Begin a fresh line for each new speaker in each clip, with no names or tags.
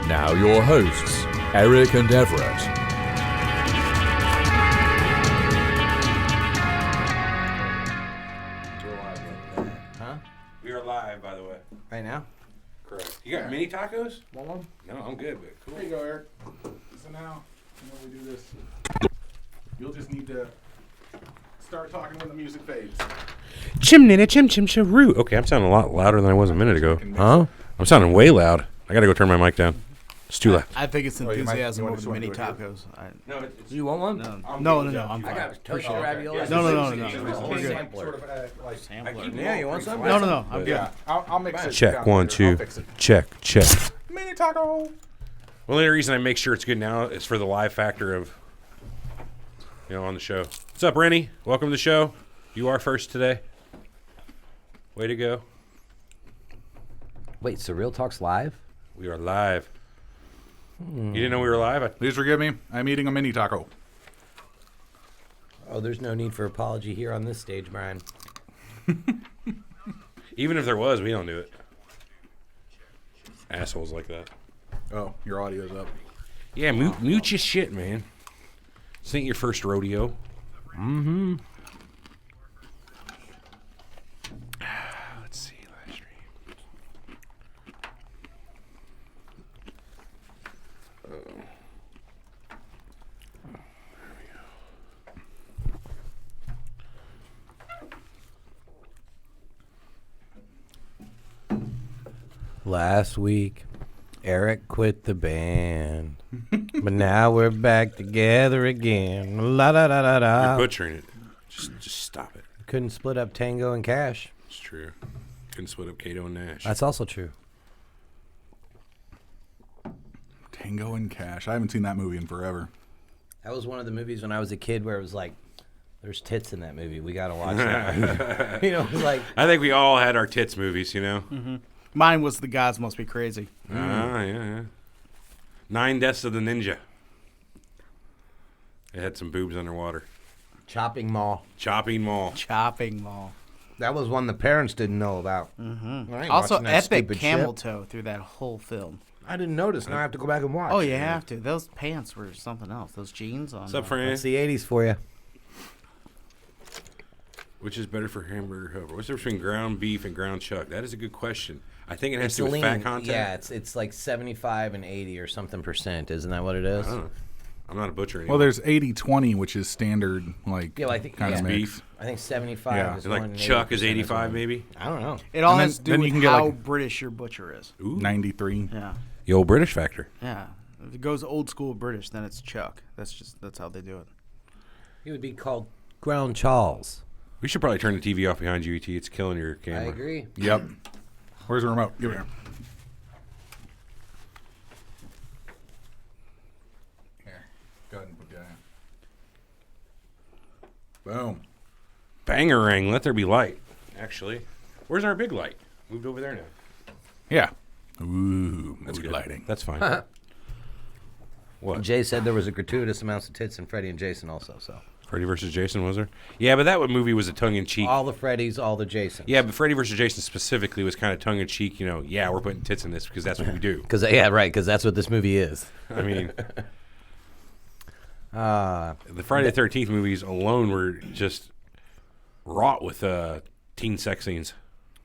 Now your hosts, Eric and Everett.
We are live, by the way.
Right now?
Correct. You got mini tacos?
Want one?
No, I'm good, but cool.
There you go, Eric. So now, we do this. You'll just need to start talking when the music fades.
Chimney, chim chim charoo. Okay, I'm sounding a lot louder than I was a minute ago. Huh? I'm sounding way loud. I gotta go turn my mic down. It's too loud.
I think it's enthusiasm
you
over the
wanna
mini
do it here?
tacos.
No, it's
You want one?
No. I'm
I
fine.
got toasted raviolis.
No.
We're good. Yeah, you want some?
No. I'm good.
Yeah, I'll mix it.
check
down
1
later.
2.
I'll fix it.
Check.
Mini taco.
The only reason I make sure it's good now is for the live factor of, on the show. What's up, Rennie? Welcome to the show. You are first today. Way to go.
Wait, Surreal Talk's live?
We are live. You didn't know we were live?
Please forgive me. I'm eating a mini taco.
Oh, there's no need for apology here on this stage, Brian.
Even if there was, we don't do it. Assholes like that.
Oh, your audio's up.
Yeah, mute your shit, man. This ain't your first rodeo. Mm-hmm. Let's see, live stream.
Last week, Eric quit the band. But now we're back together again. La da da da
You're
da.
butchering it. Just stop it.
Couldn't split up Tango and Cash.
It's true. Couldn't split up Kato and Nash.
That's also true.
Tango and Cash. I haven't seen that movie in forever.
That was one of the movies when I was a kid where it was like, there's tits in that movie. We got to watch that. It was like.
I think we all had our tits movies,
Mm-hmm. Mine was The Gods Must Be Crazy.
Yeah. 9 Deaths of the Ninja. It had some boobs underwater.
Chopping Mall.
Chopping Mall.
That was one the parents didn't know about.
Mm-hmm. Also, epic camel toe through that whole film.
I didn't notice. Now I have to go back and watch.
Oh, you have to. Those pants were something else. Those jeans on.
What's up, Fran?
That's the 80s for you.
Which is better for hamburger hover? What's the difference between ground beef and ground chuck? That is a good question. I think it has to do with fat content.
Yeah, it's like 75 and 80 or something %. Isn't that what it is?
I don't know. I'm not a butcher anymore.
Well, there's 80-20, which is standard,
Yeah, I think
kind of mix.
beef.
I think 75
Yeah.
is
And
one.
like
and
chuck is
80%
85
one.
maybe?
I don't know.
It all
And
has to do
then
with
you can get,
how
like-
British your butcher is.
Ooh.
93.
Yeah.
The old British factor.
Yeah. If it goes old school British, then it's Chuck. That's how they do it.
It would be called Ground Charles.
We should probably turn the TV off behind you, ET. It's killing your camera.
I agree.
Yep. Where's the remote? Give it here. Here. Go ahead and put that in. Boom.
Bangarang, let there be light. Actually, where's our big light? Moved over there now.
Yeah. Ooh,
That's
mood
good.
lighting.
That's fine. What?
Jay said there was a gratuitous amounts of tits in Freddie and Jason also. So
Freddy versus Jason, was there? Yeah, but that movie was a tongue-in-cheek.
all the Freddies, all the Jasons.
Yeah, but Freddy versus Jason specifically was kind of tongue-in-cheek. Yeah, we're putting tits in this because that's what we do.
Because that's what this movie is.
I mean,
Uh,
the Friday the 13th movies alone were just wrought with teen sex scenes.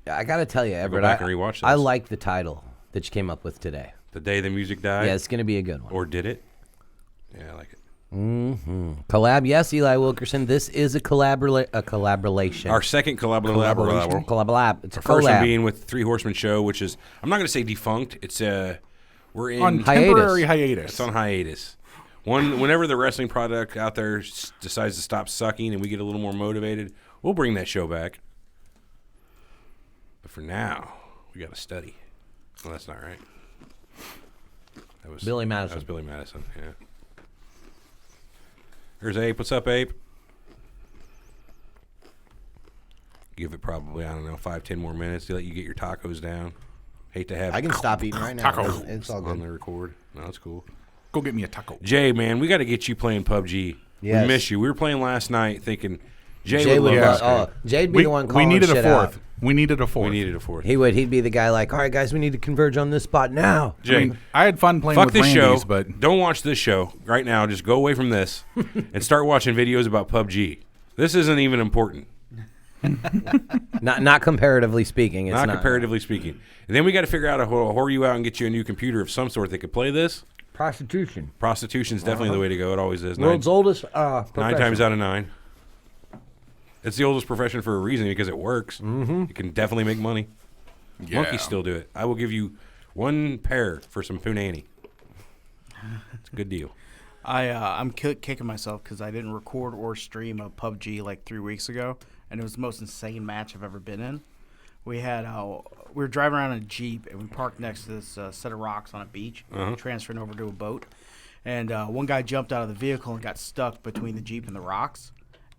I gotta tell you, Everett,
back and rewatch
I
those.
like the title that you came up with today.
The Day the Music Died.
Yeah, it's gonna be a good one.
Or did it? Yeah, I like it.
Collab, yes, Eli Wilkerson. This is a collaboration.
Our second collab.
It's a
First one
collab.
being with Three Horsemen Show, which is, I'm not going to say defunct. It's we're in
On temporary hiatus.
It's on hiatus. Whenever the wrestling product out there decides to stop sucking and we get a little more motivated, we'll bring that show back. But for now, we got to study. Well, that's not right. That was
Billy Madison.
That was Billy Madison. Yeah. Here's Ape. What's up, Ape? Give it probably, I don't know, 5-10 more minutes to let you get your tacos down. Hate to have
I can stop eating right now.
Taco.
It's all
on
good.
the record. No, it's cool.
Go get me a taco.
Jay, man, we got to get you playing PUBG.
Yes.
We miss you. We were playing last night thinking Jay
Jay
would
would
love
love.
this.
Jay'd be the one calling
we needed
shit
a fourth.
out.
We needed a fourth.
We needed a fourth.
He'd be the guy like, all right, guys, we need to converge on this spot now.
Jay,
I mean, I had fun playing
fuck
with
this
Randy's,
show.
but
Don't watch this show right now. Just go away from this and start watching videos about PUBG. This isn't even important.
Not comparatively speaking. It's
Not comparatively speaking. And then we got to figure out how to whore you out and get you a new computer of some sort that could play this.
Prostitution.
Prostitution's definitely the way to go. It always is.
World's oldest
9 times out of 9. It's the oldest profession for a reason because it works. Mm-hmm. You can definitely make money.
yeah.
Monkeys still do it. I will give you 1 pair for some punani. It's a good deal.
I'm kicking myself because I didn't record or stream a PUBG like 3 weeks ago, and it was the most insane match I've ever been in. We were driving around in a Jeep, and we parked next to this set of rocks on a beach, transferring over to a boat. And one guy jumped out of the vehicle and got stuck between the Jeep and the rocks.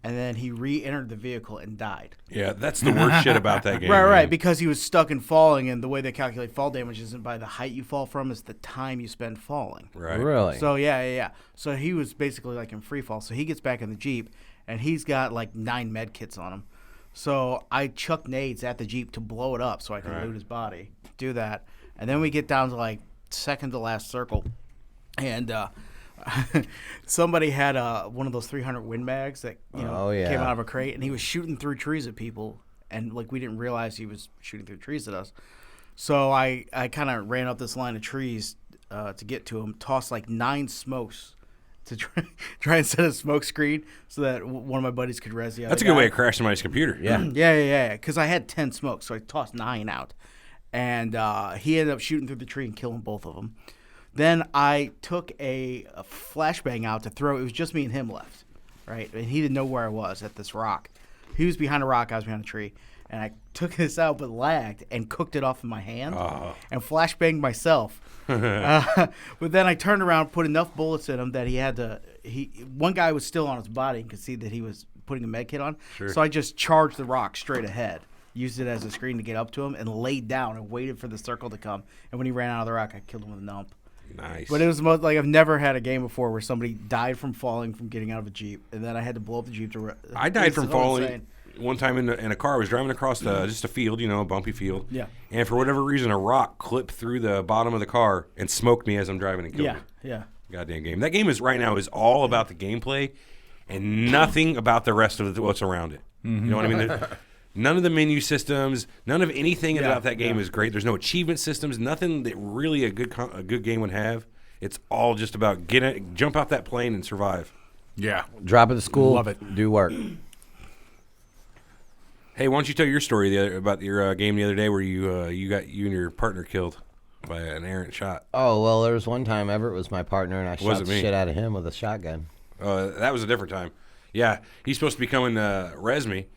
And then he re-entered the vehicle and died.
Yeah, that's the worst shit about that game.
Right,
man.
because he was stuck and falling, and the way they calculate fall damage isn't by the height you fall from, it's the time you spend falling.
Right.
Really?
So, yeah. So he was basically like in free fall. So he gets back in the Jeep, and he's got like 9 med kits on him. So I chuck nades at the Jeep to blow it up so I can loot his body. Do that. And then we get down to like second to last circle. And somebody had one of those 300 Win Mags that came out of a crate, and he was shooting through trees at people, and like we didn't realize he was shooting through trees at us. So I kind of ran up this line of trees to get to him, tossed like 9 smokes to try and set a smoke screen so that one of my buddies could res the other
That's a
guy.
good way of crashing somebody's computer.
Yeah.
Yeah. Because I had 10 smokes, so I tossed 9 out, and he ended up shooting through the tree and killing both of them. Then I took a flashbang out to throw. It was just me and him left, right? And he didn't know where I was at this rock. He was behind a rock. I was behind a tree. And I took this out but lagged and cooked it off in my hand and flashbanged myself. But then I turned around, put enough bullets in him that he had to – one guy was still on his body and could see that he was putting a med kit on.
Sure.
So I just charged the rock straight ahead, used it as a screen to get up to him, and laid down and waited for the circle to come. And when he ran out of the rock, I killed him with a nump.
Nice.
But it was the most like I've never had a game before where somebody died from falling from getting out of a Jeep, and then I had to blow up the Jeep to.
I died from
so
falling
insane.
one time in a car. I was driving across just a field, a bumpy field.
Yeah.
And for whatever reason, a rock clipped through the bottom of the car and smoked me as I'm driving and killed me.
Yeah.
Goddamn game. That game is all about the gameplay and nothing about the rest of what's around it.
Mm-hmm.
You know what I mean? None of the menu systems, none of anything about that game is great. There's no achievement systems, nothing that really a good game would have. It's all just about jump out that plane and survive.
Yeah.
Drop it to school.
Love it.
Do work.
Hey, why don't you tell your story about your game the other day where you and your partner killed by an errant shot?
Oh, well, there was one time Everett was my partner, and I shot
Wasn't
the
me.
shit out of him with a shotgun.
That was a different time. Yeah, he's supposed to be coming res me.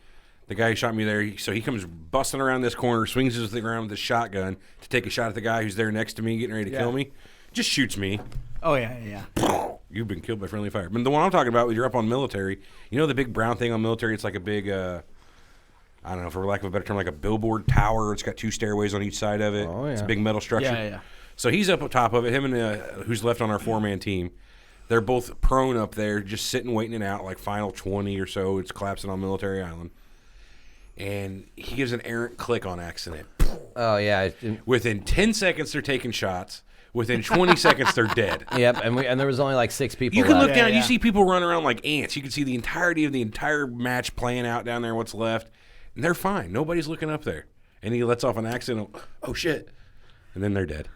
The guy who shot me there, so he comes busting around this corner, swings his thing around with his shotgun to take a shot at the guy who's there next to me, getting ready to kill me. Just shoots me.
Oh yeah.
You've been killed by friendly fire. But the one I'm talking about, you're up on military. You know the big brown thing on military? It's like a big, I don't know, for lack of a better term, like a billboard tower. It's got 2 stairways on each side of it.
Oh, yeah.
It's a big metal structure.
Yeah.
So he's up top of it. Him and who's left on our 4-man team. They're both prone up there, just sitting, waiting it out, like final 20 or so. It's collapsing on Military Island. And he gives an errant click on accident.
Oh, yeah.
Within 10 seconds, they're taking shots. Within 20 seconds, they're dead.
Yep, and there was only like 6 people
You can
left.
look down,
Yeah.
you see people run around like ants. You can see the entirety of the entire match playing out down there, what's left. And they're fine. Nobody's looking up there. And he lets off an accident. Oh, shit. And then they're dead.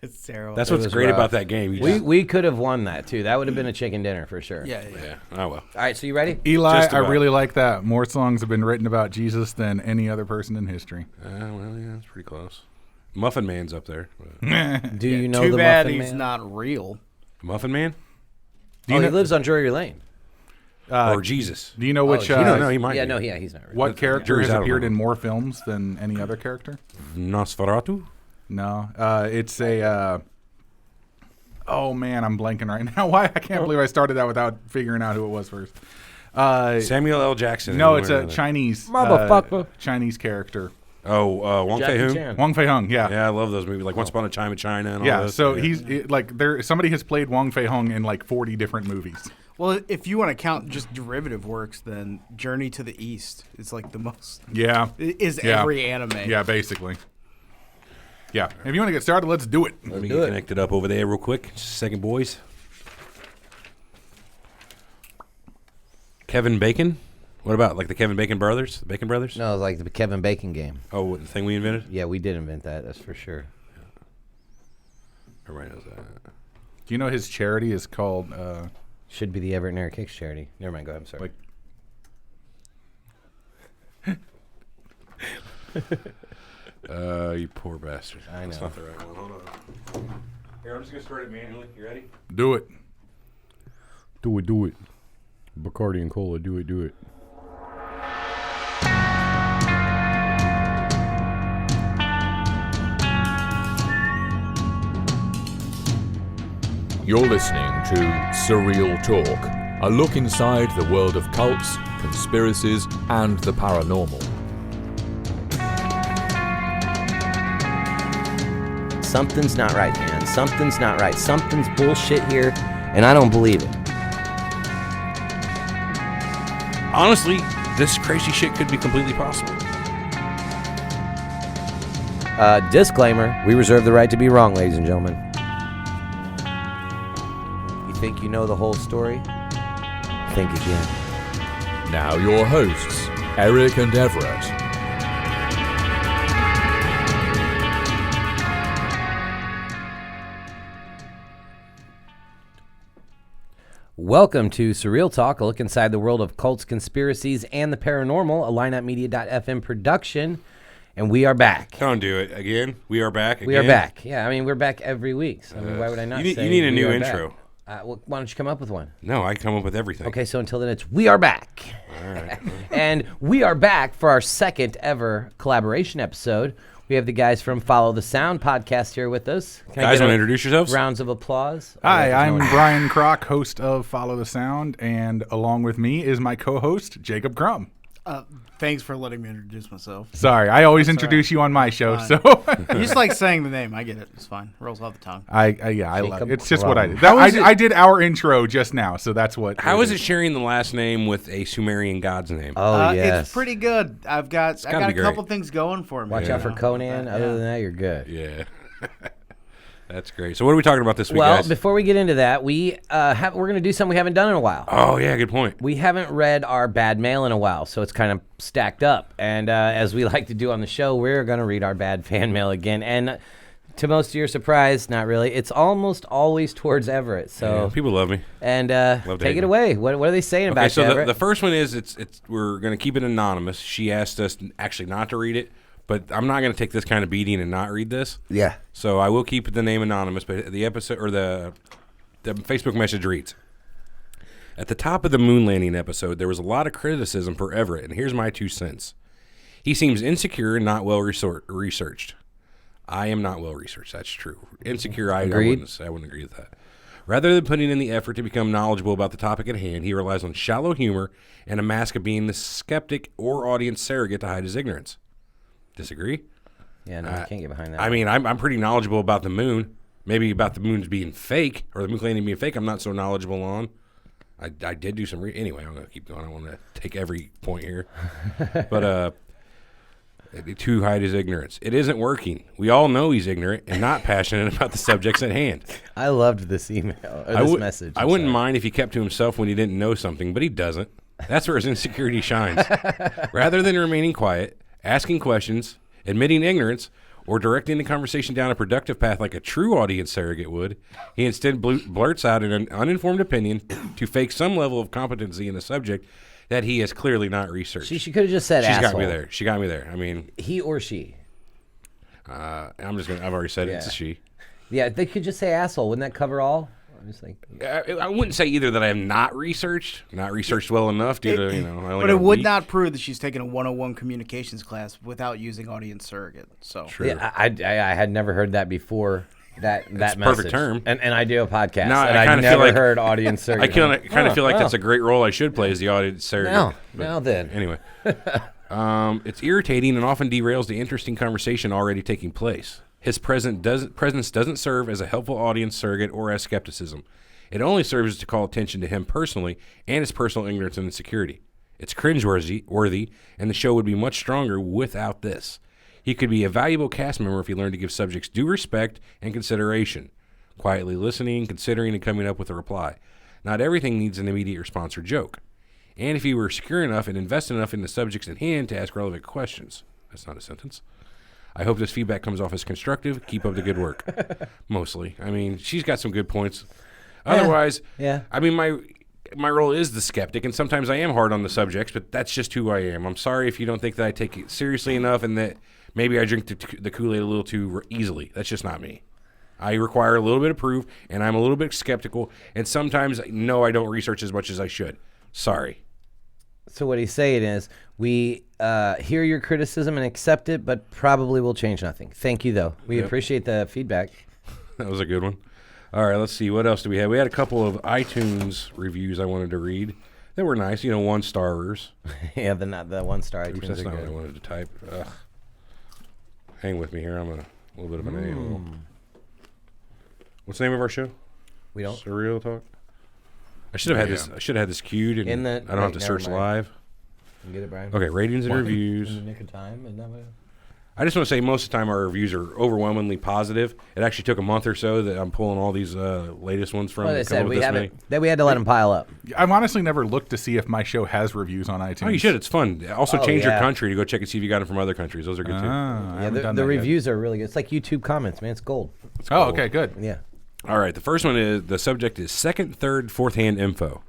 It's terrible.
That's
It
what's
was
great
rough.
about that game.
We could have won that, too. That would have been a chicken dinner for sure.
yeah.
Yeah. Oh, well.
All right, so you ready?
Eli,
Just
I
about.
really like that. More songs have been written about Jesus than any other person in history.
Well, yeah, that's pretty close. Muffin Man's up there.
Do you know
Too
the
bad
Muffin
he's
Man?
not real.
Muffin Man?
Oh, he lives on Drury Lane.
Or Jesus?
Do you know which?
You don't know. He might
Yeah,
be.
no, yeah, he's not real.
What character
Jury's
has
out on
appeared
that
in
one.
more films than any other character?
Nosferatu?
No, it's a. Oh man, I'm blanking right now. Why? I can't believe I started that without figuring out who it was first.
Samuel L. Jackson.
No, it's a Chinese
Motherfucker.
Chinese character.
Oh, Wong
Jackie
Fei-hung?
Chan.
Wong Fei-hung. Yeah.
Yeah, I love those movies. Like Once Upon a Time in China and all
Yeah,
those.
so he's like somebody has played Wong Fei-hung in like 40 different movies.
Well, if you want to count just derivative works, then Journey to the East is like the most.
Yeah.
Is
Yeah.
every anime.
Yeah, basically. Yeah. If you want to get started, let's do it.
Let me get connected up over there real quick. Just a second, boys. Kevin Bacon? What about like the Kevin Bacon brothers? The Bacon brothers?
No, it's like the Kevin Bacon game.
Oh, what, the thing we invented?
Yeah, we did invent that. That's for sure.
Everybody knows that.
Do you know his charity is called...
Should be the Everett and Eric Hicks charity. Never mind. Go ahead. I'm sorry.
You poor bastard.
I know.
That's not the right one. Hold on. Here, I'm just going to start it manually. You ready?
Do it.
Do it. Bacardi and Cola. Do it.
You're listening to Surreal Talk, a look inside the world of cults, conspiracies, and the paranormal.
Something's not right, man. Something's not right. Something's bullshit here, and I don't believe it.
Honestly, this crazy shit could be completely possible.
Disclaimer, we reserve the right to be wrong, ladies and gentlemen. You think you know the whole story? Think again.
Now your hosts, Eric and Everett.
Welcome to Surreal Talk, a look inside the world of cults, conspiracies, and the paranormal, a lineupmedia.fm production. And we are back.
Don't do it again. We are back again.
We are back. Yeah, I mean, we're back every week. So, I mean, why would I not
you
say
need a
we
new
are
intro.
back? Well, why don't you come up with one?
No, I come up with everything.
Okay, so until then, it's We Are Back.
All right.
And we are back for our second ever collaboration episode. We have the guys from Follow the Sound podcast here with us. Can I
Guys,
get
want to
a
introduce yourselves?
rounds of applause?
Hi, I'm Brian Kroc, host of Follow the Sound, and along with me is my co-host, Jacob Crum.
Thanks for letting me introduce myself.
Sorry, I always introduce you on my show,
Fine.
so
You just like saying the name. I get it. It's fine. Rolls off the tongue.
I love
Jacob
it. It's just what I
Crum.
did. I did our intro just now, so that's what.
How is it sharing the last name with a Sumerian god's name?
Oh, yes.
It's pretty good. I got
gotta
a
be
couple
great.
things going for me.
Watch out for Conan.
Yeah.
Other than that, you're good.
Yeah. That's great. So what are we talking about this week,
Well,
guys?
before we get into that, we're going to do something we haven't done in a while.
Oh, yeah, good point.
We haven't read our bad mail in a while, so it's kind of stacked up. And as we like to do on the show, we're going to read our bad fan mail again. And to most of your surprise, not really. It's almost always towards Everett. So
Yeah, people love me.
and
to
take
hate
it
me.
away. What are they saying
Okay,
about
so
you,
the
Everett?
first one is it's we're going to keep it anonymous. She asked us actually not to read it, but I'm not going to take this kind of beating and not read this.
Yeah.
So I will keep the name anonymous, but the episode or the Facebook message reads: at the top of the moon landing episode, there was a lot of criticism for Everett, and here's my 2 cents. He seems insecure and not well researched. I am not well researched. That's true. Insecure, I wouldn't agree with that. Rather than putting in the effort to become knowledgeable about the topic at hand, he relies on shallow humor and a mask of being the skeptic or audience surrogate to hide his ignorance. Disagree?
Yeah, no, I can't get behind that.
I mean, I'm pretty knowledgeable about the moon. Maybe about the moon's being fake or the moon landing being fake. I'm not so knowledgeable on. I did do some anyway. I'm gonna keep going. I want to take every point here, but to hide his ignorance. It isn't working. We all know he's ignorant and not passionate about the subjects at hand.
I loved this email, or this message.
I wouldn't mind if he kept to himself when he didn't know something, but he doesn't. That's where his insecurity shines. Rather than remaining quiet, asking questions, admitting ignorance, or directing the conversation down a productive path like a true audience surrogate would, he instead blurts out an uninformed opinion to fake some level of competency in the subject that he has clearly not researched.
She could have just said
She's
asshole.
got me there. She got me there. I mean,
He or she.
I've already said it's a she.
Yeah, they could just say asshole. Wouldn't that cover all? I'm just like,
I wouldn't say either that I have not researched well enough due to, I only
But
got
it
a
would
week.
not prove that she's taken a 101 communications class without using audience surrogate. So
True.
yeah, I had never heard that before. That message.
perfect term.
And I do a podcast.
No,
and
I
I
kinda feel
never
like-
heard audience surrogate.
I kind of feel like
wow.
that's a great role I should play as the audience surrogate.
Now then.
Anyway, it's irritating and often derails the interesting conversation already taking place. His presence doesn't serve as a helpful audience surrogate or as skepticism. It only serves to call attention to him personally and his personal ignorance and insecurity. It's cringeworthy, and the show would be much stronger without this. He could be a valuable cast member if he learned to give subjects due respect and consideration, quietly listening, considering, and coming up with a reply. Not everything needs an immediate response or joke. And if he were secure enough and invested enough in the subjects at hand to ask relevant questions. That's not a sentence. I hope this feedback comes off as constructive. Keep up the good work. Mostly. I mean, she's got some good points. Otherwise,
Yeah.
I mean, my role is the skeptic, and sometimes I am hard on the subjects, but that's just who I am. I'm sorry if you don't think that I take it seriously enough and that maybe I drink the Kool-Aid a little too easily. That's just not me. I require a little bit of proof, and I'm a little bit skeptical, and sometimes, no, I don't research as much as I should. Sorry.
So what he's saying is, we hear your criticism and accept it, but probably will change nothing. Thank you, though. We appreciate the feedback.
That was a good one. All right, let's see. What else do we have? We had a couple of iTunes reviews I wanted to read that were nice, 1-starers.
Yeah, the 1-star
Oops,
iTunes
that's
are
not what I
good.
wanted to type. Ugh. Hang with me here. I'm a little bit of an a-hole. What's the name of our show?
We don't.
Surreal Talk. I should have had this. I should have had this queued, and
In the-
I don't have to
never
search
mind.
live.
You get it, Brian?
Okay, ratings and
In
reviews.
the nick of time. Isn't that what
I just want to say most of the time our reviews are overwhelmingly positive. It actually took a month or so that I'm pulling all these latest ones from.
Well, they
to come
said
up with
we
this
haven't.
many.
That we had to let them pile up.
I've honestly never looked to see if my show has reviews on iTunes.
Oh, you should. It's fun. Also,
Oh,
change your
yeah.
country to go check and see if you got them from other countries. Those are good too.
I
Yeah,
haven't done
the
that yet.
reviews are really good. It's like YouTube comments, man. It's gold.
Oh, okay, good.
Yeah.
All right. The first one is the subject is second, third, fourth hand info.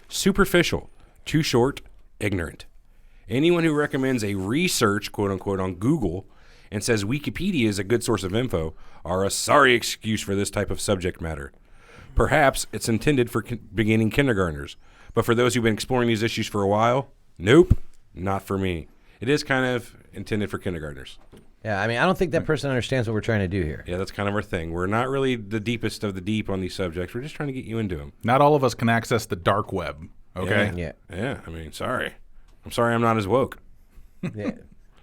Superficial, too short, ignorant. Anyone who recommends a research, quote unquote, on Google and says Wikipedia is a good source of info are a sorry excuse for this type of subject matter. Perhaps it's intended for beginning kindergartners, but for those who've been exploring these issues for a while, nope, not for me. It is kind of intended for kindergartners.
Yeah, I mean, I don't think that person understands what we're trying to do here.
Yeah, that's kind of our thing. We're not really the deepest of the deep on these subjects. We're just trying to get you into them.
Not all of us can access the dark web. Okay.
Yeah.
Yeah, I mean, sorry. I'm sorry I'm not as woke.
Yeah.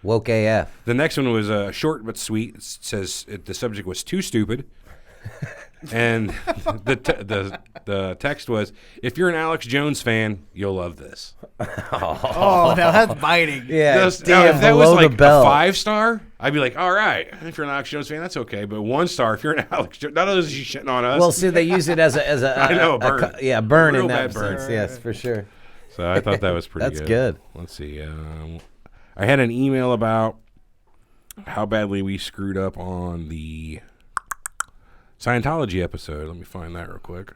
Woke AF.
The next one was short but sweet. It says the subject was too stupid. And the text was, if you're an Alex Jones fan, you'll love this.
Oh, now that's biting.
Yeah.
Now, if that was
below
like
the belt.
a 5-star, I'd be like, all right. If you're an Alex Jones fan, that's okay. But 1-star, if you're an Alex Jones, not only is he shitting on us.
Well, see, they use it as a
I know, a burn.
burn
Real
in that
bad burn.
sense. Yes, for sure.
So I thought that was pretty
That's
good.
good.
Let's see. I had an email about how badly we screwed up on the Scientology episode. Let me find that real quick.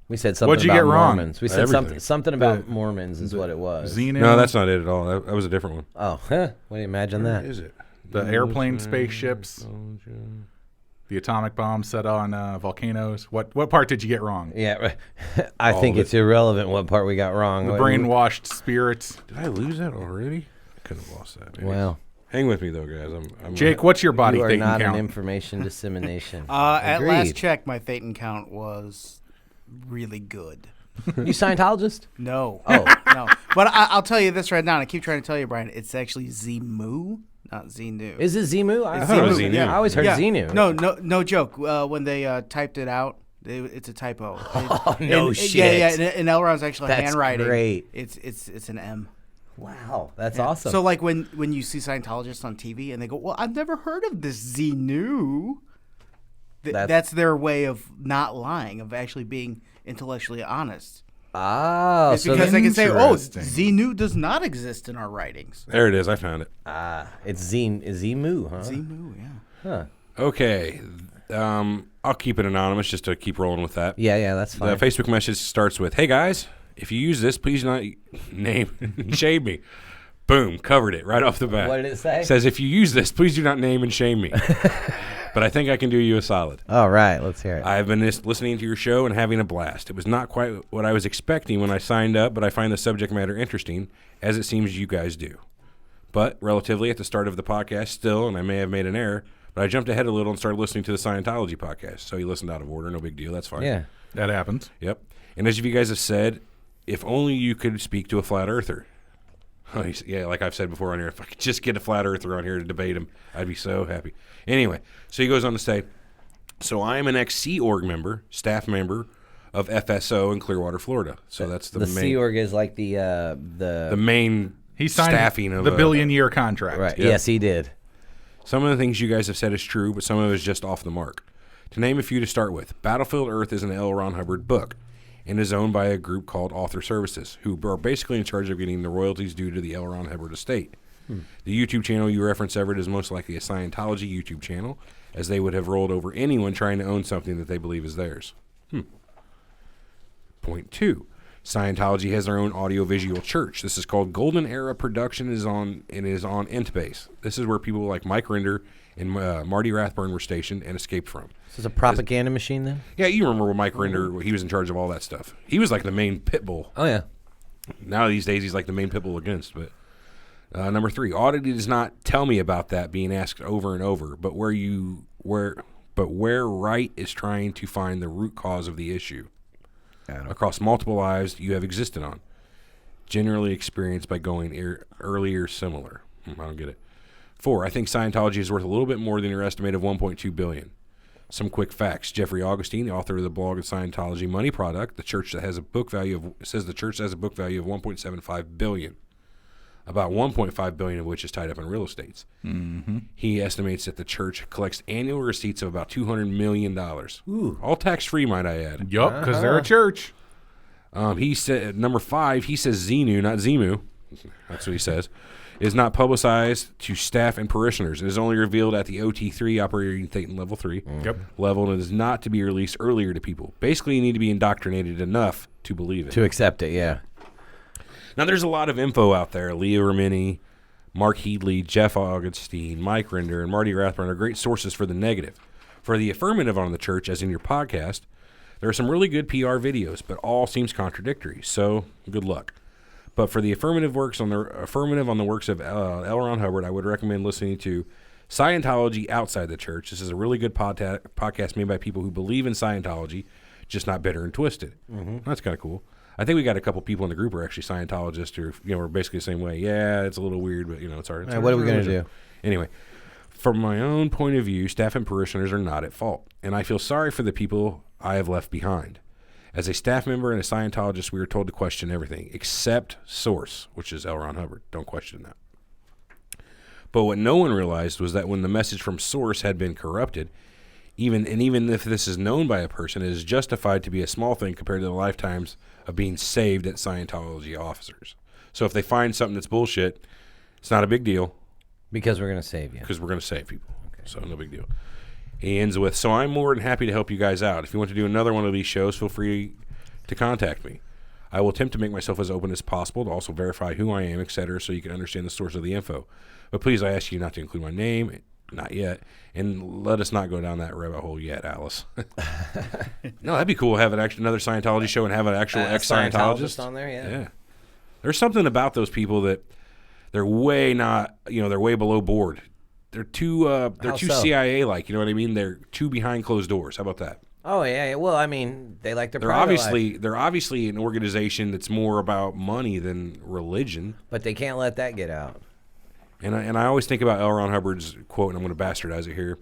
We said something
What'd you
about
get wrong?
Mormons. We said
Everything.
something about Mormons is what it was.
Xenu,
No, that's not it at all. That was a different one.
Oh, what do you imagine that?
Is it?
the airplane spaceships, the atomic bomb set on volcanoes. What part did you get wrong?
Yeah, I think
of
it's irrelevant what part we got wrong.
The brainwashed spirits.
Did I lose that already? I could have lost that. Maybe.
Well,
Hang with me though, guys. I'm
Jake, what's your body
you are
thinking
not
count?
an information dissemination.
At last
Agreed.
check, my Thetan count was really good.
You Scientologist?
No.
Oh.
No. But I'll tell you this right now, and I keep trying to tell you, Brian, it's actually Z-Mu, not Z-Nu.
Is it Zemu?
I thought it was Xenu.
I always heard
Yeah.
Xenu.
No joke. When they typed it out, it's a typo.
Oh, no shit.
Yeah. In Elron's actual
That's
handwriting,
great.
it's an M.
Wow, that's awesome.
So like when you see Scientologists on TV and they go, "Well, I've never heard of this Z-Nu." That's their way of not lying, of actually being intellectually honest.
oh,
It's
so
because they can say, "Oh,
Interesting.
Z-Nu does not exist in our writings."
There it is. I found it.
it's Zemu, huh?
Z-Nu, yeah.
Huh.
Okay. I'll keep it anonymous just to keep rolling with that.
Yeah, that's fine.
The Facebook message starts with, "Hey guys, if you use this, please not name and shame me." Boom, covered it right off the bat.
What did it say?
It says, "If you use this, please do not name and shame me." But I think I can do you a solid.
All right, let's hear it.
I've been listening to your show and having a blast. It was not quite what I was expecting when I signed up, but I find the subject matter interesting, as it seems you guys do. But relatively at the start of the podcast still, and I may have made an error, but I jumped ahead a little and started listening to the Scientology podcast. So you listened out of order, no big deal, that's fine.
Yeah.
That happens.
Yep. And as you guys have said, if only you could speak to a flat earther. Yeah, like I've said before on here, if I could just get a flat earther on here to debate him, I'd be so happy. Anyway, so he goes on to say, "So I am an ex-Sea Org member, staff member of FSO in Clearwater, Florida. So that's the main.
Sea Org is like the
main
He signed
staffing of
the billion-year contract.
right.
Yep.
Yes, he did.
Some of the things you guys have said is true, but some of it is just off the mark. To name a few to start with, Battlefield Earth is an L. Ron Hubbard book and is owned by a group called Author Services, who are basically in charge of getting the royalties due to the L. Ron Hubbard estate. The YouTube channel you reference, Everett, is most likely a Scientology YouTube channel, as they would have rolled over anyone trying to own something that they believe is theirs. Point 2. Scientology has their own audiovisual church. This is called Golden Era Production is on Entbase. This is where people like Mike Rinder and Marty Rathburn were stationed and escaped from.
This is a propaganda machine then?
Yeah, you remember when Mike Rinder, he was in charge of all that stuff. He was like the main pit bull.
Oh, yeah.
Now these days he's like the main pit bull against. But number 3, Oddity does not tell me about that being asked over and over, but where Wright is trying to find the root cause of the issue across multiple lives you have existed on, generally experienced by going earlier similar. I don't get it. 4, I think Scientology is worth a little bit more than your estimate of $1.2 billion. Some quick facts. Jeffrey Augustine, the author of the blog of Scientology Money Product, the church that has a book value of $1.75 billion. About $1.5 billion of which is tied up in real estates. Mm-hmm. He estimates that the church collects annual receipts of about $200 million. Ooh. All tax-free, might I add.
Yup, because they're a church.
He said, number 5, he says Xenu, not Zemu, that's what he says, is not publicized to staff and parishioners. It is only revealed at the OT3, operating Thetan level 3 level, and it is not to be released earlier to people. Basically, you need to be indoctrinated enough to believe it.
To accept it, yeah.
Now, there's a lot of info out there. Leo Remini, Mark Headley, Jeff Augustine, Mike Rinder, and Marty Rathburn are great sources for the negative. For the affirmative on the church, as in your podcast, there are some really good PR videos, but all seems contradictory, so good luck. But for the affirmative on the works of L. Ron Hubbard, I would recommend listening to Scientology Outside the Church. This is a really good podcast made by people who believe in Scientology, just not bitter and twisted. Mm-hmm. That's kind of cool. I think we got a couple people in the group who are actually Scientologists, or are basically the same way. Yeah, it's a little weird, but it's our.
Right, what are we going to do?
Anyway, from my own point of view, staff and parishioners are not at fault, and I feel sorry for the people I have left behind. As a staff member and a Scientologist, we were told to question everything except source, which is L. Ron Hubbard. Don't question that. But what no one realized was that when the message from source had been corrupted, even if this is known by a person, it is justified to be a small thing compared to the lifetimes of being saved at Scientology officers. So if they find something that's bullshit, it's not a big deal.
Because we're going to save you.
Because we're going to save people. Okay. So no big deal. He ends with, so I'm more than happy to help you guys out. If you want to do another one of these shows, feel free to contact me. I will attempt to make myself as open as possible to also verify who I am, etc., so you can understand the source of the info. But please, I ask you not to include my name, not yet, and let us not go down that rabbit hole yet, Alice. No, that'd be cool, have another Scientology show and have an actual ex-Scientologist
on there, yeah.
There's something about those people that they're way not, they're way below board. They're too CIA-like, you know what I mean? They're too behind closed doors. How about that?
Oh yeah. Well, I mean, they like their
they're
private
obviously
life.
They're obviously an organization that's more about money than religion.
But they can't let that get out.
And I always think about L. Ron Hubbard's quote, and I'm going to bastardize it here.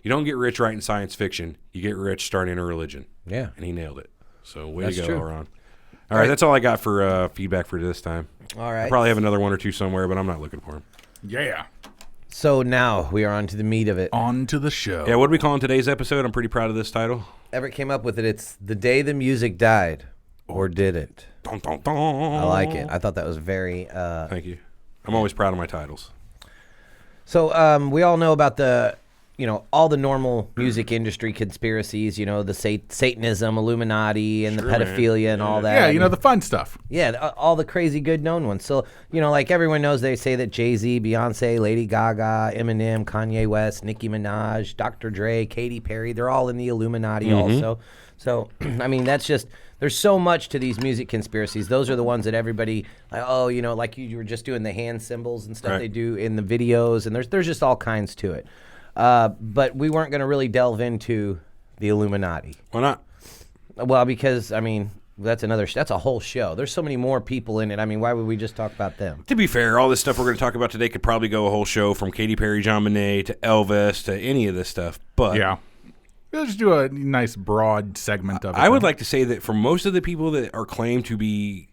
You don't get rich writing science fiction. You get rich starting a religion.
Yeah.
And he nailed it. So way
That's
to go,
true.
L. Ron. All right, that's all I got for feedback for this time.
All right.
I'll probably have another one or two somewhere, but I'm not looking for them.
Yeah.
So now we are on to the meat of it.
On to the show.
Yeah, what are we calling today's episode? I'm pretty proud of this title.
Everett came up with it. It's The Day the Music Died. Or Did It?
Dun, dun, dun.
I like it. I thought that was very...
Thank you. I'm always proud of my titles.
So we all know about the, all the normal music industry conspiracies, the Satanism, Illuminati, and
Sure,
the pedophilia and all that.
Yeah, the fun stuff.
Yeah, all the crazy good known ones. So, like everyone knows, they say that Jay-Z, Beyonce, Lady Gaga, Eminem, Kanye West, Nicki Minaj, Dr. Dre, Katy Perry, they're all in the Illuminati also. So, I mean, that's just, there's so much to these music conspiracies. Those are the ones that everybody, like you were just doing the hand symbols and stuff they do in the videos, and there's just all kinds to it. But we weren't going to really delve into the Illuminati.
Why not?
Well, because, that's a whole show. There's so many more people in it. Why would we just talk about them?
To be fair, all this stuff we're going to talk about today could probably go a whole show, from Katy Perry, John Bonet, to Elvis, to any of this stuff. But
yeah, Let's just do a nice broad segment of it.
I would like to say that for most of the people that are claimed to be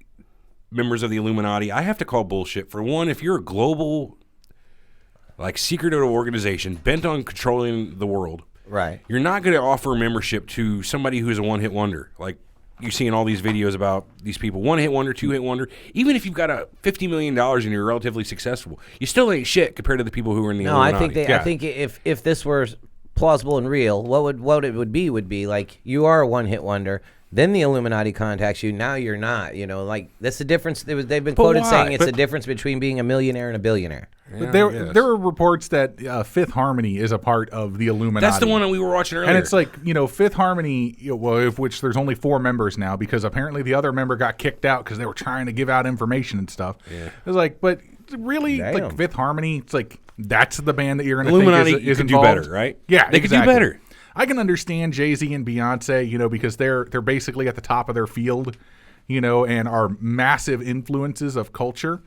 members of the Illuminati, I have to call bullshit. For one, if you're a global, like, secret organization bent on controlling the world,
Right.
you're not going to offer membership to somebody who's a one-hit wonder. Like, you see in all these videos about these people, one-hit wonder, two-hit wonder. Even if you've got a $50 million and you're relatively successful, you still ain't shit compared to the people who are in the Illuminati.
I think if this were plausible and real, what it would be like you are a one-hit wonder. Then the Illuminati contacts you. Now you're not. Like that's the difference. They've been quoted saying it's the difference between being a millionaire and a billionaire.
But there are reports that Fifth Harmony is a part of the Illuminati.
That's the one that we were watching earlier.
And it's like, Fifth Harmony, of which there's only 4 members now because apparently the other member got kicked out because they were trying to give out information and stuff. Yeah. It's like, but really, like Fifth Harmony, it's like that's the band that you're going to think
Illuminati
is
could
involved.
do better, right?
Yeah,
they could do better.
I can understand Jay-Z and Beyonce, because they're basically at the top of their field, and are massive influences of culture.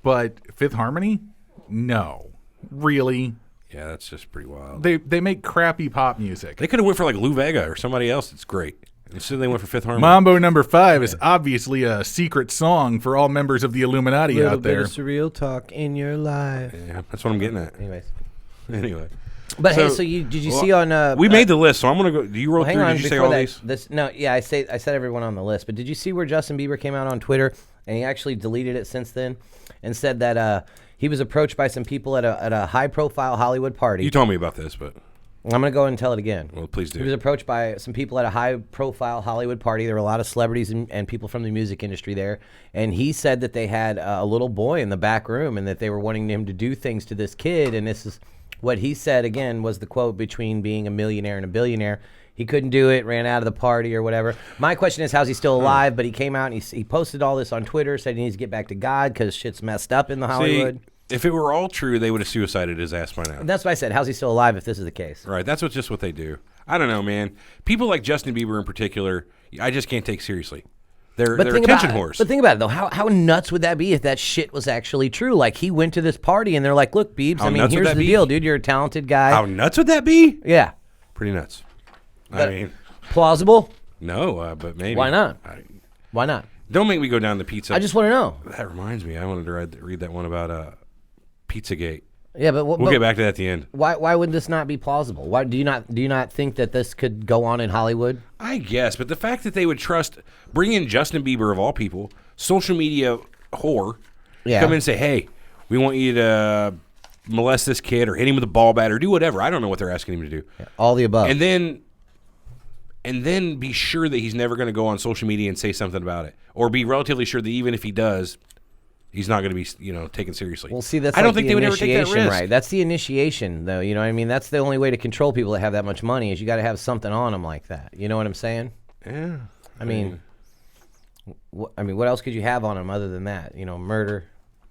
But Fifth Harmony, no, really.
Yeah, that's just pretty wild.
They make crappy pop music.
They could have went for like Lou Vega or somebody else that's great. Instead, they went for Fifth Harmony.
Mambo number 5 is obviously a secret song for all members of the Illuminati out there.
Bit of surreal talk in your life.
Yeah, that's what I'm getting at. Anyway.
But hey, so did you see on?
We made the list, so I'm gonna go. Do you roll through?
Hang on,
did you say all these?
I said everyone on the list. But did you see where Justin Bieber came out on Twitter and he actually deleted it since then and said that he was approached by some people at a high-profile Hollywood party.
You told me about this, but
I'm gonna go and tell it again.
Well, please do.
He was approached by some people at a high-profile Hollywood party. There were a lot of celebrities and people from the music industry there, and he said that they had a little boy in the back room and that they were wanting him to do things to this kid, and this is. What he said, again, was the quote between being a millionaire and a billionaire. He couldn't do it, ran out of the party or whatever. My question is, how's he still alive? But he came out and he posted all this on Twitter, said he needs to get back to God because shit's messed up in the Hollywood.
See, if it were all true, they would have suicided his ass by now.
And that's what I said. How's he still alive if this is the case?
Right. That's just what they do. I don't know, man. People like Justin Bieber in particular, I just can't take seriously. They're attention whores.
But think about it, though. How nuts would that be if that shit was actually true? Like, he went to this party, and they're like, look, Biebs, here's the deal, dude. You're a talented guy.
How nuts would that be?
Yeah.
Pretty nuts.
But plausible?
No, but maybe.
Why not? Why not?
Don't make me go down the pizza.
I just want to know.
That reminds me. I wanted to read that one about Pizzagate.
Yeah, but
we'll get back to that at the end.
Why would this not be plausible? Why do you not think that this could go on in Hollywood?
I guess, but the fact that they would bring in Justin Bieber of all people, social media whore, come in and say, "Hey, we want you to molest this kid or hit him with a ball bat or do whatever." I don't know what they're asking him to do.
Yeah, all the above.
And then be sure that he's never going to go on social media and say something about it, or be relatively sure that even if he does, he's not going to be, taken seriously.
Well, see, that's
I don't think they would ever take that risk.
Right? That's the initiation, though. You know what I mean? That's the only way to control people that have that much money is you got to have something on them like that. You know what I'm saying?
Yeah.
I mean, what else could you have on them other than that? Murder,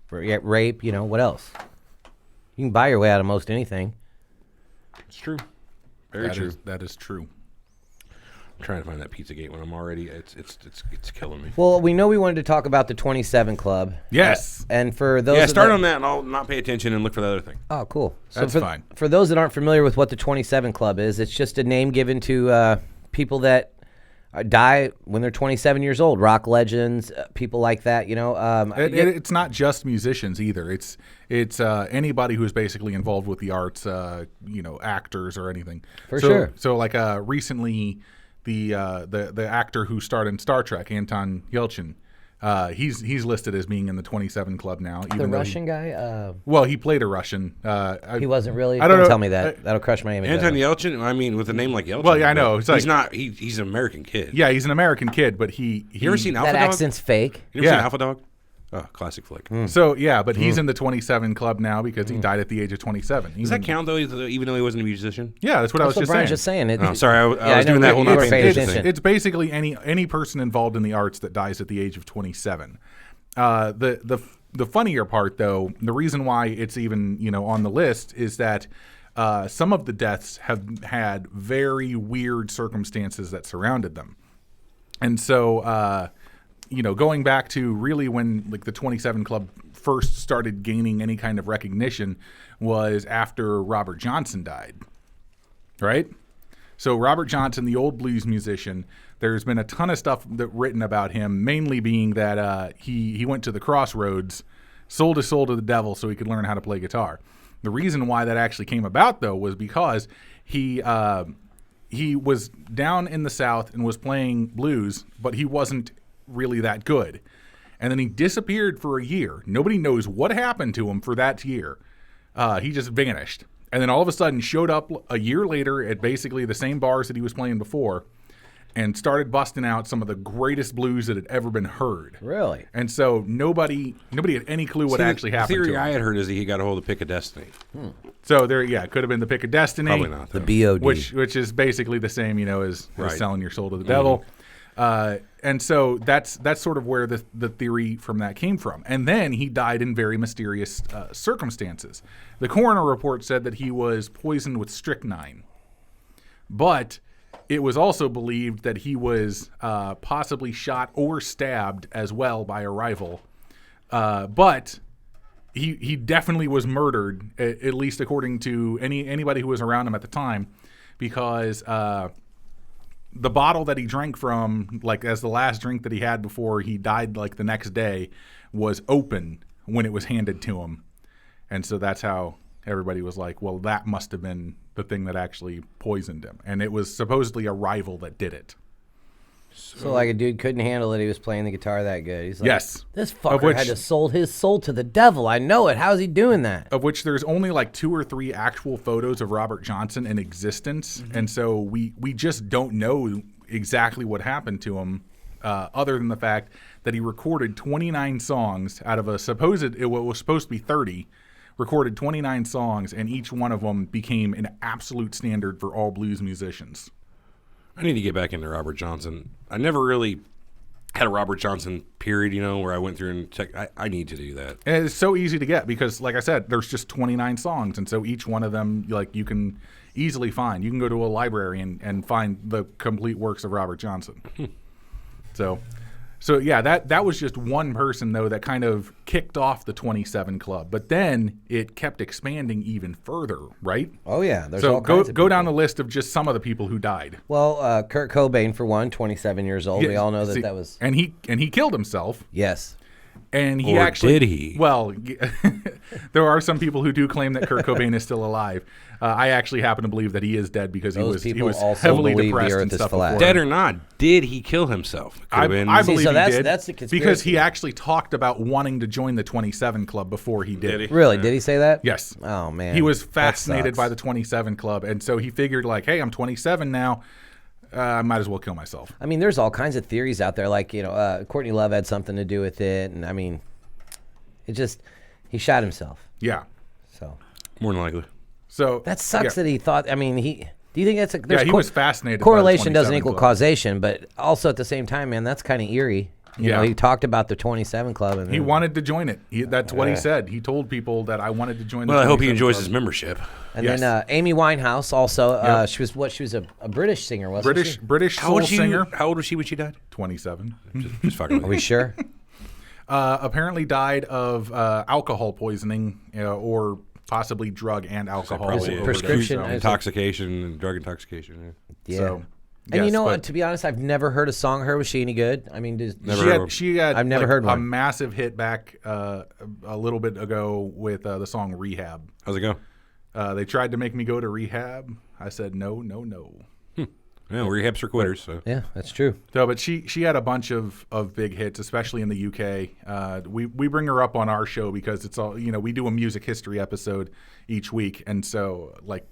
rape. What else? You can buy your way out of most anything.
It's true. Very true.
That is true.
I'm trying to find that Pizzagate when I'm already. It's killing me.
Well, we know we wanted to talk about the 27 Club.
Yes.
And for those
start on that, and I'll not pay attention and look for the other thing.
Oh, cool.
That's fine.
For those that aren't familiar with what the 27 Club is, it's just a name given to people that die when they're 27 years old. Rock legends, people like that.
It's not just musicians either. It's anybody who's basically involved with the arts. Actors or anything.
Sure.
So like recently. The actor who starred in Star Trek, Anton Yelchin, he's listed as being in the 27 Club now.
The Russian guy?
Well, he played a Russian.
He wasn't really?
I don't know.
Tell me that. That'll crush my image.
Anton Yelchin? I mean, with a name like Yelchin.
Well, yeah, I know.
He's not. He's an American kid.
Yeah, he's an American kid, but he
You ever seen Alpha
that
Dog?
accent's fake.
You ever seen Alpha Dog? Oh, classic flick.
So, yeah, but he's in the 27 Club now because he died at the age of 27.
Does that count, though, even though he wasn't a musician?
Yeah, that's what I was just
Brian's
saying.
just saying.
Oh, sorry, I was doing that whole
not
not
paying attention.
It's basically any person involved in the arts that dies at the age of 27. The funnier part, though, the reason why it's even on the list is that some of the deaths have had very weird circumstances that surrounded them, and so going back to really when like the 27 Club first started gaining any kind of recognition was after Robert Johnson died, right? So Robert Johnson, the old blues musician, there's been a ton of stuff written about him, mainly being that he went to the crossroads, sold his soul to the devil so he could learn how to play guitar. The reason why that actually came about, though, was because he was down in the South and was playing blues, but he wasn't really that good. And then he disappeared for a year. Nobody knows what happened to him for that year. He just vanished. And then all of a sudden showed up a year later at basically the same bars that he was playing before and started busting out some of the greatest blues that had ever been heard.
Really?
And so nobody had any clue what actually happened to him.
The theory I had heard is that he got a hold of Pick of Destiny.
So there, it could have been the Pick of Destiny.
Probably not, though.
The BOD.
Which is basically the same, as
Right.
selling your soul to the devil. And so that's sort of where the theory from that came from. And then he died in very mysterious circumstances. The coroner report said that he was poisoned with strychnine. But it was also believed that he was possibly shot or stabbed as well by a rival. But he definitely was murdered, at least according to anybody who was around him at the time, because the bottle that he drank from, like as the last drink that he had before he died, like the next day, was open when it was handed to him. And so that's how everybody was like, well, that must have been the thing that actually poisoned him. And it was supposedly a rival that did it.
So like a dude couldn't handle it. He was playing the guitar that good. He's like,
Yes.
This
Of
fucker
which-
had to sold his soul to the devil. I know it. How's he doing that?
Of which there's only like 2 or 3 actual photos of Robert Johnson in existence. And so we just don't know exactly what happened to him, other than the fact that he recorded 29 songs out of what was supposed to be 30, recorded 29 songs, and each one of them became an absolute standard for all blues musicians.
I need to get back into Robert Johnson. I never really had a Robert Johnson period, where I went through and checked. I need to do that.
And it's so easy to get because, like I said, there's just 29 songs, and so each one of them, like, you can easily find. You can go to a library and find the complete works of Robert Johnson. So yeah, that was just one person, though, that kind of kicked off the 27 Club. But then it kept expanding even further, right?
Oh, yeah. There's
So
all kinds of
go down
people.
the list of just some of the people who died.
Well, Kurt Cobain, for one, 27 years old. We all know that was...
And he killed himself.
Yes.
And he
Or
actually
did he?
Well, there are some people who do claim that Kurt Cobain is still alive. I actually happen to believe that he is dead because
Those
he
people
was
also
heavily
believe the
depressed
earth
and
is
stuff
flat.
before.
Dead or not, did he kill himself? It
I
could've been-
believe
so
he
that's-
did
that's the
because
conspiracy.
he actually talked about wanting to join the 27 Club before he did.
Did he?
Really? Did he say that?
Yes.
Oh, man.
He was
That
fascinated
sucks.
by the 27 Club, and so he figured, like, hey, I'm 27 now. I might as well kill myself.
I mean, there's all kinds of theories out there. Like, Courtney Love had something to do with it. And, I mean, he shot himself.
Yeah.
So
More than likely.
So
that sucks
yeah.
that he thought. I mean, do you think that's
Yeah, he was fascinated by the
Correlation doesn't
27
equal
Club.
causation, but also at the same time, man, that's kind of eerie. You know,
Yeah.
he talked about the 27 Club. And
He
then-
wanted to join it. That's what he said. He told people that I wanted to join the
Well, I hope he
27
enjoys
Club.
his membership.
And
Yes.
then Amy Winehouse also.
Yep.
She was a British singer, wasn't
British
How
soul
old,
singer.
how old was she when she died?
27.
Just fucking with
Are we
me.
sure?
Apparently died of alcohol poisoning or possibly drug and alcohol
Probably
overdose.
prescription-
So-
intoxication and drug intoxication.
Yeah.
So,
And you
yes,
know
but
what? To be honest, I've never heard a song of her. Was she any good? I mean,
Never
She
heard
had,
of
she had
I've never
like,
heard
a
one.
massive hit back a little bit ago with the song Rehab.
How's it go?
They tried to make me go to rehab. I said no.
Yeah, we're rehabs for quitters. So.
yeah, that's true.
So, but she had a bunch of big hits, especially in the UK. We bring her up on our show because it's all, we do a music history episode each week, and so like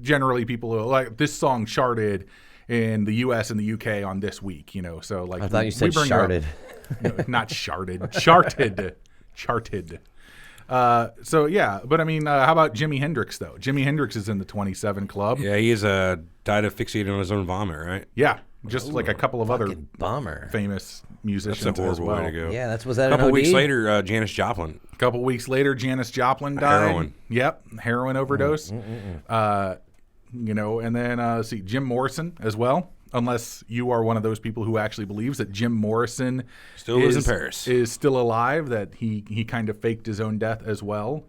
generally people are like, this song charted in the US and the UK on this week, So like
I thought you
we
said
bring her up.
sharded.
No, not charted, charted. So yeah, but I mean, how about Jimi Hendrix though? Jimi Hendrix is in the 27 Club.
Yeah, he is died asphyxiated on his own vomit, right?
Yeah, just like a couple of other
Fucking bummer.
famous
That's
musicians
a
as
horrible
well.
way to go.
Yeah, was that
A couple
an OD?
weeks later, Janis Joplin.
A couple weeks later, Janis Joplin died.
Heroin.
Yep, heroin overdose. And then see Jim Morrison as well. Unless you are one of those people who actually believes that Jim Morrison
Still lives in Paris.
is still alive, that he kind of faked his own death as well.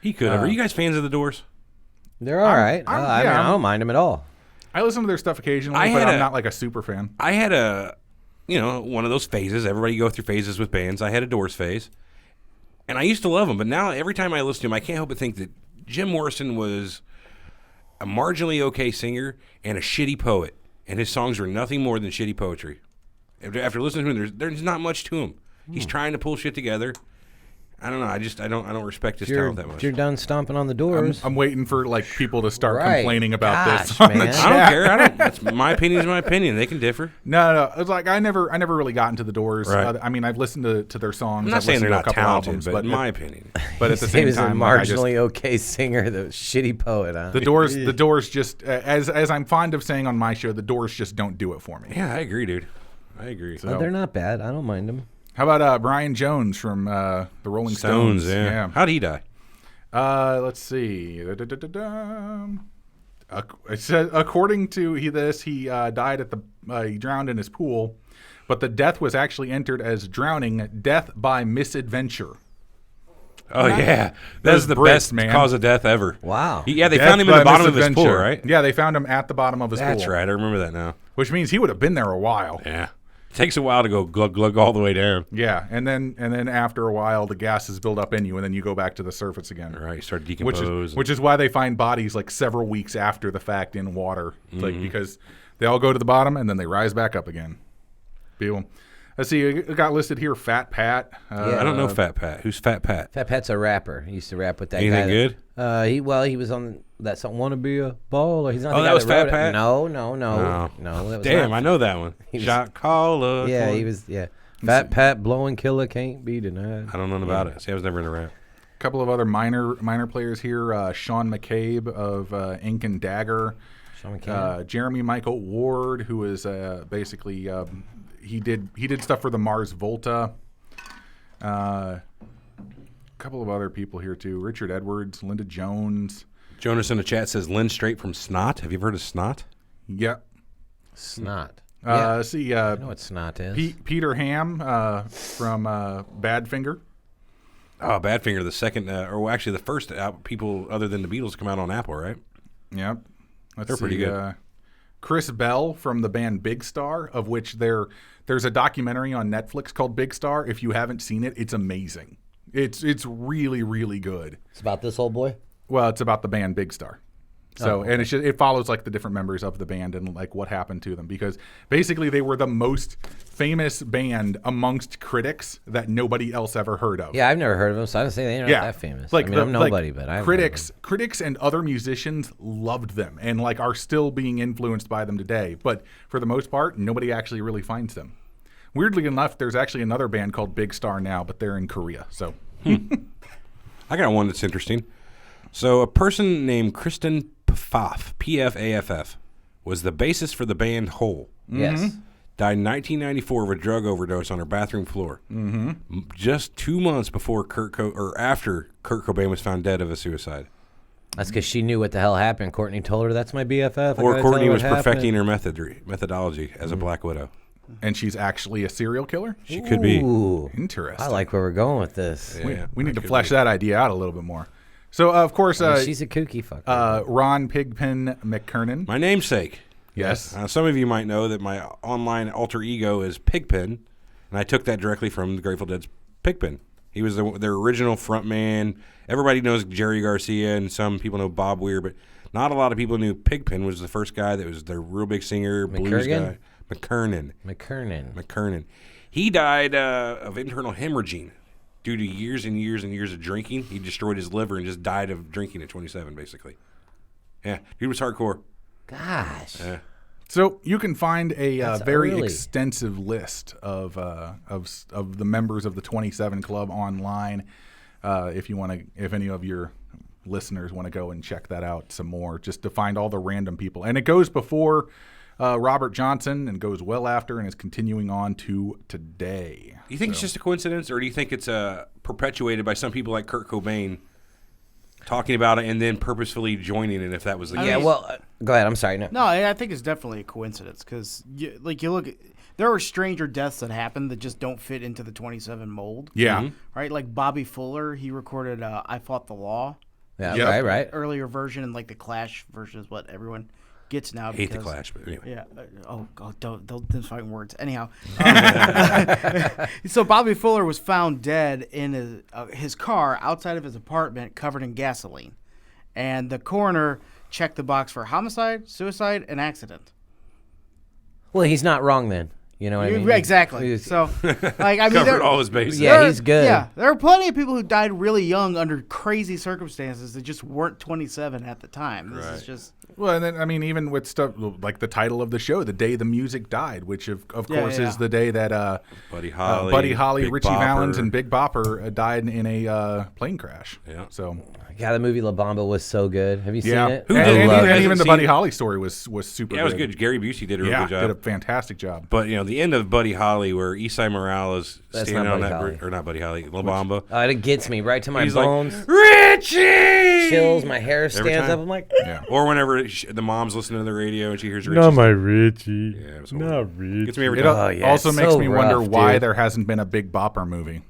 He could have. Are you guys fans of the Doors?
They're all right.
I'm-
I mean,
yeah,
I don't mind them at all.
I listen to their stuff occasionally,
I
but
had
I'm
a-
not like a super fan.
I had one of those phases. Everybody go through phases with bands. I had a Doors phase, and I used to love them. But now every time I listen to them, I can't help but think that Jim Morrison was a marginally okay singer and a shitty poet, and his songs were nothing more than shitty poetry. After listening to him, there's not much to him. He's trying to pull shit together. I don't know. I don't respect his talent that much.
You're done stomping on the doors.
I'm waiting for like people to start
Right.
complaining about this.
Gosh,
on the
man.
chat.
I don't care. I don't. That's my opinion. Is my opinion. They can differ.
No. It's like I never really got into the Doors.
Right.
I mean, I've listened to their songs.
I'm not
I've
saying they're
listened to
not
a couple
talented,
albums,
but in my opinion,
but at the
He
same
was
time,
a
like, I just,
marginally okay singer, the shitty poet. Huh?
the Doors just as I'm fond of saying on my show, the Doors just don't do it for me.
yeah, I agree, dude. I agree.
Oh, they're not bad. I don't mind them.
How about Brian Jones from the Rolling Stones?
Yeah. How'd he die?
Let's see. It says, according to he died at he drowned in his pool, but the death was actually entered as drowning, death by misadventure.
Oh yeah,
Those
that's the
Brits,
best
man.
cause of death ever.
Wow.
Yeah, they
Death
found him in
by
the bottom of his pool,
misadventure.
right?
Yeah, they found him at the bottom of his pool.
That's right. I remember that now.
Which means he would have been there a while.
Yeah, it takes a while to go glug glug all the way down.
Yeah, and then after a while, the gases build up in you, and then you go back to the surface again.
All right, start to
Which
decompose.
is why they find bodies like several weeks after the fact in water, like
Mm-hmm.
because they all go to the bottom and then they rise back up again. People, let's see, it got listed here. Fat Pat.
I don't know Fat Pat. Who's Fat Pat?
Fat Pat's a rapper. He used to rap with that
Anything
guy.
good?
He was on that song "Wanna Be a Baller." He's not.
Oh,
the
that
guy
was
wrote
Fat
it.
Pat?
No.
Oh.
That was
Damn,
not-
I know that one.
was-
Shot caller.
Yeah, he was. Yeah, Fat Pat blowing killer can't be denied.
I don't know about it. See, I was never in a rap.
A couple of other minor players here. Sean McCabe of Ink and Dagger.
Sean McCabe.
Jeremy Michael Ward, who is basically he did stuff for the Mars Volta. A couple of other people here too. Richard Edwards, Linda Jones.
Jonas in the chat says Lynn Straight from Snot. Have you ever heard of Snot?
Yep.
Snot.
Let's see.
I know what snot is.
Peter Ham from Badfinger.
Oh, Badfinger, the second, or actually the first people other than the Beatles to come out on Apple, right?
Yep.
They're pretty good.
Chris Bell from the band Big Star, of which there's a documentary on Netflix called Big Star. If you haven't seen it, it's amazing. It's really, really good.
It's about this old boy.
Well, it's about the band Big Star. So, and it follows like the different members of the band and like what happened to them, because basically they were the most famous band amongst critics that nobody else ever heard of.
Yeah, I've never heard of him, so I don't say they're not that famous.
Like
I mean, I'm nobody, but I've
critics and other musicians loved them and like are still being influenced by them today. But for the most part, nobody actually really finds them. Weirdly enough, there's actually another band called Big Star now, but they're in Korea. So
I got one that's interesting. So a person named Kristen Pfaff, P-F-A-F-F, was the bassist for the band Hole.
Yes.
Died in 1994 of a drug overdose on her bathroom floor. Mm-hmm. Just 2 months before after Kurt Cobain was found dead of a suicide.
That's because she knew what the hell happened. Courtney told her, that's my BFF.
Or Courtney was perfecting her methodology as a Black Widow.
and she's actually a serial killer?
She could be.
Ooh,
Interesting.
I like where we're going with this.
Yeah,
We need to
could
flesh
be.
that idea out a little bit more. So, of course,
She's a kooky fucker.
Ron Pigpen McKernan.
My namesake.
Yes.
Some of you might know that my online alter ego is Pigpen, and I took that directly from the Grateful Dead's Pigpen. He was their original frontman. Everybody knows Jerry Garcia, and some people know Bob Weir, but not a lot of people knew Pigpen was the first guy that was their real big singer, blues guy. McKernan. He died of internal hemorrhaging due to years and years and years of drinking. He destroyed his liver and just died of drinking at 27, basically. Yeah, he was hardcore.
Gosh.
So you can find a very
early.
extensive list of the members of the 27 Club online. If any of your listeners want to go and check that out some more, just to find all the random people. And it goes before Robert Johnson and goes well after and is continuing on to today.
Do you think it's just a coincidence, or do you think it's perpetuated by some people like Kurt Cobain talking about it and then purposefully joining it, if that was the case?
Yeah, well, go ahead. I'm sorry. No.
No, I think it's definitely a coincidence because, you look, there are stranger deaths that happen that just don't fit into the 27 mold.
Yeah.
Right? Like Bobby Fuller, he recorded I Fought the Law.
Yeah,
Yep.
right.
Earlier version, and like the Clash version is what everyone gets now.
Hate the
because-
Clash, but anyway.
Yeah. Oh God, don't fighting words. Anyhow, so Bobby Fuller was found dead in his car outside of his apartment, covered in gasoline, and the coroner checked the box for homicide, suicide, and accident.
Well, he's not wrong then. You know what I mean?
Exactly.
He's-
So, like, I mean,
Covered
there-
all his bases.
Yeah, he's good.
Yeah, there are plenty of people who died really young under crazy circumstances that just weren't 27 at the time. This is just.
Well, and then I mean, even with stuff like the title of the show, "The Day the Music Died," which of course
yeah.
is the day that
Buddy Holly, Big
Richie
Bopper.
Valens, and Big Bopper died in a plane crash.
Yeah.
So
Yeah, the movie La Bamba was so good. Have you seen
yeah,
it?
Who
and,
did-
and
who
even
hasn't
the
seen
Buddy
it?
Holly story was super.
Yeah, it was good. Gary Busey did a real
Yeah,
good job.
did a fantastic job.
But the end of Buddy Holly, where Esai Morales
That's
standing
not
on
Buddy
that
Holly.
or not Buddy Holly, La Bamba.
It gets me right to my
He's
bones.
like, Richie!
Chills, my hair stands
time.
up. I'm like,
Yeah.
Or whenever the mom's listening to the radio and she hears Richie.
Richie.
Yeah, it was horrible.
Richie.
Gets me every
It
time.
Oh, yeah,
also
it's
makes
so
me wonder
rough,
why
dude.
there hasn't been a Big Bopper movie.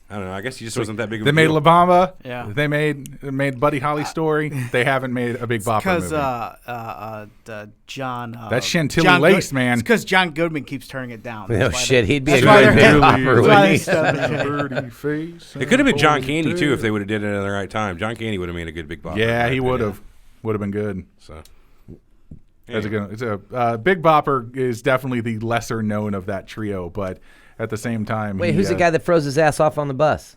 I don't know. I guess he just wasn't that big of
They
a
made
deal.
La Bamba.
Yeah.
They made Buddy Holly story. They haven't made a Big Bopper
Because
movie.
John.
That's Chantilly
John
lace, man.
It's because John Goodman keeps turning it down.
oh
That's why
shit,
they-
he'd be a
that's why
good
they're-
Big Bopper,
that's why
wouldn't
they
he?
stubbed it.
Birdie face.
It could have been John Candy too if they would have did it at the right time. John Candy would have made a good Big Bopper.
Yeah,
in
he
my
would
opinion.
have. Would have been good.
So
That's a good. It's a Big Bopper is definitely the lesser known of that trio, but at the same time,
Wait, who's the guy that froze his ass off on the bus?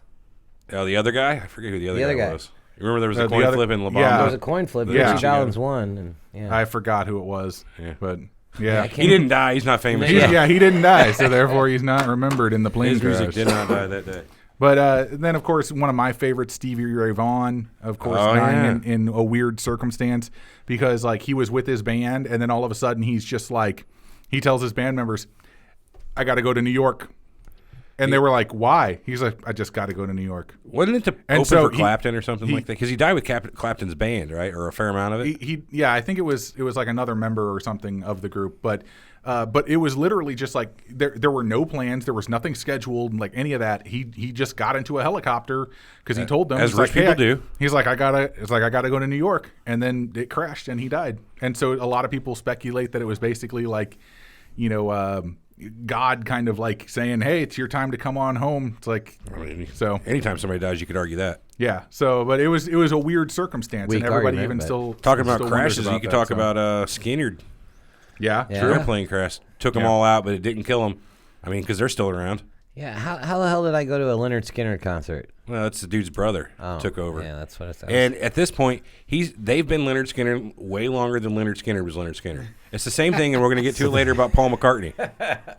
the other guy, I forget who the other
other
guy
guy.
was. You remember there was
The
a coin
other-
flip in La Bamba?
yeah.
There was a coin flip.
Yeah.
Richie Valens won. And, yeah.
I forgot who it was,
Yeah.
but yeah,
I can't-
He didn't die. He's not famous.
Yeah.
yet.
he didn't die, so therefore he's not remembered in the plane
His
crash.
music did not die that day.
But then, of course, one of my favorites, Stevie Ray Vaughan, of course,
Oh,
dying
yeah.
in a weird circumstance because, like, he was with his band, and then all of a sudden he's just like, he tells his band members, "I got to go to New York," and they were like, "Why?" He's like, "I just got to go to New York."
Wasn't it to
And
open
so
for Clapton or something
he-
like that? Because he died with Clapton's band, right? Or a fair amount of it.
Yeah, I think it was like another member or something of the group, but it was literally just like there were no plans, there was nothing scheduled, like any of that. He just got into a helicopter because he told them,
As
he's
rich
like, "Hey,
people do."
He's like, I gotta go to New York, and then it crashed and he died. And so a lot of people speculate that it was basically like, God kind of like saying, "Hey, it's your time to come on home." It's like,
I mean,
so
anytime somebody dies, you could argue that.
yeah. So, but it was a weird circumstance,
Weak
and everybody
argument,
even
but-
still
Talking about
still wonders
crashes,
about
you could
that,
talk
so.
about Skinner.
Yeah,
Yeah.
true.
Airplane crash. Took them
Yeah.
all out, but it didn't kill them. I mean, because they're still around.
Yeah, how the hell did I go to a Leonard Skinner concert?
Well, that's the dude's brother took over.
Yeah, that's what I said.
And at this point, they've been Leonard Skinner way longer than Leonard Skinner was Leonard Skinner. It's the same thing, and we're going to get to it later about Paul McCartney.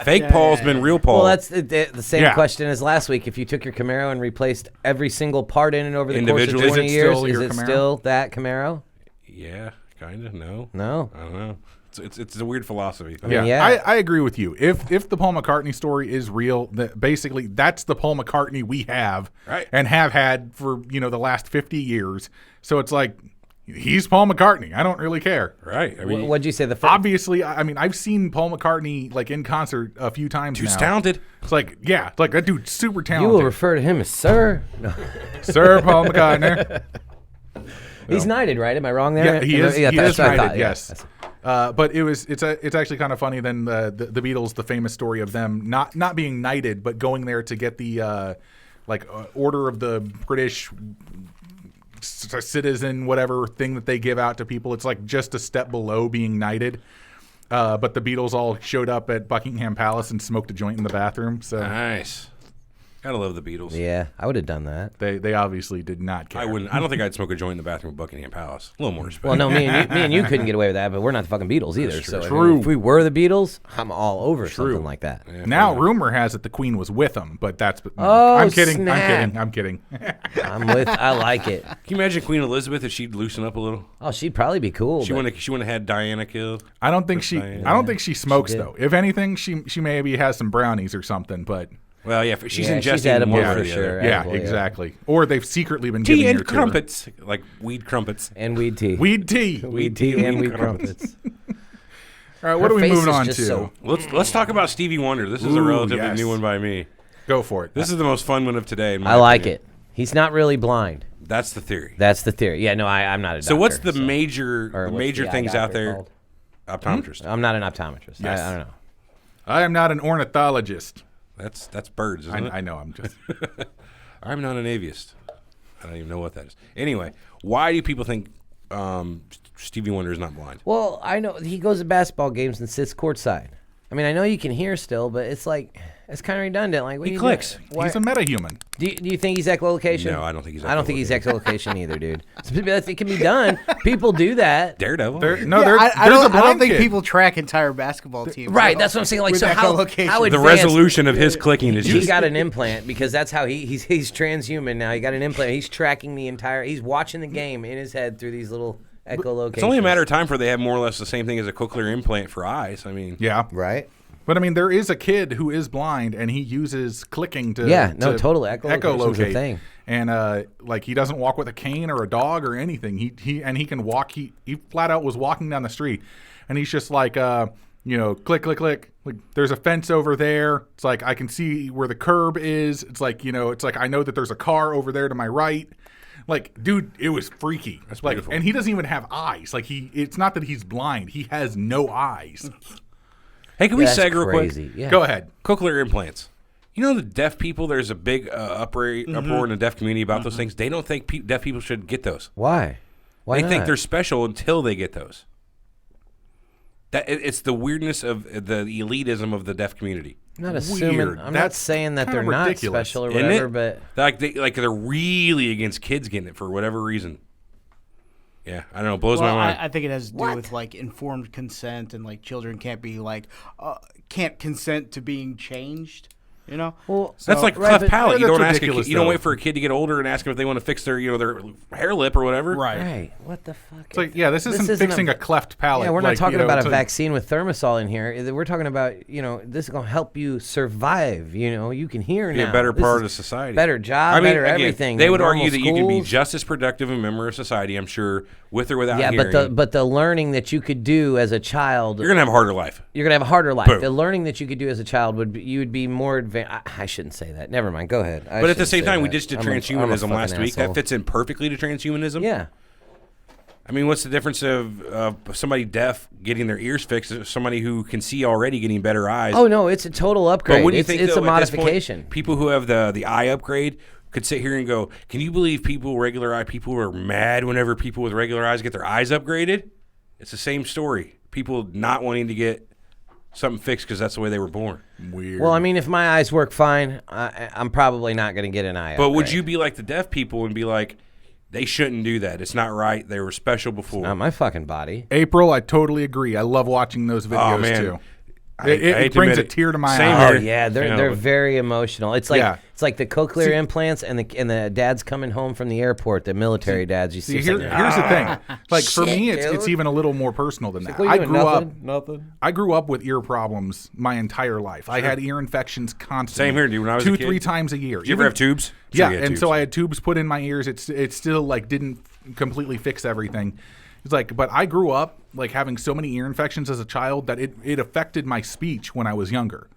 Fake Paul's been real Paul.
Well, that's the same
Yeah.
question as last week. If you took your Camaro and replaced every single part in it over the course of
Individually?
20
Is it
years,
still
is
your
it
Camaro?
still that Camaro?
yeah, kind of. No,
No.
I don't know. It's a weird philosophy.
mean,
Yeah,
yeah.
I agree with you. If the Paul McCartney story is real, that basically that's the Paul McCartney we have
Right.
and have had for the last 50 years. So it's like he's Paul McCartney. I don't really care.
Right. I mean,
What'd you say? The first?
Obviously, I mean I've seen Paul McCartney like in concert a few times
dude's
now.
talented.
It's like like that dude's super
You
talented.
will refer to him as Sir. No.
Sir Paul McCartney.
He's knighted, right? Am I wrong there?
Yeah, he is.
Yeah,
he
that's
is
what I
knighted.
thought, yeah.
Yes. But it's actually kind of funny. Then the Beatles, the famous story of them not being knighted, but going there to get the Order of the British Citizen, whatever thing that they give out to people. It's like just a step below being knighted. But the Beatles all showed up at Buckingham Palace and smoked a joint in the bathroom. So
Nice. Gotta love the Beatles.
Yeah, I would have done that.
they obviously did not care.
I wouldn't. I don't think I'd smoke a joint in the bathroom of Buckingham Palace. A little more respect.
Well, no, me and you couldn't get away with that, but we're not the fucking Beatles either. So I mean,
True.
if we were the Beatles, I'm all over something like that.
Now, rumor has it the Queen was with them, but that's.
Oh,
I'm kidding.
snap.
I'm kidding.
I like it.
Can you imagine Queen Elizabeth if she'd loosen up a little?
Oh, she'd probably be cool.
She
but-
wouldn't have had Diana killed.
I don't think she.
Diana.
I don't think she smokes
did.
though. If anything, she maybe has some brownies or something. But
Well, yeah, she's
Yeah,
ingesting
she's edible
one
for
or the
sure.
other.
yeah,
Edible, yeah.
exactly. Or they've secretly been
Tea
giving her
and
to her.
crumpets, like weed crumpets.
and weed tea.
Weed tea.
Weed tea and weed crumpets.
All right, what
Her
are we
face
moving
is
on
just
to?
so-
Let's talk about Stevie Wonder. This is a
Ooh,
relatively
yes.
new one by me.
Go for it.
This is the most fun one of today. In my
I like
opinion.
it. He's not really blind.
That's the theory.
That's the theory. Yeah, no, I'm not a doctor.
So what's the
or
major
what's
major
the eye
things out
doctor
there?
called?
Optometrist.
I'm not an optometrist.
Yes.
I don't know.
I am not an ornithologist.
That's birds, isn't it?
I know. I'm just.
I'm not an aviist. I don't even know what that is. Anyway, why do people think Stevie Wonder is not blind?
Well, I know he goes to basketball games and sits courtside. I mean, I know you can hear still, but it's like it's kind of redundant. Like what
He
are you
clicks.
doing? Why-
He's a metahuman.
Do you think he's echolocation?
No, I don't think he's
I don't think he's echolocation either, dude. It can be done. People do that.
Daredevil.
I
There's a blind
don't think
kid.
people track entire basketball teams.
Right, that's what I'm saying. Like,
With
so how
echolocation.
how
The
advanced-
resolution of his clicking is
He
just.
got an implant because that's how he's transhuman now. He got an implant. He's tracking the entire. He's watching the game in his head through these little echolocations.
It's only a matter of time before they have more or less the same thing as a cochlear implant for eyes. I mean,
Yeah.
right.
But I mean, there is a kid who is blind, and he uses clicking to
totally. Echolocation's a thing.
And like he doesn't walk with a cane or a dog or anything. He can walk. He flat out was walking down the street, and he's just like click click click. Like there's a fence over there. It's like I can see where the curb is. It's like it's like I know that there's a car over there to my right. Like, dude, it was freaky.
That's
like,
beautiful.
and he doesn't even have eyes. Like it's not that he's blind. He has no eyes.
hey, can we
That's
seg real quick?
crazy. Yeah.
Go ahead.
Cochlear implants. You know the deaf people. There's a big uproar in the deaf community about those things. They don't think deaf people should get those.
Why? Why
They
not?
think they're special until they get those. It's the weirdness of the elitism of the deaf community.
I'm not assuming.
Weird.
I'm not
That's
saying that
kinda
they're not
ridiculous.
special or
Isn't
whatever,
it?
but
They're really against kids getting it for whatever reason. Yeah, I don't know. It blows
Well,
my mind.
I think it has to do with like informed consent and like children can't be like can't consent to being changed. You know,
well,
That's like
right,
cleft
but-
palate. You
That's
don't ask
ridiculous,
you don't
though.
wait for a kid to get older and ask them if they want to fix their their hair lip or whatever.
right. What the fuck?
It's like, yeah, this isn't fixing a cleft palate.
Yeah, we're not
like,
talking about
it's
a
like-
vaccine with Thermosol in here. We're talking about, this is going to help you survive. You can hear
Be
now.
a better
This
part
is
of society.
better job, better everything.
They would
Normal
argue that you can be
schools.
just as productive a member of society, I'm sure, with or without
Yeah,
hearing.
but the learning that you could do as a child,
You're going to have a harder life.
you're gonna have a harder life.
Boom.
The learning that you could do as a child you would be more advanced. I shouldn't say that. Never mind. Go ahead.
But at the same time, we just did transhumanism last week.
Asshole.
That fits in perfectly to transhumanism.
Yeah.
I mean, what's the difference of somebody deaf getting their ears fixed versus somebody who can see already getting better eyes?
Oh no, it's a total upgrade.
But what do you
it's
think,
it's
though,
a
at this point,
modification.
people who have the eye upgrade could sit here and go, can you believe regular eye people are mad whenever people with regular eyes get their eyes upgraded? It's the same story. People not wanting to get something fixed because that's the way they were born.
Weird.
Well, I mean, if my eyes work fine, I'm probably not going to get an eye.
But would
upgrade.
you be like the deaf people and be like, they shouldn't do that. It's not right. They were special before.
Not my fucking body.
April, I totally agree. I love watching those videos
Oh, man.
too.
I
It
hate to
brings a
admit it.
tear to my
Same
eye.
Oh
here.
yeah, they're
Yeah,
they're
but-
very emotional. It's like
Yeah.
it's like the cochlear implants and the dads coming home from the airport, the military dads. You see,
See,
it's like,
here's the thing. Like for
Shit,
me, it's
dude.
even a little more personal than that.
what are
I
you doing,
grew up.
nothing.
I grew up with ear problems my entire life. I had ear infections constantly.
Same here, dude. When I was a
2-3
kid.
times a year.
Did you ever have tubes?
Yeah,
Sure you had
and
tubes.
so I had tubes put in my ears. It still like didn't completely fix everything. It's like, but I grew up like having so many ear infections as a child that it affected my speech when I was younger,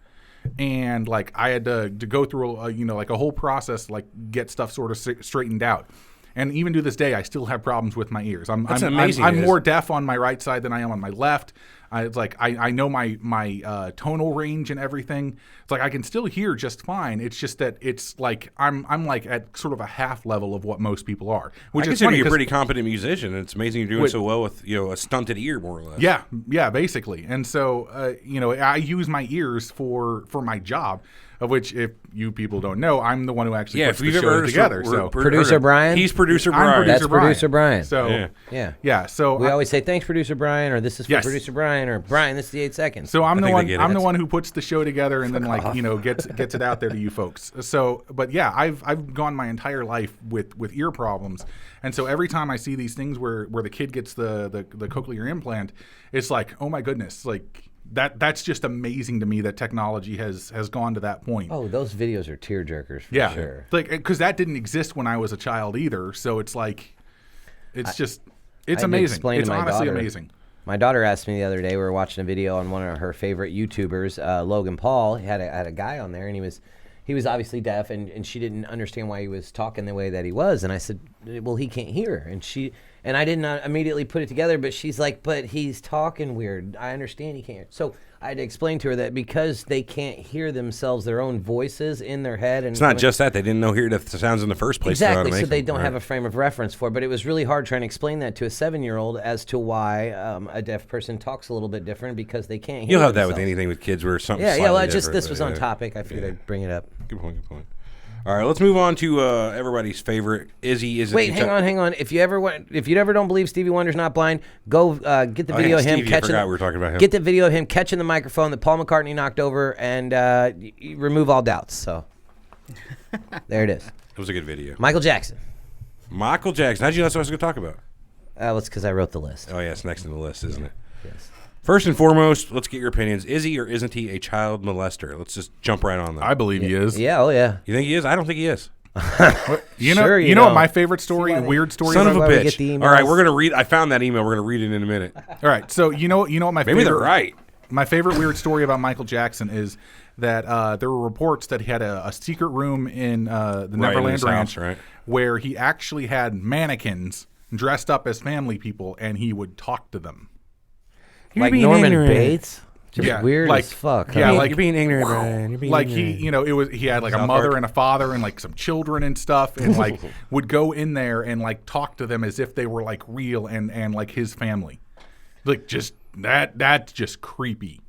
and like I had to go through like a whole process, like get stuff sort of straightened out. And even to this day, I still have problems with my ears.
That's amazing,
I'm
it is.
more deaf on my right side than I am on my left. It's like I know my tonal range and everything. It's like I can still hear just fine. It's just that it's like I'm like at sort of a half level of what most people are. Which
I
is
consider
funny
you a
'cause-
pretty competent musician, and it's amazing you're doing so well with a stunted ear, more or less.
Yeah, basically. And so I use my ears for my job, of which if you people don't know, I'm the one who actually
Yeah,
puts
if you've
the
ever
show
heard us,
together.
we're-
So
Producer Brian?
He's producer
I'm
Brian.
producer
That's producer Brian.
So
Yeah.
yeah. So
We always say thanks, producer Brian, or this is for
Yes.
producer Brian, or Brian, this is the 8 seconds.
So I'm the
think they
one.
get it.
I'm the one who puts the show together and then gets it out there to you folks. So, but yeah, I've gone my entire life with ear problems, and so every time I see these things where the kid gets the cochlear implant, it's like, oh my goodness, like that's just amazing to me that technology has gone to that point.
Oh, those videos are tearjerkers for
yeah,
sure.
like because that didn't exist when I was a child either. So it's like, it's
I had to
amazing.
explain to
It's
my
honestly
daughter.
amazing.
My daughter asked me the other day. We were watching a video on one of her favorite YouTubers, Logan Paul. He had a guy on there, and he was obviously deaf, and she didn't understand why he was talking the way that he was. And I said, well, he can't hear. And I did not immediately put it together, but she's like, but he's talking weird. I understand he can't. So I had to explain to her that because they can't hear themselves, their own voices in their head. And
It's not just that. They didn't know hear the sounds in the first place.
Exactly, so they don't have a frame of reference for it. But it was really hard trying to explain that to a 7-year-old as to why a deaf person talks a little bit different because they can't hear
You'll have that
themselves.
with anything with kids where something
Yeah, well,
slightly different,
this was on
yeah.
topic. I figured I'd bring it up.
Good point. All right, let's move on to everybody's favorite. Izzy is.
Wait, hang on. If you ever don't believe Stevie Wonder's not blind, go get the video of him
Stevie,
catching.
I forgot we were talking about him.
Get the video of him catching the microphone that Paul McCartney knocked over, and remove all doubts. So there it is.
It was a good video.
Michael Jackson.
Michael Jackson. How'd you know that's what I was going to talk about?
It's because I wrote the list.
Oh yeah, it's next in the list, isn't it?
Yes.
First and foremost, let's get your opinions. Is he or isn't he a child molester? Let's just jump right on that.
I believe he is.
Yeah. Oh yeah.
You think he is? I don't think he is.
You know,
Sure you
you know
don't.
what my favorite story, weird story.
Son of a
why we get
bitch.
the
All right,
emails.
we're gonna read. I found that email. We're gonna read it in a minute.
All right, so you know what my
Maybe
favorite,
they're right.
My favorite weird story about Michael Jackson is that there were reports that he had a secret room in the
in
Neverland
his
Ranch,
house, right.
where he actually had mannequins dressed up as family people, and he would talk to them.
Like Norman Bates. Just
Yeah,
weird
like-
as fuck.
yeah,
huh?
like-
You're being ignorant, Brian. You're being
Like
ignorant.
he had like a
South
mother
Park.
and a father and like some children and stuff, and like would go in there and like talk to them as if they were like real and like his family. Like just that's just creepy.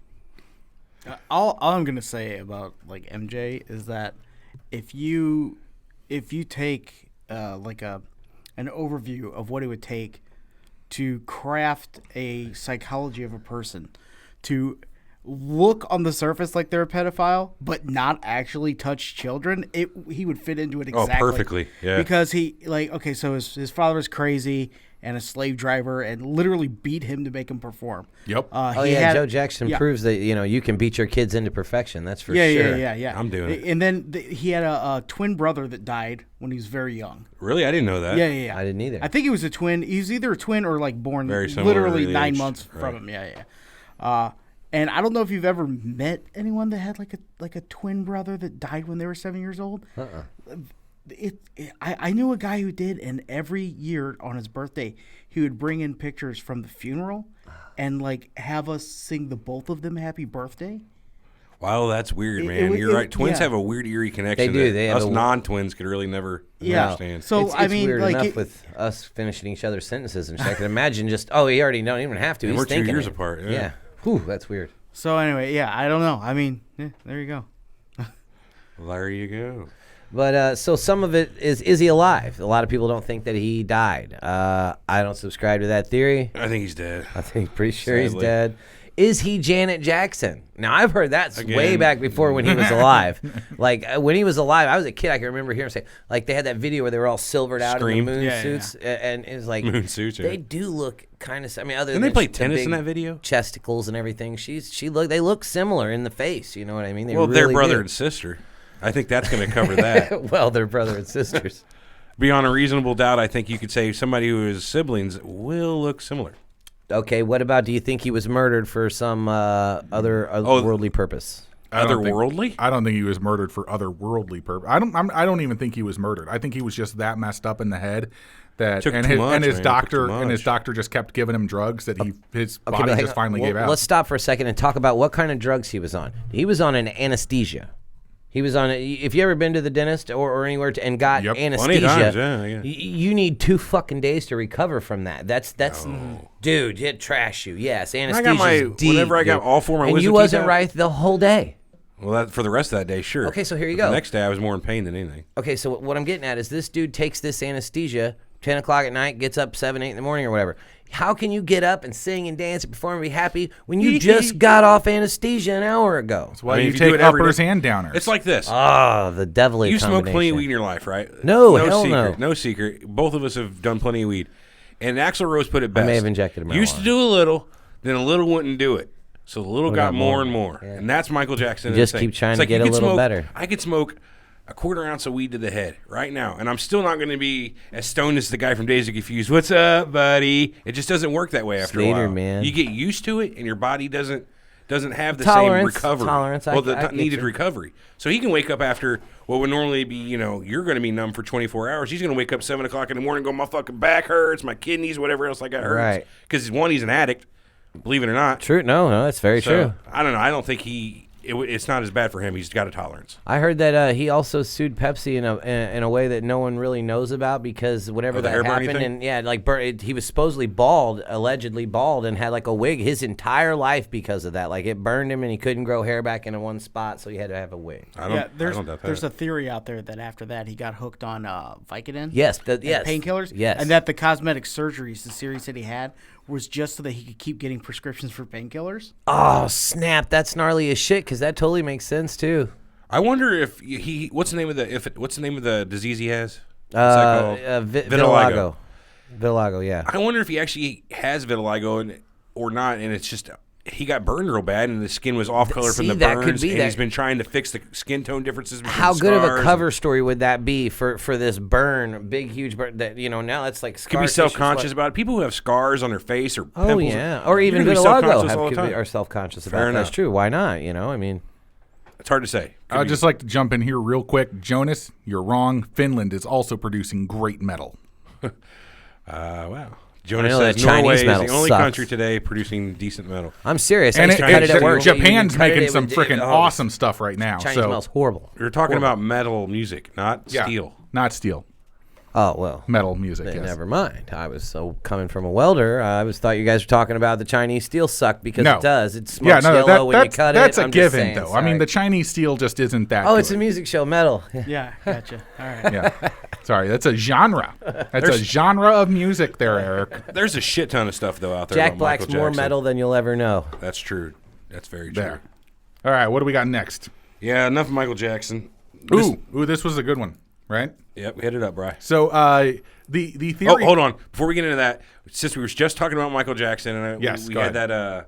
All I'm gonna say about like MJ is that if you take like an overview of what it would take to craft a psychology of a person to look on the surface like they're a pedophile but not actually touch children, he would fit into it exactly.
perfectly, yeah.
Because he so his father was crazy and a slave driver and literally beat him to make him perform.
Yep.
Joe Jackson proves that you can beat your kids into perfection. That's for sure.
Yeah.
I'm doing it.
And then he had a twin brother that died when he was very young.
Really, I didn't know that.
Yeah.
I didn't either.
I think he was a twin. He was either a twin or like born
Very similar,
literally
really
9
aged.
months
Right.
from him. Yeah. And I don't know if you've ever met anyone that had like a twin brother that died when they were 7 years old. I knew a guy who did, and every year on his birthday, he would bring in pictures from the funeral and like have us sing the both of them happy birthday.
Wow, that's weird,
It-
man.
it-
You're
it-
right. Twins
yeah.
have a weird, eerie connection.
They do.
that
They have
us
a-
non-twins could really never
Yeah.
understand.
So
it's
I mean,
weird
like
enough with us finishing each other's sentences and shit. I can imagine just he already don't even have to.
And
He's
we're 2
thinking
years
it.
apart, yeah.
Yeah. Whew, that's weird.
So anyway, yeah, I don't know. I mean, there you go.
Well, there you go.
But so some of it is he alive? A lot of people don't think that he died. I don't subscribe to that theory.
I think he's dead.
I think pretty sure he's
Sadly.
dead. Is he Janet Jackson? Now I've heard that way
Again.
back before when he was alive. Like when he was alive, I was a kid. I can remember hearing him say, like they had that video where they were all silvered out
Screamed.
in the moon
Yeah,
suits, and it was like
Moon suits, yeah.
They do look kind of. I mean, other
Didn't
than
they play
the
tennis in
big
that video?
chesticles and everything. They look similar in the face. You know what I mean? They
Well,
really
they're brother
do.
and sister. I think that's going to cover that.
Well, they're brother and sisters.
Beyond a reasonable doubt, I think you could say somebody who is siblings will look similar.
Okay, what about? Do you think he was murdered for some other worldly purpose?
Otherworldly?
I don't think he was murdered for otherworldly purpose. I don't even think he was murdered. I think he was just that messed up in the head that
Took
and
too
his
much,
and his
man.
doctor
Took too
and his
much.
doctor just kept giving him drugs that his
Okay,
body
but hang
just
on.
finally
Well,
gave out.
Let's stop for a second and talk about what kind of drugs he was on. He was on an anesthesia. He was on. If you ever been to the dentist or anywhere and got
Yep.
Plenty
anesthesia,
of times, yeah.
you need 2 fucking days to recover from that. That's dude, it trash you. Yes, anesthesia.
got my- whenever I got all 4 of my
and
wisdom
you
teeth
wasn't
out-
right the whole day.
Well, that, for the rest of that day, sure.
Okay, so here you
But
go.
The next day, I was more in pain than anything.
Okay, so what I'm getting at is this dude takes this anesthesia 10 o'clock at night, gets up 7, 8 in the morning or whatever. How can you get up and sing and dance and perform and be happy when you just got off anesthesia an hour ago?
That's why
I mean,
you
if you do
take
it every
uppers
day-
and downers.
It's like this.
Oh, the devilly
You smoke plenty
combination.
of weed in your life, right?
No, hell
secret.
no.
No secret. Both of us have done plenty of weed. And Axl Rose put it best.
may have injected marijuana.
Used to do a little, then a little wouldn't do it. So the little got
got
more
more.
and more.
Yeah.
And that's Michael Jackson.
You
and
just
the thing.
keep trying
It's
to
like
get
you
a
could
little
smoke-
better.
I could smoke a 1/4 ounce of weed to the head right now, and I'm still not going to be as stoned as the guy from Days of Confused. What's up, buddy? It just doesn't work that way after a
Later,
while.
man.
You get used to it, and your body doesn't doesn't have the
Tolerance,
same recovery.
tolerance, I get
needed
you.
recovery. So he can wake up after what would normally be, you're going to be numb for 24 hours. He's going to wake up 7 o'clock in the morning and go, my fucking back hurts, my kidneys, whatever else I got hurts.
Right.
Because, one, he's an addict, believe it or not.
True. No, that's very true.
I don't know. I don't think it's not as bad for him. He's got a tolerance.
I heard that he also sued Pepsi in a way that no one really knows about because whatever
the
that
hair burning
happened,
thing?
and he was supposedly allegedly bald, and had like a wig his entire life because of that. Like it burned him, and he couldn't grow hair back into one spot, so he had to have a wig.
I don't doubt that.
There's a theory out there that after that he got hooked on Vicodin.
Yes,
and painkillers.
Yes,
and that the cosmetic surgeries, the series that he had, was just so that he could keep getting prescriptions for painkillers.
Oh snap! That's gnarly as shit. Because that totally makes sense too.
I wonder if what's the name of the disease he has? What's that called?
Vitiligo. Vitiligo, yeah.
I wonder if he actually has vitiligo or not, and it's just he got burned real bad, and the skin was off color from the
that
burns,
could be
and
that.
he's been trying to fix the skin tone differences between
How good of a
scars
cover story would that be for this burn, big, huge burn that, now that's like scar
Could be
tissue,
self-conscious about it. People who have scars on their face or
Oh,
pimples,
yeah. Or even
you're gonna be
vitiligo
self-conscious all the time.
are self-conscious about
Fair
it. That's
enough.
true. Why not? I mean...
It's hard to say.
I'd just like to jump in here real quick. Jonas, you're wrong. Finland is also producing great metal.
Wow. Jonas
know
says
that Chinese
Norway is the
metal
only
sucks.
country today producing decent metal.
I'm serious.
And
I used to cut it at work.
Japan's
You cut
making
it
some
with-
freaking
oh,
awesome stuff right now.
Chinese
so
smells horrible.
You're talking about metal music, not
yeah,
steel.
not steel,
Oh, well.
metal music.
Then
Yes.
never mind. I was coming from a welder. I always thought you guys were talking about the Chinese steel suck because
No.
it does. It smokes yellow when you
that's,
cut
that's
it.
a
I'm just
given,
saying,
though. I mean,
sorry.
the Chinese steel just isn't that.
Oh,
good.
it's a music show, metal.
Yeah, gotcha. All right.
Yeah, sorry, that's a genre. That's a genre of music, there, Eric.
There's a shit ton of stuff though out there.
Jack
about
Black's
Michael
more
Jackson.
metal than you'll ever know.
That's true. That's very true.
There. All right, what do we got next?
Yeah, enough of Michael Jackson.
Ooh, this was a good one, right?
Yep, hit it up, Bri.
So, the theory.
Oh, hold on. Before we get into that, since we were just talking about Michael Jackson, and
Yes,
we
go
had
ahead.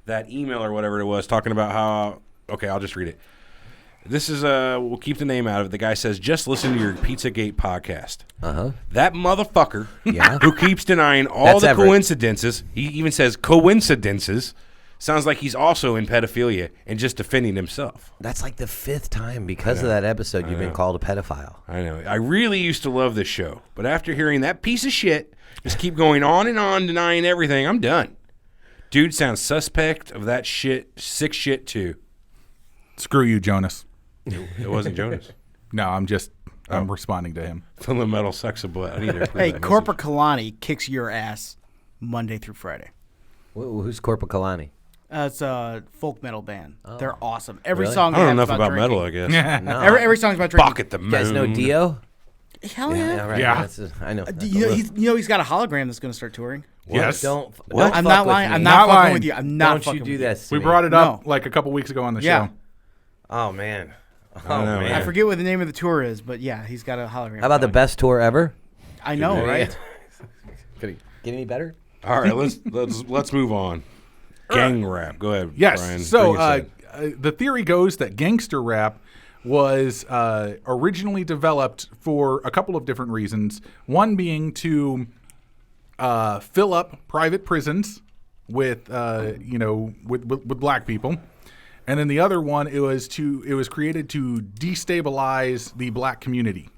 that email or whatever it was talking about how. Okay, I'll just read it. This is we'll keep the name out of it. The guy says, just listen to your Pizzagate podcast.
Uh-huh.
That motherfucker
Yeah.
who keeps denying all
That's
the
Everett.
coincidences, he even says coincidences, sounds like he's also in pedophilia and just defending himself.
That's like the 5th time because of that episode you've been called a pedophile.
I know. I really used to love this show, but after hearing that piece of shit just keep going on and on denying everything, I'm done. Dude sounds suspect of that shit, sick shit too.
Screw you, Jonas.
It wasn't Jonas.
No, I'm responding to him.
From the metal sucks a butt. I need to approve
Hey,
that
Corporate Kalani kicks your ass Monday through Friday.
Who's Corporal Kalani?
It's a folk metal band. They're awesome. Every
Really?
song
message. I don't know
they have
enough
is
about metal,
drinking.
I guess.
No.
Every song's about drinking.
Fuck at the moon.
You guys know Dio?
Hell yeah.
Right.
Yeah.
I know.
He's got a hologram that's going to start touring.
Yes.
Don't.
No,
don't
I'm
fuck
not
with
lying.
me.
I'm
Not
not fucking
lying.
with you. I'm not
Don't
fucking
you do
with
that. to
We
me.
brought it up
No.
like a couple weeks ago on the
Yeah.
show.
Oh man.
I don't know,
man.
I forget what the name of the tour is, but yeah, he's got a hologram.
How about the
going.
best tour ever?
I know,
be.
right?
Could it get any better?
All right, let's move on. Gang rap. Go ahead,
Yes.
Brian.
So
Bring us in.
the theory goes that gangster rap was originally developed for a couple of different reasons. One being to fill up private prisons with with black people, and then the other one it was created to destabilize the black community,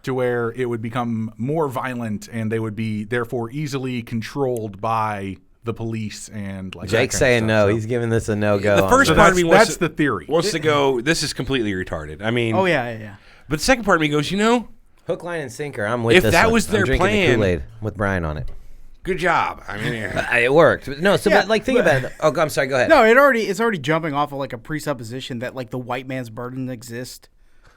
to where it would become more violent and they would be therefore easily controlled by the police and like.
Jake's
that kind
saying
of
no.
stuff.
He's giving this a no go.
The first
So
part of me wants
that's
to,
the theory.
wants to go. This is completely retarded. I mean,
Oh yeah.
But the second part of me goes,
hook, line, and sinker. I'm with
If
this
that
one.
was their
I'm drinking
plan-
the Kool-Aid with Brian on it.
good job. I mean, yeah.
It worked. No, so
Yeah,
but, like think about it. Oh, I'm sorry. Go ahead.
No, it's already jumping off of like a presupposition that like the white man's burden exists.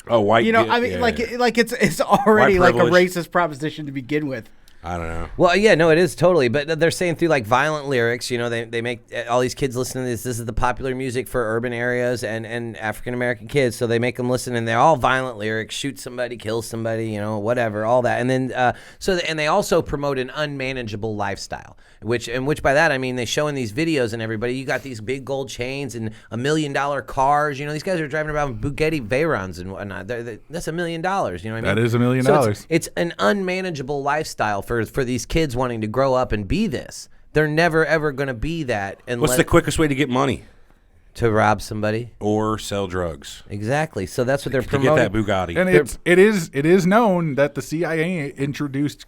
Oh, white.
You know, I mean,
yeah,
like
yeah.
like it's already
White
like a
privilege.
racist proposition to begin with.
I don't know.
Well, yeah, no, it is totally. But they're saying through like violent lyrics, they make all these kids listen to this. This is the popular music for urban areas and African American kids. So they make them listen, and they're all violent lyrics: shoot somebody, kill somebody, whatever, all that. And then and they also promote an unmanageable lifestyle, which by that I mean they show in these videos and everybody, you got these big gold chains and $1 million cars. These guys are driving around Bugatti Veyrons and whatnot. That's $1 million. You know what I mean?
That is $1 million.
So it's an unmanageable lifestyle for these kids wanting to grow up and be this. They're never ever going to be that unless
What's the quickest way to get money?
To rob somebody.
or sell drugs.
Exactly. So that's what they're
To get
promoting.
that Bugatti.
And it is known that the CIA introduced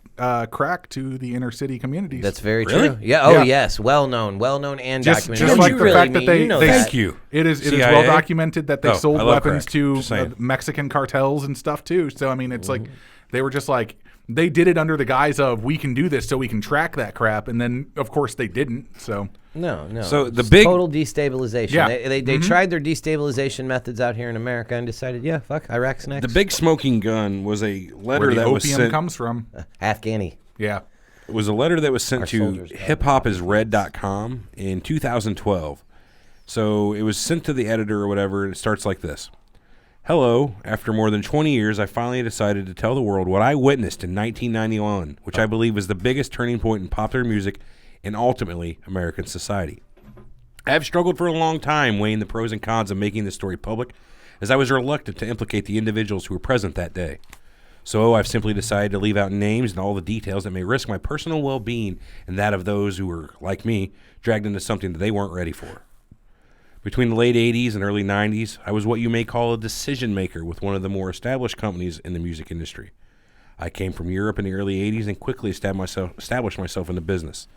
crack to the inner city communities.
That's very
Really?
true. Yeah. Oh,
Yeah.
yes. Well known and
just
documented.
just
What
like
you
the
really
fact that
mean,
they,
you know
they
that.
Thank you.
It is
CIA?
well documented that they
Oh,
sold
I love
weapons
crack.
to
Just saying.
Mexican cartels and stuff too. So I mean, it's
Mm-hmm.
like they were just like they did it under the guise of we can do this so we can track that crap, and then of course they didn't. So
No.
So the
It's
big-
total destabilization.
Yeah.
They tried their destabilization methods out here in America and decided, yeah, fuck, Iraq's next.
The big smoking gun was a letter
where the
that was
opium
sent.
comes from.
Afghani.
Yeah.
It was a letter that was
Our
sent to
soldiers know.
hiphopisred.com in 2012. So it was sent to the editor or whatever, and it starts like this. Hello, after more than 20 years, I finally decided to tell the world what I witnessed in 1991, which I believe was the biggest turning point in popular music and ultimately American society. I have struggled for a long time weighing the pros and cons of making this story public, as I was reluctant to implicate the individuals who were present that day. So I've simply decided to leave out names and all the details that may risk my personal well-being and that of those who were, like me, dragged into something that they weren't ready for. Between the late 80s and early 90s, I was what you may call a decision maker with one of the more established companies in the music industry. I came from Europe in the early 80s and quickly established myself in the business.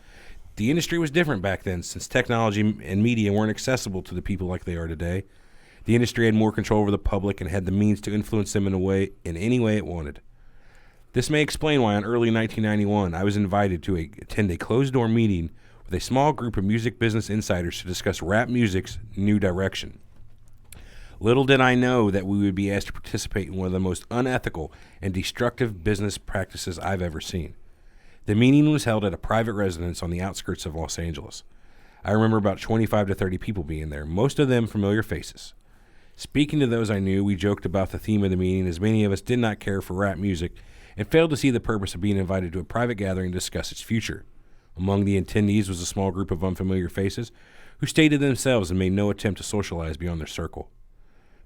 The industry was different back then, since technology and media weren't accessible to the people like they are today. The industry had more control over the public and had the means to influence them in any way it wanted. This may explain why in early 1991 I was invited to attend a closed-door meeting with a small group of music business insiders to discuss rap music's new direction. Little did I know that we would be asked to participate in one of the most unethical and destructive business practices I've ever seen. The meeting was held at a private residence on the outskirts of Los Angeles. I remember about 25 to 30 people being there, most of them familiar faces. Speaking to those I knew, we joked about the theme of the meeting, as many of us did not care for rap music and failed to see the purpose of being invited to a private gathering to discuss its future. Among the attendees was a small group of unfamiliar faces who stayed to themselves and made no attempt to socialize beyond their circle.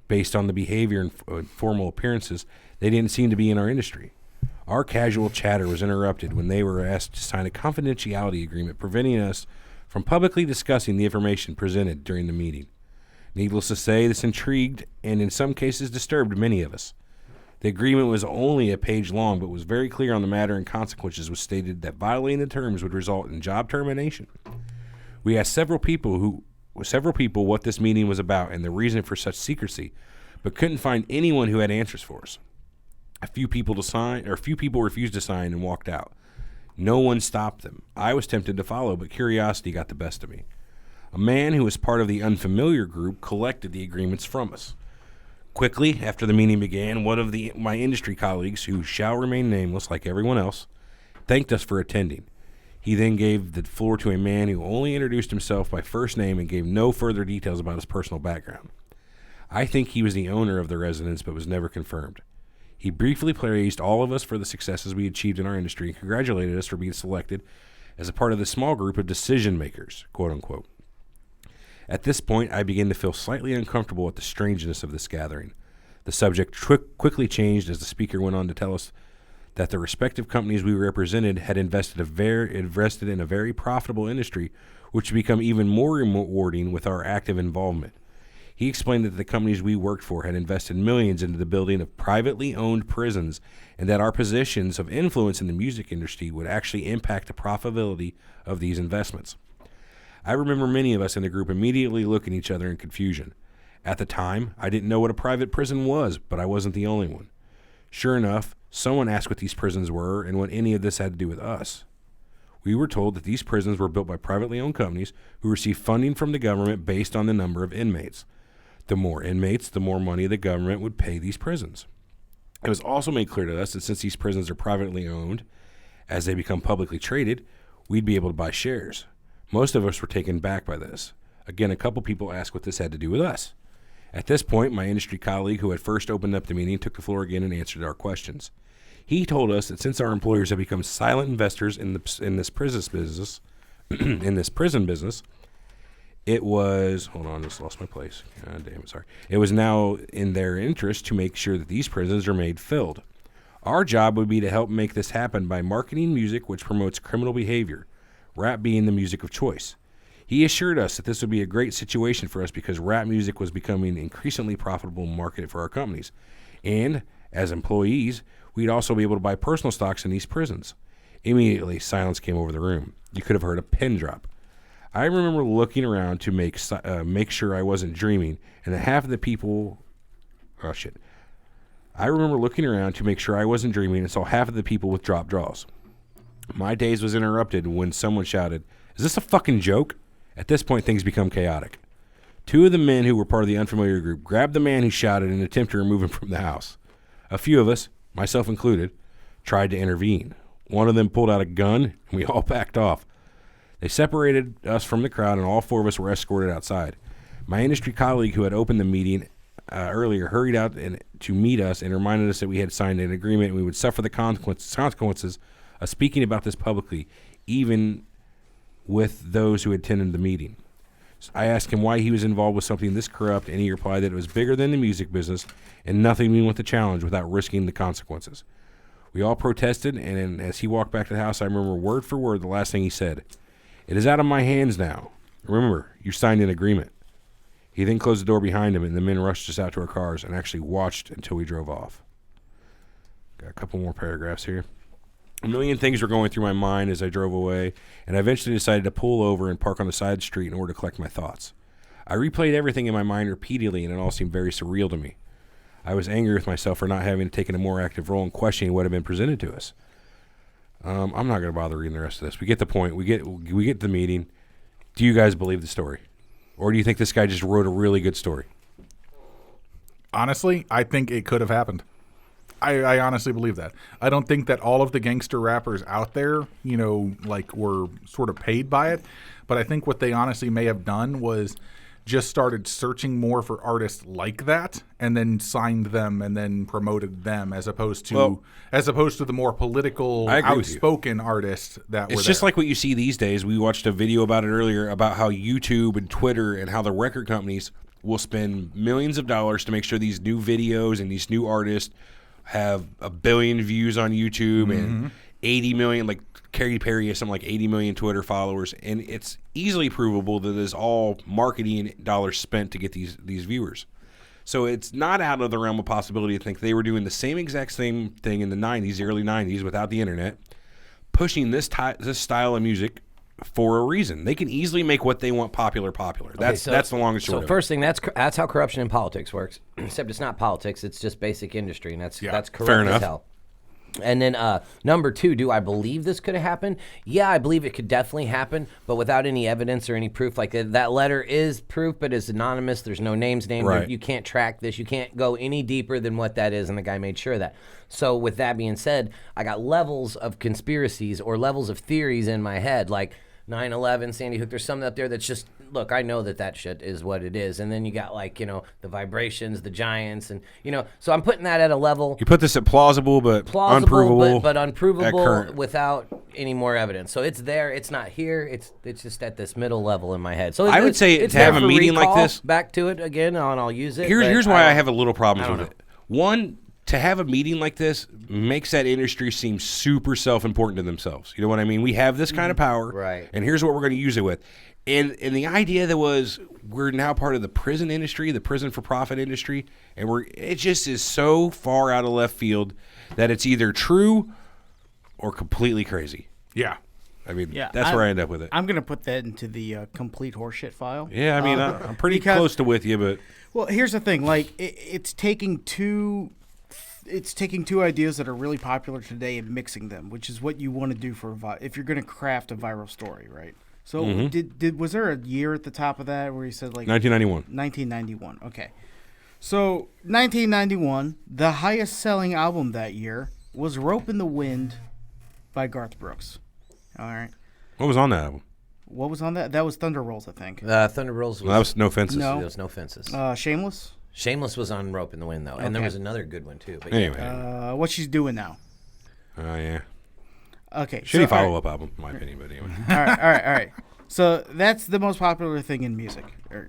Based on the behavior and formal appearances, they didn't seem to be in our industry. Our casual chatter was interrupted when they were asked to sign a confidentiality agreement preventing us from publicly discussing the information presented during the meeting. Needless to say, this intrigued and in some cases disturbed many of us. The agreement was only a page long, but was very clear on the matter, and consequences was stated that violating the terms would result in job termination. We asked several people what this meeting was about and the reason for such secrecy, but couldn't find anyone who had answers for us. A few people refused to sign and walked out. No one stopped them. I was tempted to follow, but curiosity got the best of me. A man who was part of the unfamiliar group collected the agreements from us. Quickly, after the meeting began, one of my industry colleagues, who shall remain nameless like everyone else, thanked us for attending. He then gave the floor to a man who only introduced himself by first name and gave no further details about his personal background. I think he was the owner of the residence, but was never confirmed. He briefly praised all of us for the successes we achieved in our industry and congratulated us for being selected as a part of the small group of decision makers, quote unquote. At this point, I began to feel slightly uncomfortable at the strangeness of this gathering. The subject quickly changed as the speaker went on to tell us that the respective companies we represented had invested in a very profitable industry, which would become even more rewarding with our active involvement. He explained that the companies we worked for had invested millions into the building of privately owned prisons, and that our positions of influence in the music industry would actually impact the profitability of these investments. I remember many of us in the group immediately looking at each other in confusion. At the time, I didn't know what a private prison was, but I wasn't the only one. Sure enough, someone asked what these prisons were and what any of this had to do with us. We were told that these prisons were built by privately owned companies who received funding from the government based on the number of inmates. The more inmates, the more money the government would pay these prisons. It was also made clear to us that since these prisons are privately owned, as they become publicly traded, we'd be able to buy shares. Most of us were taken back by this. Again, a couple people asked what this had to do with us. At this point, my industry colleague who had first opened up the meeting took the floor again and answered our questions. He told us that since our employers have become silent investors in this prison business, it was lost my place. God damn it, sorry. It was now in their interest to make sure that these prisons are made filled. Our job would be to help make this happen by marketing music which promotes criminal behavior, rap being the music of choice. He assured us that this would be a great situation for us because rap music was becoming an increasingly profitable market for our companies. And, as employees, we'd also be able to buy personal stocks in these prisons. Immediately, silence came over the room. You could have heard a pin drop. I remember looking around to make sure I wasn't dreaming, and that half of the people... Oh, shit. I remember looking around to make sure I wasn't dreaming and saw half of the people with dropped jaws. My daze was interrupted when someone shouted, "Is this a fucking joke?" At this point, things become chaotic. Two of the men who were part of the unfamiliar group grabbed the man who shouted and attempted to remove him from the house. A few of us, myself included, tried to intervene. One of them pulled out a gun, and we all backed off. They separated us from the crowd, and all four of us were escorted outside. My industry colleague who had opened the meeting earlier hurried out to meet us and reminded us that we had signed an agreement and we would suffer the consequences of speaking about this publicly, even with those who attended the meeting. So I asked him why he was involved with something this corrupt, and he replied that it was bigger than the music business and nothing we want to challenge without risking the consequences. We all protested, and as he walked back to the house, I remember word for word the last thing he said. "It is out of my hands now. Remember, you signed an agreement." He then closed the door behind him, and the men rushed us out to our cars and actually watched until we drove off. Got a couple more paragraphs here. A million things were going through my mind as I drove away, and I eventually decided to pull over and park on the side street in order to collect my thoughts. I replayed everything in my mind repeatedly, and it all seemed very surreal to me. I was angry with myself for not having taken a more active role in questioning what had been presented to us. I'm not going to bother reading the rest of this. We get the point. We get the meeting. Do you guys believe the story? Or do you think this guy just wrote a really good story?
Honestly, I think it could have happened. I honestly believe that. I don't think that all of the gangster rappers out there, were sort of paid by it. But I think what they honestly may have done was just started searching more for artists like that and then signed them and then promoted them as opposed to the more political, outspoken artists that were
It's just like what you see these days. We watched a video about it earlier about how YouTube and Twitter and how the record companies will spend millions of dollars to make sure these new videos and these new artists have 1 billion views on YouTube and 80 million, like Katy Perry has something like 80 million Twitter followers, and it's easily provable that it's all marketing dollars spent to get these viewers. So it's not out of the realm of possibility to think they were doing the exact same thing in the 90s, the early 90s, without the internet, pushing this style of music for a reason. They can easily make what they want popular. That's the long and short of it.
So first thing, that's how corruption in politics works. Except it's not politics; it's just basic industry, and that's corrupt as hell. And then number two, do I believe this could have happened? Yeah, I believe it could definitely happen, but without any evidence or any proof. Like that letter is proof, but it's anonymous. There's no names named.
Right.
You can't track this. You can't go any deeper than what that is, and the guy made sure of that. So with that being said, I got levels of conspiracies or levels of theories in my head, like 9/11, Sandy Hook. There's something up there that's just, look, I know that shit is what it is. And then you got the vibrations, the giants, and so I'm putting that at a level.
You put this at plausible but unprovable.
But unprovable without any more evidence. So it's there. It's not here. It's just at this middle level in my head. So
I would say to have a meeting like this.
Back to it again, and I'll use it.
Here's why I have a little problems with it. One, to have a meeting like this makes that industry seem super self-important to themselves. You know what I mean? We have this kind of power,
right?
And here's what we're going to use it with. And the idea that we're now part of the prison industry, the prison for profit industry, and it just is so far out of left field that it's either true or completely crazy.
Yeah.
I mean, that's where I end up with it.
I'm going to put that into the complete horseshit file.
Yeah, I mean, I'm pretty close to with you, but...
Well, here's the thing. Like, it's taking two ideas that are really popular today and mixing them, which is what you want to do if you're going to craft a viral story, right? So was there a year at the top of that where you said like
1991?
1991. Okay. So 1991, the highest selling album that year was "Rope in the Wind" by Garth Brooks. All right.
What was on that album?
What was on that? That was Thunder Rolls, I think.
Thunder Rolls was...
that was No Fences.
No.
There was No Fences.
Shameless?
Shameless was on Rope in the Wind, though. And there was another good one, too. But
anyway.
What She's Doing Now.
Oh, yeah.
Okay.
Shitty follow-up album, in my opinion, but anyway.
All right. So that's the most popular thing in music.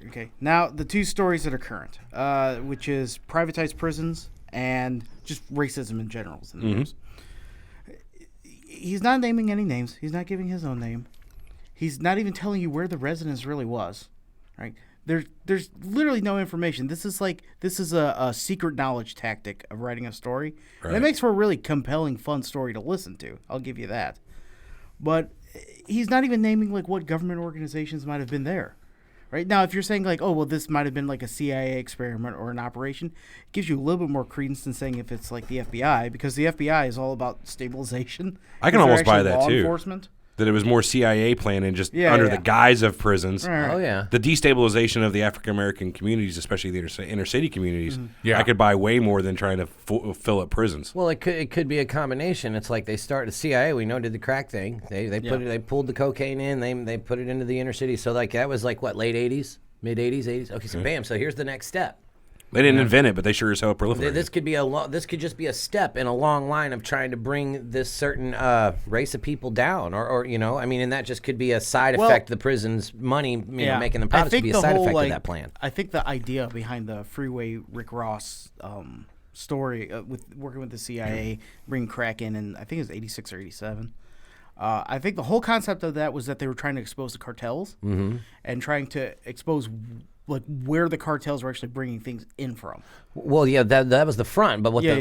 Okay. Now, the two stories that are current, which is privatized prisons and just racism in general. He's not naming any names. He's not giving his own name. he's not even telling you where the residence really was, right? There's literally no information. This is a secret knowledge tactic of writing a story.
Right.
And it makes for a really compelling, fun story to listen to. I'll give you that. But he's not even naming like what government organizations might have been there. Right now, if you're saying like, oh, well, this might have been like a CIA experiment or an operation, it gives you a little bit more credence than saying if it's like the FBI, because the FBI is all about stabilization.
I can
If they're
almost buy
actually
that
law
too.
enforcement.
That it was more CIA planning, just
Yeah,
under
yeah.
the guise of prisons.
Right.
Oh yeah.
The destabilization of the African American communities, especially the inner city communities,
Yeah.
I could buy way more than trying to fill up prisons.
Well, it could be a combination. It's like they started the CIA. We know did the crack thing. They pulled the cocaine in. They put it into the inner city. So like that was like what, late 80s, mid 80s. Okay, so bam. So here's the next step.
They didn't invent it, but they sure as hell proliferated.
This could be this could just be a step in a long line of trying to bring this certain race of people down, or I mean, and that just could be a side effect of the prison's money, making them profits. Could be a side effect of that plan.
I think the idea behind the Freeway Rick Ross story with working with the CIA, bringing crack in, and I think it was 86 or 87. I think the whole concept of that was that they were trying to expose the cartels and trying to expose like where the cartels were actually bringing things in from.
Well, yeah, that was the front, but what did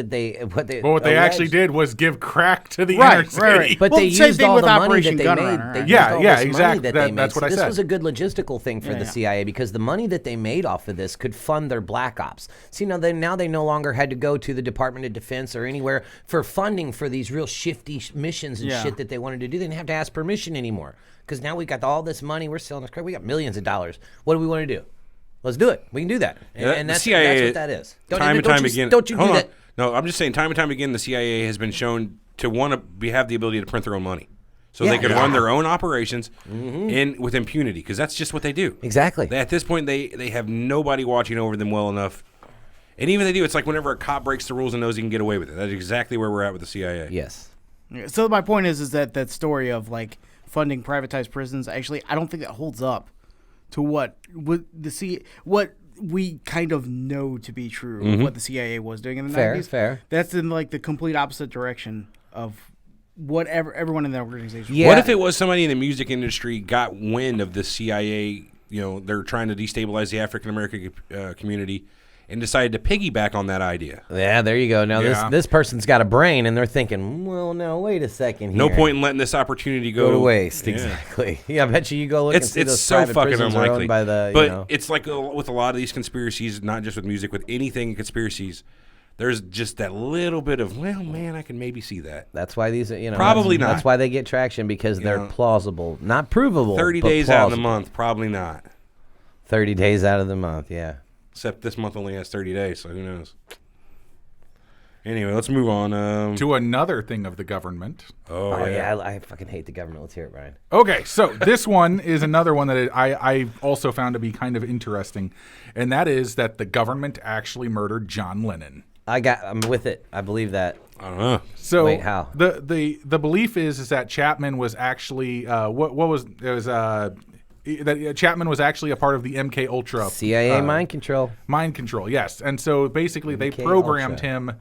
they
But what they actually
alleged-
did was give crack to the inner
Right,
city.
right.
But
Well,
they
same
used
thing
all
with
the money that
Operation
they
Gun
made.
Runner,
They
right?
used
Yeah,
all
yeah,
this
exactly.
money that they
That's
made.
what I
This
said.
was a good logistical thing for
Yeah,
the
yeah.
CIA because the money that they made off of this could fund their black ops. See, now they no longer had to go to the Department of Defense or anywhere for funding for these real shifty missions and
Yeah.
shit that they wanted to do. They didn't have to ask permission anymore because now we got all this money. We're selling this crap. We got millions of dollars. What do we want to do? Let's do it. We can do that.
Yeah,
And
the
that's
CIA,
what that is.
time and time again.
Don't you do
hold on.
that.
No, I'm just saying, time and time again, the CIA has been shown to have the ability to print their own money, so
Yeah.
they can
Yeah.
run their own operations with impunity, because that's just what they do.
Exactly.
At this point, they have nobody watching over them well enough, and even if they do, it's like whenever a cop breaks the rules and knows he can get away with it. That's exactly where we're at with the CIA.
Yes.
Yeah, so my point is that story of like funding privatized prisons, actually, I don't think that holds up to what we kind of know to be true of what the CIA was doing in the 90s.
Fair.
That's in like the complete opposite direction of whatever everyone in that organization.
Yeah.
What if it was somebody in the music industry got wind of the CIA? They're trying to destabilize the African American community, and decided to piggyback on that idea.
Yeah, there you go. Now
Yeah.
this person's got a brain, and they're thinking, well, no, wait a second here.
No point in letting this opportunity
Go to waste.
Yeah.
Exactly. Yeah, I bet you go look and see
It's
those
so
private
fucking
prisons are owned
unlikely.
by the,
but it's like with a lot of these conspiracies, not just with music, with anything in conspiracies, there's just that little bit of, well, man, I can maybe see that.
That's why these,
Probably
that's,
not.
That's why they get traction, because they're
know.
plausible, not provable.
30
but
days out of the
plausible.
month, probably not.
30 days out of the month, yeah.
Except this month only has 30 days, so who knows? Anyway, let's move on.
To another thing of the government.
Oh yeah, I fucking hate the government. Let's hear it, Brian.
Okay, so this one is another one that I also found to be kind of interesting, and that is that the government actually murdered John Lennon.
I'm with it. I believe that.
I don't know.
So
Wait, how?
The belief is that Chapman was actually that Chapman was actually a part of the MK Ultra
CIA mind control.
Mind control, yes. And so basically, they
MK
programmed
Ultra.
him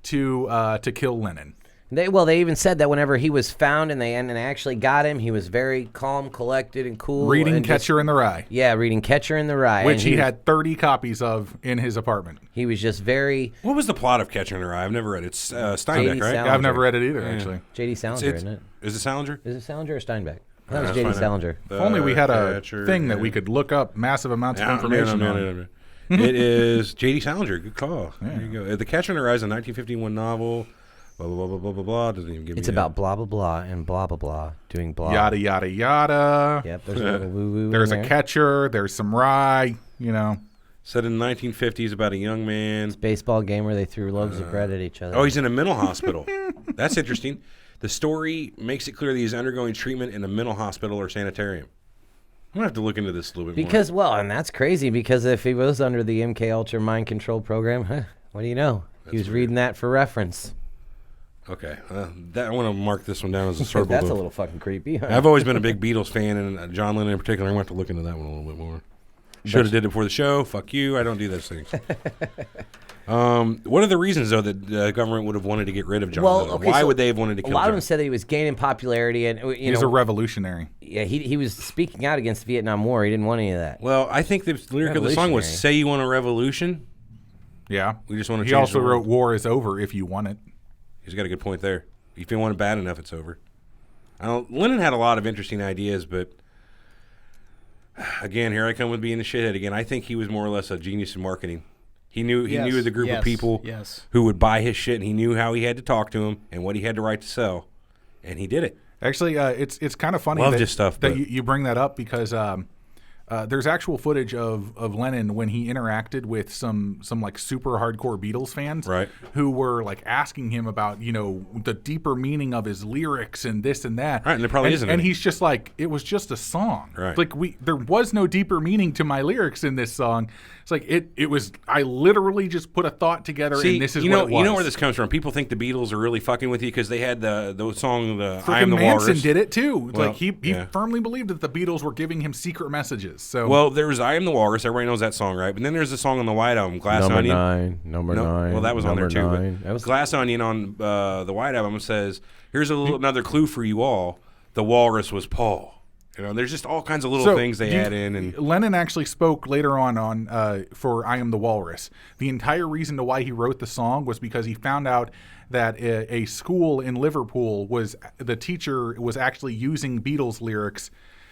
to kill Lennon.
They even said that whenever he was found and they actually got him, he was very calm, collected, and cool.
Reading
and just-
Catcher in the Rye,
Yeah, reading Catcher in the Rye.
which
and
he had 30 copies of in his apartment.
He was just very
What was the plot of Catcher in the Rye? I've never read it. It's Steinbeck,
J.D.
right?
Salinger.
I've never read it either, actually.
J.D. Salinger, isn't it?
Is it Salinger?
Is it Salinger or Steinbeck? That was
Let's
J.D.
find out.
Salinger.
If only we had a
Catcher,
thing that we could look up massive amounts of information on.
It is J.D. Salinger. Good call. There you go. The Catcher in the Rye is a 1951 novel. Blah, blah, blah, blah, blah, blah, blah. Doesn't even give me
It's about blah, blah, blah, and blah, blah, blah, doing blah.
Yada, yada, yada.
Yep, there's a little woo-woo
There's
in
a
there.
catcher. There's some rye,
Set in the 1950s about a young man.
Baseball game where they threw loaves of bread at each other.
Oh, he's in a mental hospital. That's interesting. The story makes it clear that he's undergoing treatment in a mental hospital or sanitarium. I'm going to have to look into this a little bit more.
Because, well, and that's crazy, because if he was under the MK Ultra mind control program, what do you know? He was reading that for reference.
Okay. I want to mark this one down as a
Because
circle.
that's
book.
fucking creepy. Huh?
I've always been a big Beatles fan, and John Lennon in particular. I'm going to have to look into that one a little bit more. Should have did it before the show. Fuck you. I don't do those things. What are the reasons, though, that the government would have wanted to get rid of John Lennon? Why would they have wanted to kill
him? A lot
John?
of them said that he was gaining popularity, and
he's a revolutionary.
Yeah, he was speaking out against the Vietnam War. He didn't want any of that.
Well, I think the lyric of the song was "Say you want a revolution."
Yeah,
we just want to.
He also wrote "War is over if you want it."
He's got a good point there. If you want it bad enough, it's over. Lennon had a lot of interesting ideas, but again, here I come with being a shithead again. I think he was more or less a genius in marketing. He knew the group of people who would buy his shit, and he knew how he had to talk to them and what he had to write to sell, and he did it.
Actually, it's kind of funny that you bring that up because there's actual footage of Lennon when he interacted with some like super hardcore Beatles fans,
right,
who were like asking him about the deeper meaning of his lyrics and this and that.
Right, and there probably isn't.
And he's just like, it was just a song.
Right.
Like there was no deeper meaning to my lyrics in this song. It's like it was. I literally just put a thought together, and this is what it was.
You know where this comes from. People think the Beatles are really fucking with you because they had the song "I Am the
Manson
Walrus."
did it too.
Well,
like he firmly believed that the Beatles were giving him secret messages. So
well, there was "I Am the Walrus." Everybody knows that song, right? But then there's a song on the White Album, "Glass Onion."
Number nine.
Well, that was on there too. But that was "Glass Onion" on the White Album says, "Here's another clue for you all: the walrus was Paul." There's just all kinds of little things they add in. And
Lennon actually spoke later on for "I Am the Walrus." The entire reason to why he wrote the song was because he found out that a school in Liverpool the teacher was actually using Beatles lyrics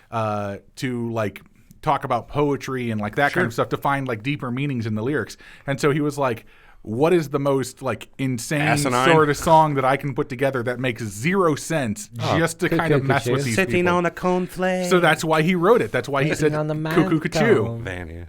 to like talk about poetry and like that kind of stuff to find like deeper meanings in the lyrics. And so he was like, what is the most like insane sort of song that I can put together that makes zero sense just to kind of mess with these
sitting
people?
On a cornflake.
So that's why he wrote it. That's why he said cuckoo cuckoo.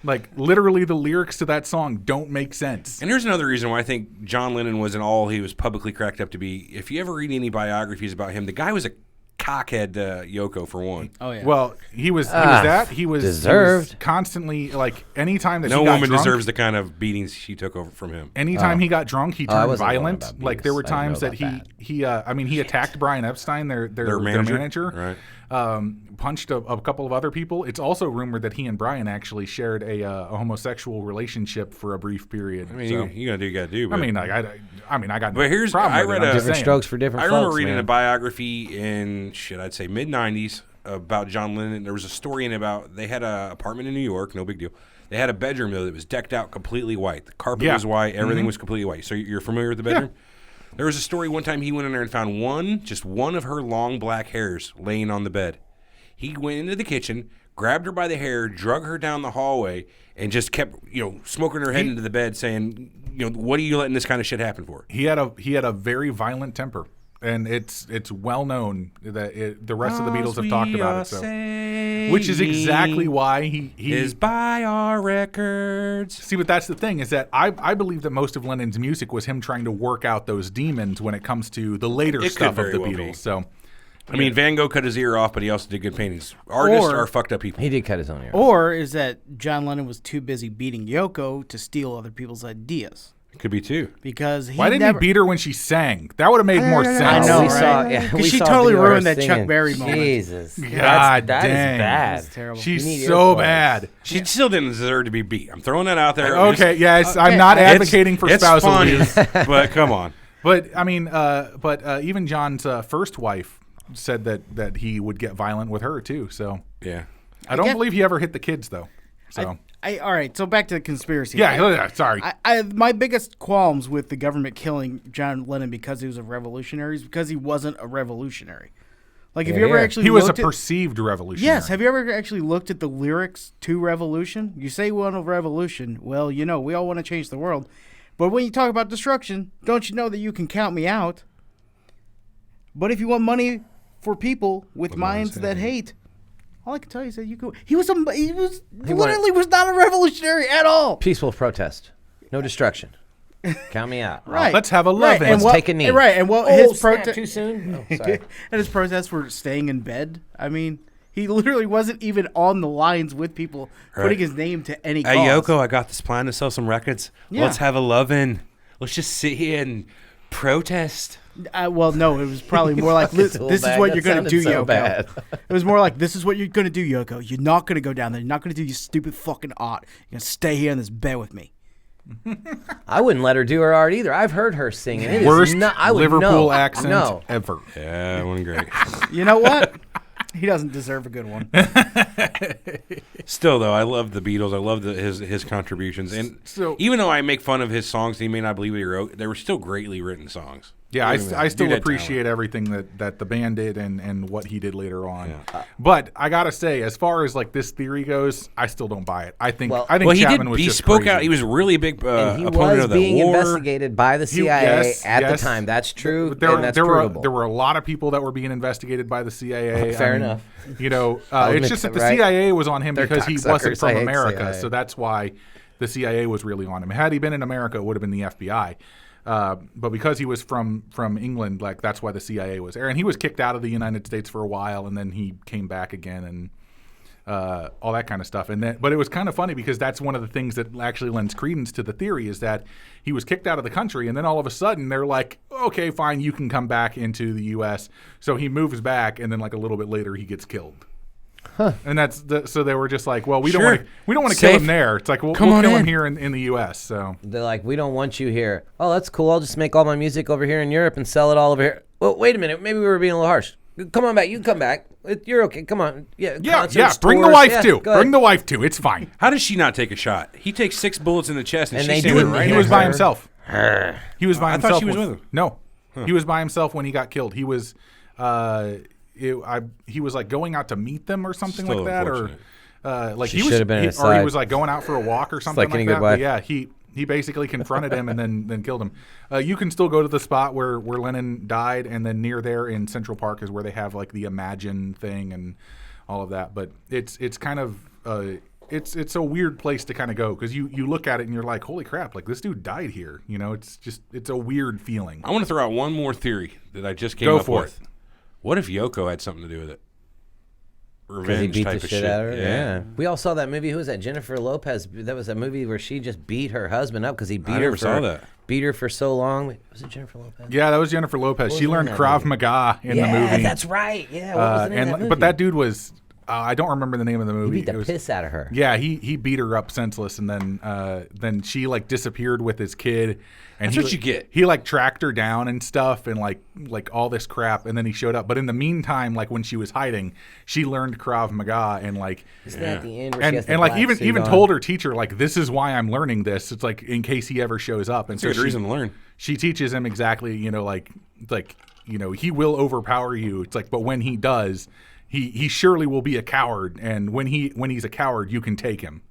Like literally the lyrics to that song don't make sense.
And here's another reason why I think John Lennon wasn't all he was publicly cracked up to be. If you ever read any biographies about him, the guy was a cockhead Yoko for one.
Oh yeah.
Well, he was deserved. He was constantly like anytime that
no
he got
woman
drunk,
deserves the kind of beatings she took over from him.
Anytime he got drunk, he turned violent. Like there were times that he attacked Brian Epstein, their manager.
Right.
Punched a couple of other people. It's also rumored that he and Brian actually shared a homosexual relationship for a brief period.
I mean, you gotta do what you gotta do. But
I got.
But here's I read
different strokes for different.
I remember
folks,
reading
man.
a biography in I'd say mid-90s about John Lennon. There was a story in about they had an apartment in New York, no big deal. They had a bedroom though that was decked out completely white. The carpet was white, everything was completely white. So you're familiar with the bedroom? Yeah. There was a story one time he went in there and found just one of her long black hairs laying on the bed. He went into the kitchen, grabbed her by the hair, drug her down the hallway, and just kept, smoking her head into the bed, saying, what are you letting this kind of shit happen for?
He had a very violent temper, and it's well known that the rest of the Beatles have talked about it. So, which is exactly why he
is by our records.
See, but that's the thing is that I believe that most of Lennon's music was him trying to work out those demons when it comes to the later stuff of the Beatles. So.
I mean, Van Gogh cut his ear off, but he also did good paintings. Artists are fucked up people.
He did cut his own ear.
Or is that John Lennon was too busy beating Yoko to steal other people's ideas?
It could be too.
Because
why didn't he beat her when she sang? That would have made more sense.
I know,
right?
Because she totally ruined that Chuck Berry moment.
Jesus,
God
that
dang,
is bad.
That's terrible.
She's so bad.
She still didn't deserve to be beat. I'm throwing that out there.
Okay, yes, I'm not advocating for spousal abuse,
but come on.
But I mean, even John's first wife said that he would get violent with her too. So
yeah,
I don't believe he ever hit the kids though. So
all right. So back to the conspiracy.
Yeah, sorry.
My biggest qualms with the government killing John Lennon because he was a revolutionary is because he wasn't a revolutionary. Like, have you ever actually?
He was a perceived revolutionary.
Yes. Have you ever actually looked at the lyrics to Revolution? You say you want a revolution. Well, we all want to change the world, but when you talk about destruction, don't you know that you can count me out? But if you want money for people with minds that hate, all I can tell you is that you go. He was literally not a revolutionary at all.
Peaceful protest, no destruction. Count me out.
Right.
Let's have a love-in.
Let's take a knee.
Right. And his protest
too soon. Oh, sorry.
And his protests were staying in bed. I mean, he literally wasn't even on the lines with people putting his name to any cause.
Hey, Yoko, I got this plan to sell some records.
Yeah.
Let's have a love-in. Let's just sit here and Protest.
Well, no, it was probably more like, this is what you're going to do,
so
Yoko.
bad.
It was more like, this is what you're going to do, Yoko. You're not going to go down there. You're not going to do your stupid fucking art. You're going to stay here in this bed with me.
I wouldn't let her do her art either. I've heard her sing. And it is
Worst
not, I would
Liverpool
know.
accent
No.
ever.
Yeah, it wasn't great.
You know what? He doesn't deserve a good one.
Still, though, I love the Beatles. I love his contributions. And
So-
even though I make fun of his songs, he may not believe what he wrote, they were still greatly written songs.
Yeah, I
Dude
still
had
appreciate
talent.
everything that the band did and what he did later on. But I gotta say, as far as like this theory goes, I still don't buy it. I think
Well,
Well, he
Chapman
did.
was
He
just
spoke
crazy.
out. He was really a big
And he
opponent
was
of the
being
war.
investigated by the CIA at the time. That's true. and that's
there
provable.
were a lot of people that were being investigated by the CIA.
Fair
I mean,
enough.
You know,
I'll
it's
admit
just that
that,
the
right?
CIA was on him
They're
because he wasn't
cocksuckers.
from
I hate
America,
CIA.
so that's why the CIA was really on him. Had he been in America, it would have been the FBI. But because he was from England, like that's why the CIA was there. And he was kicked out of the United States for a while, and then he came back again and all that kind of stuff. But it was kind of funny because that's one of the things that actually lends credence to the theory is that he was kicked out of the country, and then all of a sudden they're like, okay, fine, you can come back into the U.S. So he moves back, and then like a little bit later he gets killed. And so they were just like, well, we don't want to kill him there. It's like we'll kill him here in the U.S. So
They're like, we don't want you here. Oh, that's cool. I'll just make all my music over here in Europe and sell it all over here. Well, wait a minute. Maybe we were being a little harsh. Come on back. You can come back. You're okay. Come on. Yeah. concerts,
bring the
tours.
wife
Yeah,
too.
go ahead.
Bring the wife too. It's fine.
How does she not take a shot? He takes 6 bullets in the chest, and
And
she's
they
standing
do it-
right
He
next
was
to
by
her.
himself. He was by
I
himself.
thought she was with him.
No, he was by himself when he got killed. He was, he was like going out to meet them or something
Still
like that, or
unfortunate.
like
She
he was,
should have been at his
or he
side.
was like going out for a walk or something
like any
like
good
that. But
wife.
yeah, he basically confronted him and then killed him. You can still go to the spot where Lennon died, and then near there in Central Park is where they have like the Imagine thing and all of that. But it's kind of it's a weird place to kind of go because you look at it and you're like, holy crap, like this dude died here. You know, it's a weird feeling.
I want to throw out one more theory that I just came
Go
up
for
with. What if Yoko had something to do with it?
Because
Revenge
he beat
type
the
of
shit out of her.
Yeah.
We all saw that movie. Who was that? Jennifer Lopez. That was a movie where she just beat her husband up because he beat her
never
for
saw that.
beat her for so long. Was it Jennifer Lopez?
Yeah, that was Jennifer Lopez.
What
She
was
learned
in that
Krav
movie?
Maga in
yeah,
the movie.
that's right. Yeah, what was the name of that movie?
But that dude was I don't remember the name of the
he
movie.
beat the
It was-
piss out of her.
Yeah, he beat her up senseless, and then she like disappeared with his kid. And
That's
he,
what you get.
He like tracked her down and stuff, and like all this crap, and then he showed up. But in the meantime, like when she was hiding, she learned Krav Maga and like
Isn't that at the end where she has the
and like
black suit
even
on?
told her teacher like this is why I'm learning this. It's like in case he ever shows up, and
It's a good reason to learn.
she teaches him exactly, like he will overpower you. It's like, but when he does, he surely will be a coward, and when he's a coward, you can take him.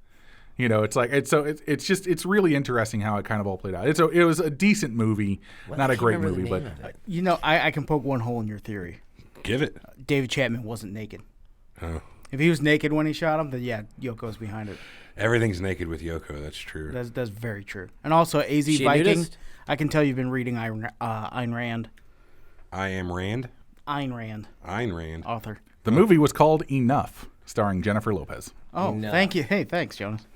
It's like it's really interesting how it kind of all played out. It was a decent movie, not a
can't
great
remember the
movie, but
name of it.
I can poke one hole in your theory.
Give it.
David Chapman wasn't naked.
Oh.
If he was naked when he shot him, then yeah, Yoko's behind it.
Everything's naked with Yoko. That's true.
That's very true. And also, AZ
She a
Viking.
nudist?
I can tell you've been reading Ayn Rand.
I am Rand.
Ayn Rand,
Ayn Rand.
author.
the movie was called Enough, starring Jennifer Lopez.
Oh,
No.
thank you. Hey, thanks, Jonas.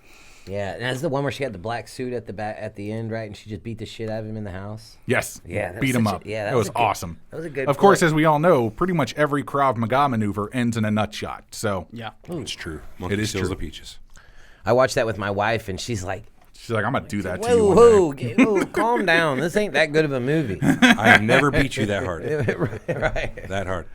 Yeah, and that's the one where she had the black suit at the back at the end, right? And she just beat the shit out of him in the house.
Yes,
Yeah, that
beat
was
him
such a-
up.
yeah,
that
that
was
was a good-
awesome.
that was a good
Of course,
flick.
as we all know, pretty much every Krav Maga maneuver ends in a nut shot. So
Yeah.
It's true. Monkey
is
steals
true.
the peaches.
I watched that with my wife, and she's like,
she's like, I'm gonna do that to you.
"Whoa,
one day."
whoa, calm down. This ain't that good of a movie."
I have never beat you that hard.
right.
That hard.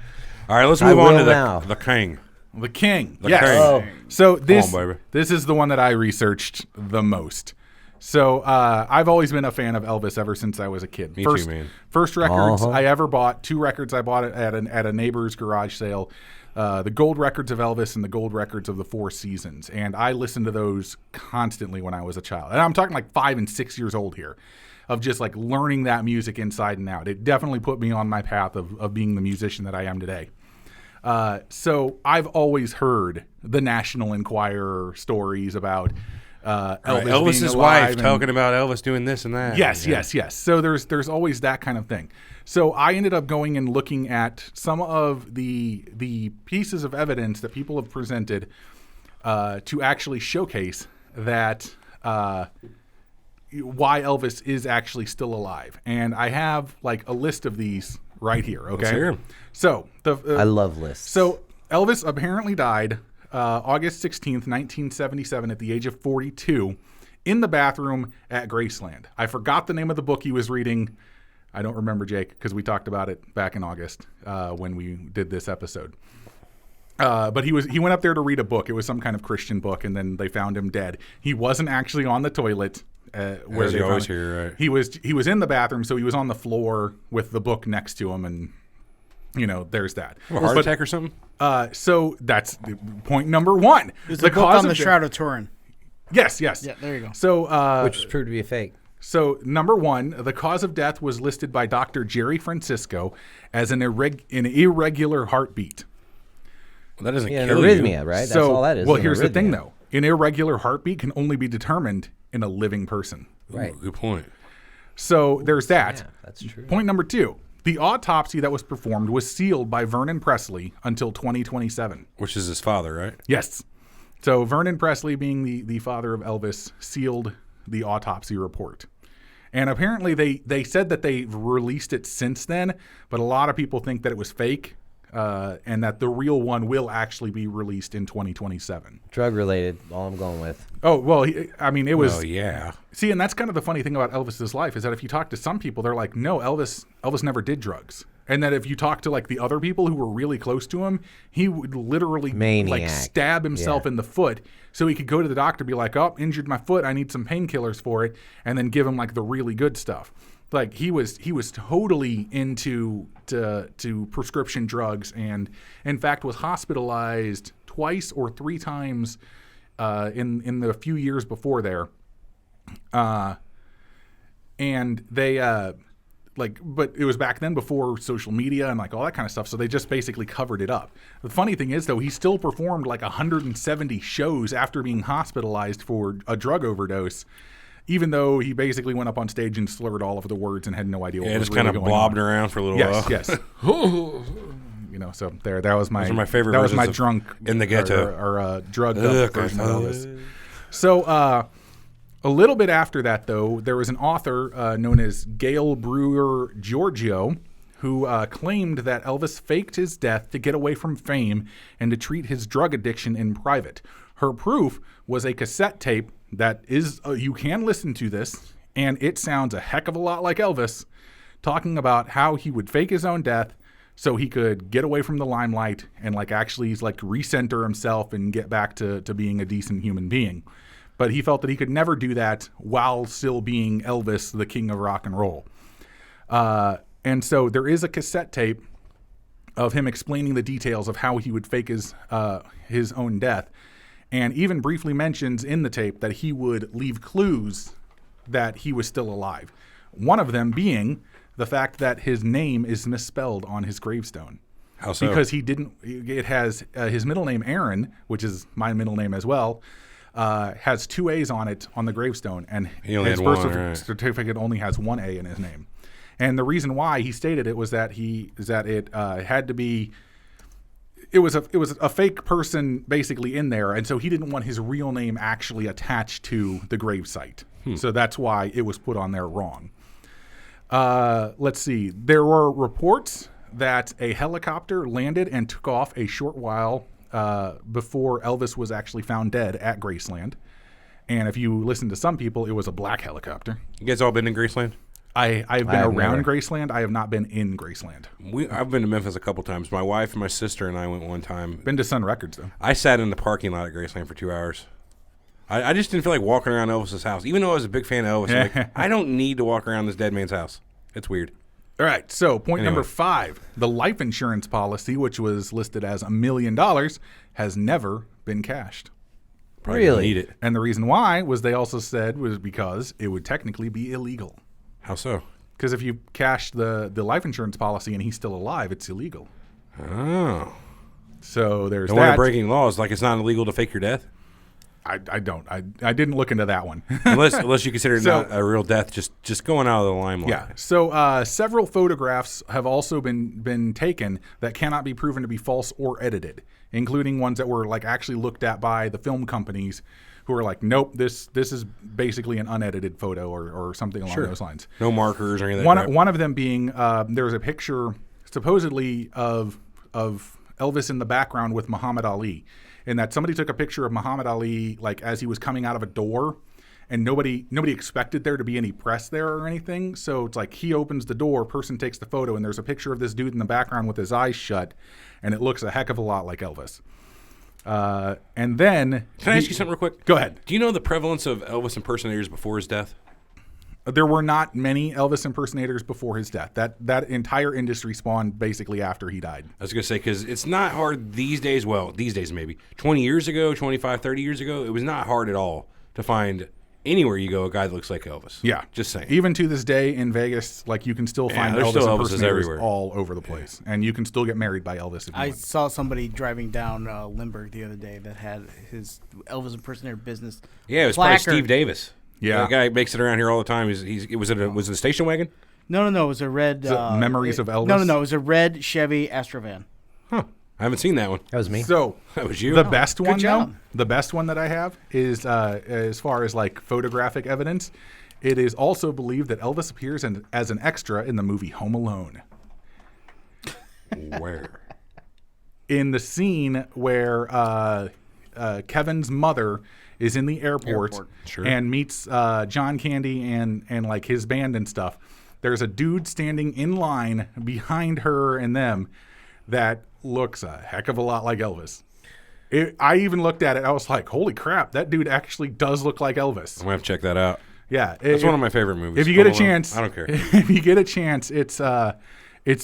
All right, let's
I
move on
will
to
now.
the king.
The King.
The
yes.
King.
Oh.
So this
on, baby.
this is the one that I researched the most. So I've always been a fan of Elvis ever since I was a kid.
Me too, man.
First records
Uh-huh.
I ever bought, 2 records I bought at a neighbor's garage sale. The gold records of Elvis and the gold records of the Four Seasons. And I listened to those constantly when I was a child. And I'm talking like 5 and 6 years old here, of just like learning that music inside and out. It definitely put me on my path of being the musician that I am today. So I've always heard the National Enquirer stories about Elvis being
Elvis's
alive
wife
and-
talking about Elvis doing this and that.
Yes,
Yeah.
yes. So there's always that kind of thing. So I ended up going and looking at some of the pieces of evidence that people have presented to actually showcase that why Elvis is actually still alive. And I have like a list of these right here. Okay.
Let's hear 'em.
So
I love lists.
So Elvis apparently died August 16th, 1977 at the age of 42 in the bathroom at Graceland. I forgot the name of the book he was reading. I don't remember, Jake, because we talked about it back in August when we did this episode. But he went up there to read a book. It was some kind of Christian book, and then they found him dead. He wasn't actually on the toilet. Where
As
they
you always
found him.
hear, right?
He was in the bathroom, so he was on the floor with the book next to him, and there's that.
A heart attack or something?
So that's point number one.
It's the book on the Shroud of Turin.
Yes.
Yeah, there you go.
So
which was proved to be a fake.
So number one, the cause of death was listed by Dr. Jerry Francisco as an irregular heartbeat.
Well, that doesn't
Yeah, an
kill
arrhythmia,
you.
right? That's
So,
all that is.
well,
an
here's the
arrhythmia.
thing, though. An irregular heartbeat can only be determined in a living person.
Right.
Ooh, good point.
So there's that.
Yeah, that's true.
Point number two. The autopsy that was performed was sealed by Vernon Presley until 2027.
Which is his father, right?
Yes. So Vernon Presley, being the father of Elvis, sealed the autopsy report. And apparently they said that they've released it since then, but a lot of people think that it was fake and that the real one will actually be released in 2027.
Drug related, all I'm going with.
Oh, well, it was...
Oh, yeah.
See, and that's kind of the funny thing about Elvis's life is that if you talk to some people, they're like, no, Elvis never did drugs. And that if you talk to like the other people who were really close to him, he would literally like
Maniac.
stab himself in the foot so he could go to the doctor and be like, oh, injured my foot. I need some painkillers for it. And then give him like the really good stuff. Like he was totally into to prescription drugs, and in fact was hospitalized twice or three times in the few years before there. And they but it was back then before social media and like all that kind of stuff, so they just basically covered it up. The funny thing is, though, he still performed like 170 shows after being hospitalized for a drug overdose, even though he basically went up on stage and slurred all of the words and had no idea what was
just
really
kind of
going
blobbed
on.
around for a little
Yes,
while.
yes. So there, that was my
Those are my favorite
That was my
versions of
drunk
In the Ghetto.
or drugged
Ugh,
up version of Elvis. So a little bit after that, though, there was an author known as Gail Brewer Giorgio who claimed that Elvis faked his death to get away from fame and to treat his drug addiction in private. Her proof was a cassette tape that is, you can listen to this, and it sounds a heck of a lot like Elvis, talking about how he would fake his own death so he could get away from the limelight and like actually like recenter himself and get back to being a decent human being. But he felt that he could never do that while still being Elvis, the king of rock and roll. And so there is a cassette tape of him explaining the details of how he would fake his own death, and even briefly mentions in the tape that he would leave clues that he was still alive. One of them being the fact that his name is misspelled on his gravestone.
How so?
Because it has his middle name, Aaron, which is my middle name as well, has two A's on it on the gravestone, and
He only
his
had
birth
one, right.
certificate only has one A in his name. And the reason why he stated it was that it had to be. It was a fake person basically in there, and so he didn't want his real name actually attached to the gravesite. So that's why it was put on there wrong. Let's see. There were reports that a helicopter landed and took off a short while before Elvis was actually found dead at Graceland. And if you listen to some people, it was a black helicopter.
You guys all been in Graceland?
I've been
have
around
never.
Graceland. I have not been in Graceland.
I've been to Memphis a couple times. My wife and my sister and I went one time.
Been to Sun Records, though.
I sat in the parking lot at Graceland for 2 hours. I just didn't feel like walking around Elvis's house. Even though I was a big fan of Elvis, I'm like, I don't need to walk around this dead man's house. It's weird.
All right, so point
Anyway.
number 5. The life insurance policy, which was listed as $1 million, has never been cashed.
Probably didn't
Really?
need it.
And the reason why was they also said was because it would technically be illegal.
How so?
Because if you cash the life insurance policy and he's still alive, it's illegal.
Oh.
So there's
No wonder
that.
breaking laws. Like it's not illegal to fake your death?
I didn't look into that one.
Unless you consider it
So-
not a real death, just going out of the limelight.
Yeah. So several photographs have also been taken that cannot be proven to be false or edited, including ones that were like actually looked at by the film companies who are like, nope, this is basically an unedited photo or something along those lines.
No markers or anything.
One of them being there was a picture supposedly of Elvis in the background with Muhammad Ali, and that somebody took a picture of Muhammad Ali like as he was coming out of a door, and nobody expected there to be any press there or anything. So it's like he opens the door, person takes the photo, and there's a picture of this dude in the background with his eyes shut, and it looks a heck of a lot like Elvis. And then
can I ask you something real quick?
Go ahead.
Do you know the prevalence of Elvis impersonators before his death?
There were not many Elvis impersonators before his death. That entire industry spawned basically after he died.
I was going to say, because it's not hard these days. Well, these days maybe. 20 years ago, 25, 30 years ago, it was not hard at all to find anywhere you go a guy that looks like Elvis.
Yeah.
Just saying.
Even to this day in Vegas, like you can still find
there's
Elvis
still Elvises
impersonators
everywhere.
all over the place. And you can still get married by Elvis if you
I
want.
saw somebody driving down Limburg the other day that had his Elvis impersonator business.
Yeah, it was probably
placard.
Steve Davis.
Yeah.
That guy makes it around here all the time. Was it a station wagon?
No, it was a red.
Memories of Elvis?
No, it was a red Chevy Astrovan.
Huh. I haven't seen that one.
That was me.
So
That was you?
the best one,
job.
though, the best one that I have is as far as like photographic evidence, it is also believed that Elvis appears as an extra in the movie Home Alone.
Where?
In the scene where Kevin's mother is in the airport.
Sure.
And meets John Candy and like his band and stuff. There's a dude standing in line behind her and them that looks a heck of a lot like Elvis. I even looked at it. I was like, holy crap, that dude actually does look like Elvis.
I'm going to have to check that out.
Yeah.
That's one of my favorite movies.
If you get a
Home Alone.
chance.
I don't care.
If you get a chance, it's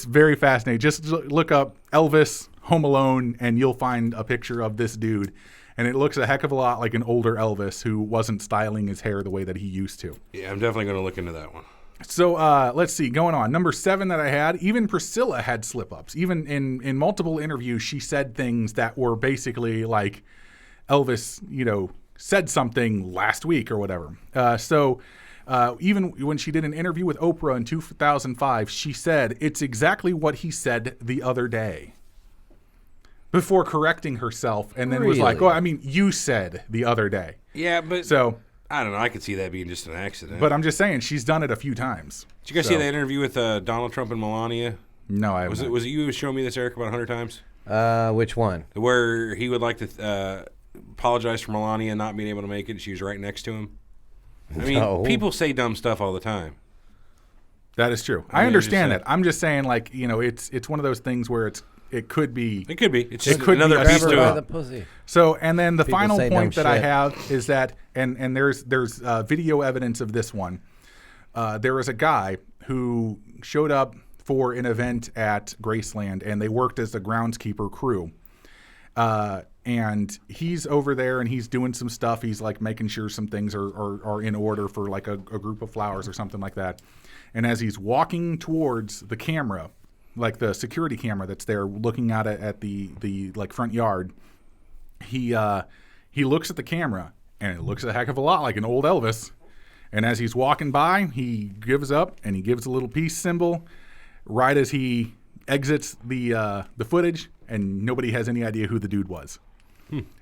very fascinating. Just look up Elvis Home Alone and you'll find a picture of this dude. And it looks a heck of a lot like an older Elvis who wasn't styling his hair the way that he used to.
Yeah, I'm definitely going to look into that one.
So let's see, going on. Number 7 that I had, even Priscilla had slip-ups. Even in multiple interviews, she said things that were basically like Elvis, said something last week or whatever. So even when she did an interview with Oprah in 2005, she said, it's exactly what he said the other day. Before correcting herself and then was like, you said the other day.
Yeah, but
So
I don't know. I could see that being just an accident.
But I'm just saying, she's done it a few times.
Did you guys see that interview with Donald Trump and Melania?
No, I haven't.
Was it you who was showing me this, Eric, about 100 times?
Which one?
Where he would like to apologize for Melania not being able to make it, and she was right next to him. I mean,
No.
people say dumb stuff all the time.
That is true.
I
I
mean,
understand
just
that. I'm just saying, like, it's one of those things where it could be.
It could be. It's
It
just
could be
another
a
piece
Grab her
to
by
it.
the pussy.
So, and then the
People
final
say
point
dumb
that I
shit.
have is that, and there's video evidence of this one. There was a guy who showed up for an event at Graceland, and they worked as the groundskeeper crew. And he's over there, and he's doing some stuff. He's like making sure some things are in order for like a group of flowers or something like that. And as he's walking towards the camera, like the security camera that's there, looking out at the like front yard, he looks at the camera, and it looks a heck of a lot like an old Elvis. And as he's walking by, he gives up and he gives a little peace symbol right as he exits the footage, and nobody has any idea who the dude was.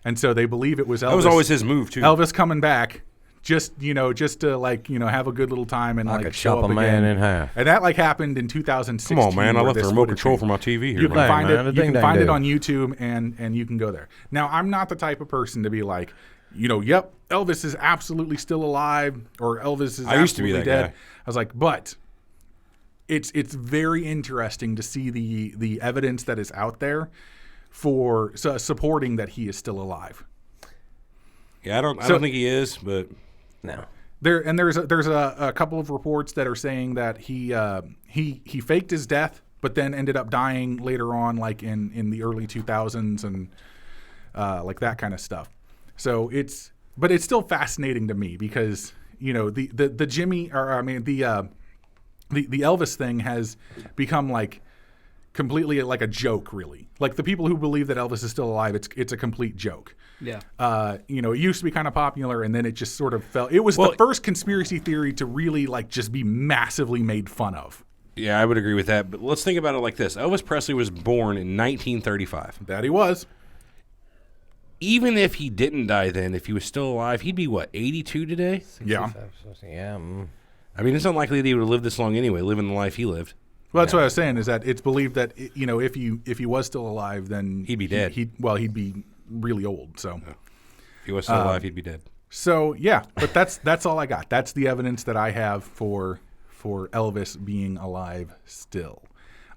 And so they believe it was Elvis.
That was always his move, too.
Elvis coming back, just to like have a good little time and
I
like
could
show
chop
up
a man
again.
in half.
And that like happened in 2016.
Come on, man. I
where
left the
this
remote
footage
control
came.
for my TV here.
You can
man.
find
man,
it.
the
You
ding
can
dang
find it
do.
on YouTube, and you can go there. Now, I'm not the type of person to be like, yep, Elvis is absolutely still alive, or Elvis is
I used to be
absolutely
that
dead.
guy.
I was like, but it's very interesting to see the evidence that is out there for supporting that he is still alive.
Yeah, I don't think he is, but
No.
There's a couple of reports that are saying that he faked his death, but then ended up dying later on, like in the early 2000s and like that kind of stuff. So it's still fascinating to me because the Jimmy, or I mean the Elvis thing has become like completely like a joke, really. Like the people who believe that Elvis is still alive, it's a complete joke.
Yeah.
It used to be kind of popular, and then it just sort of fell. It was the first conspiracy theory to really like just be massively made fun of.
yeah, I would agree with that. But let's think about it like this. Elvis Presley was born in 1935.
That he was.
even if he didn't die then, if he was still alive, he'd be, what, 82 today?
Yeah.
Yeah.
I mean, it's unlikely that he would have lived this long anyway, living the life he lived.
Well, that's what I was saying, is that it's believed that, if he was still alive, then
He'd be dead.
He'd be really old. So,
If he was still alive, he'd be dead.
so yeah, but that's all I got. That's the evidence that I have for Elvis being alive still.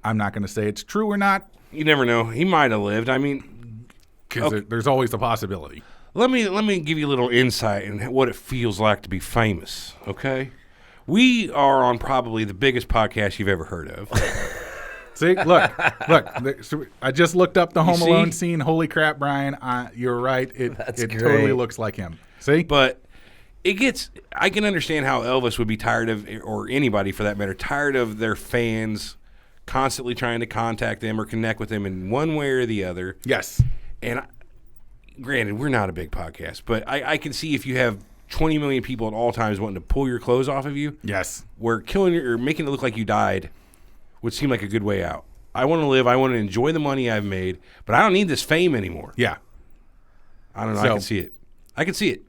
I'm not going to say it's true or not,
You never know. He might have lived. I mean,
because there's always the possibility.
let me give you a little insight in what it feels like to be famous, okay? We are on probably the biggest podcast you've ever heard of.
See, look. So I just looked up the Home
see?
Alone scene. Holy crap, Brian! You're right. It
great.
totally looks like him. See,
But I can understand how Elvis would be tired of, or anybody for that matter, tired of their fans constantly trying to contact them or connect with them in one way or the other.
yes,
And granted, we're not a big podcast, but I can see if you have 20 million people at all times wanting to pull your clothes off of you,
yes.
where killing you or making it look like you died would seem like a good way out. I want to live. I want to enjoy the money I've made, but I don't need this fame anymore.
Yeah.
I don't know. I
So-
can see it. I can see it.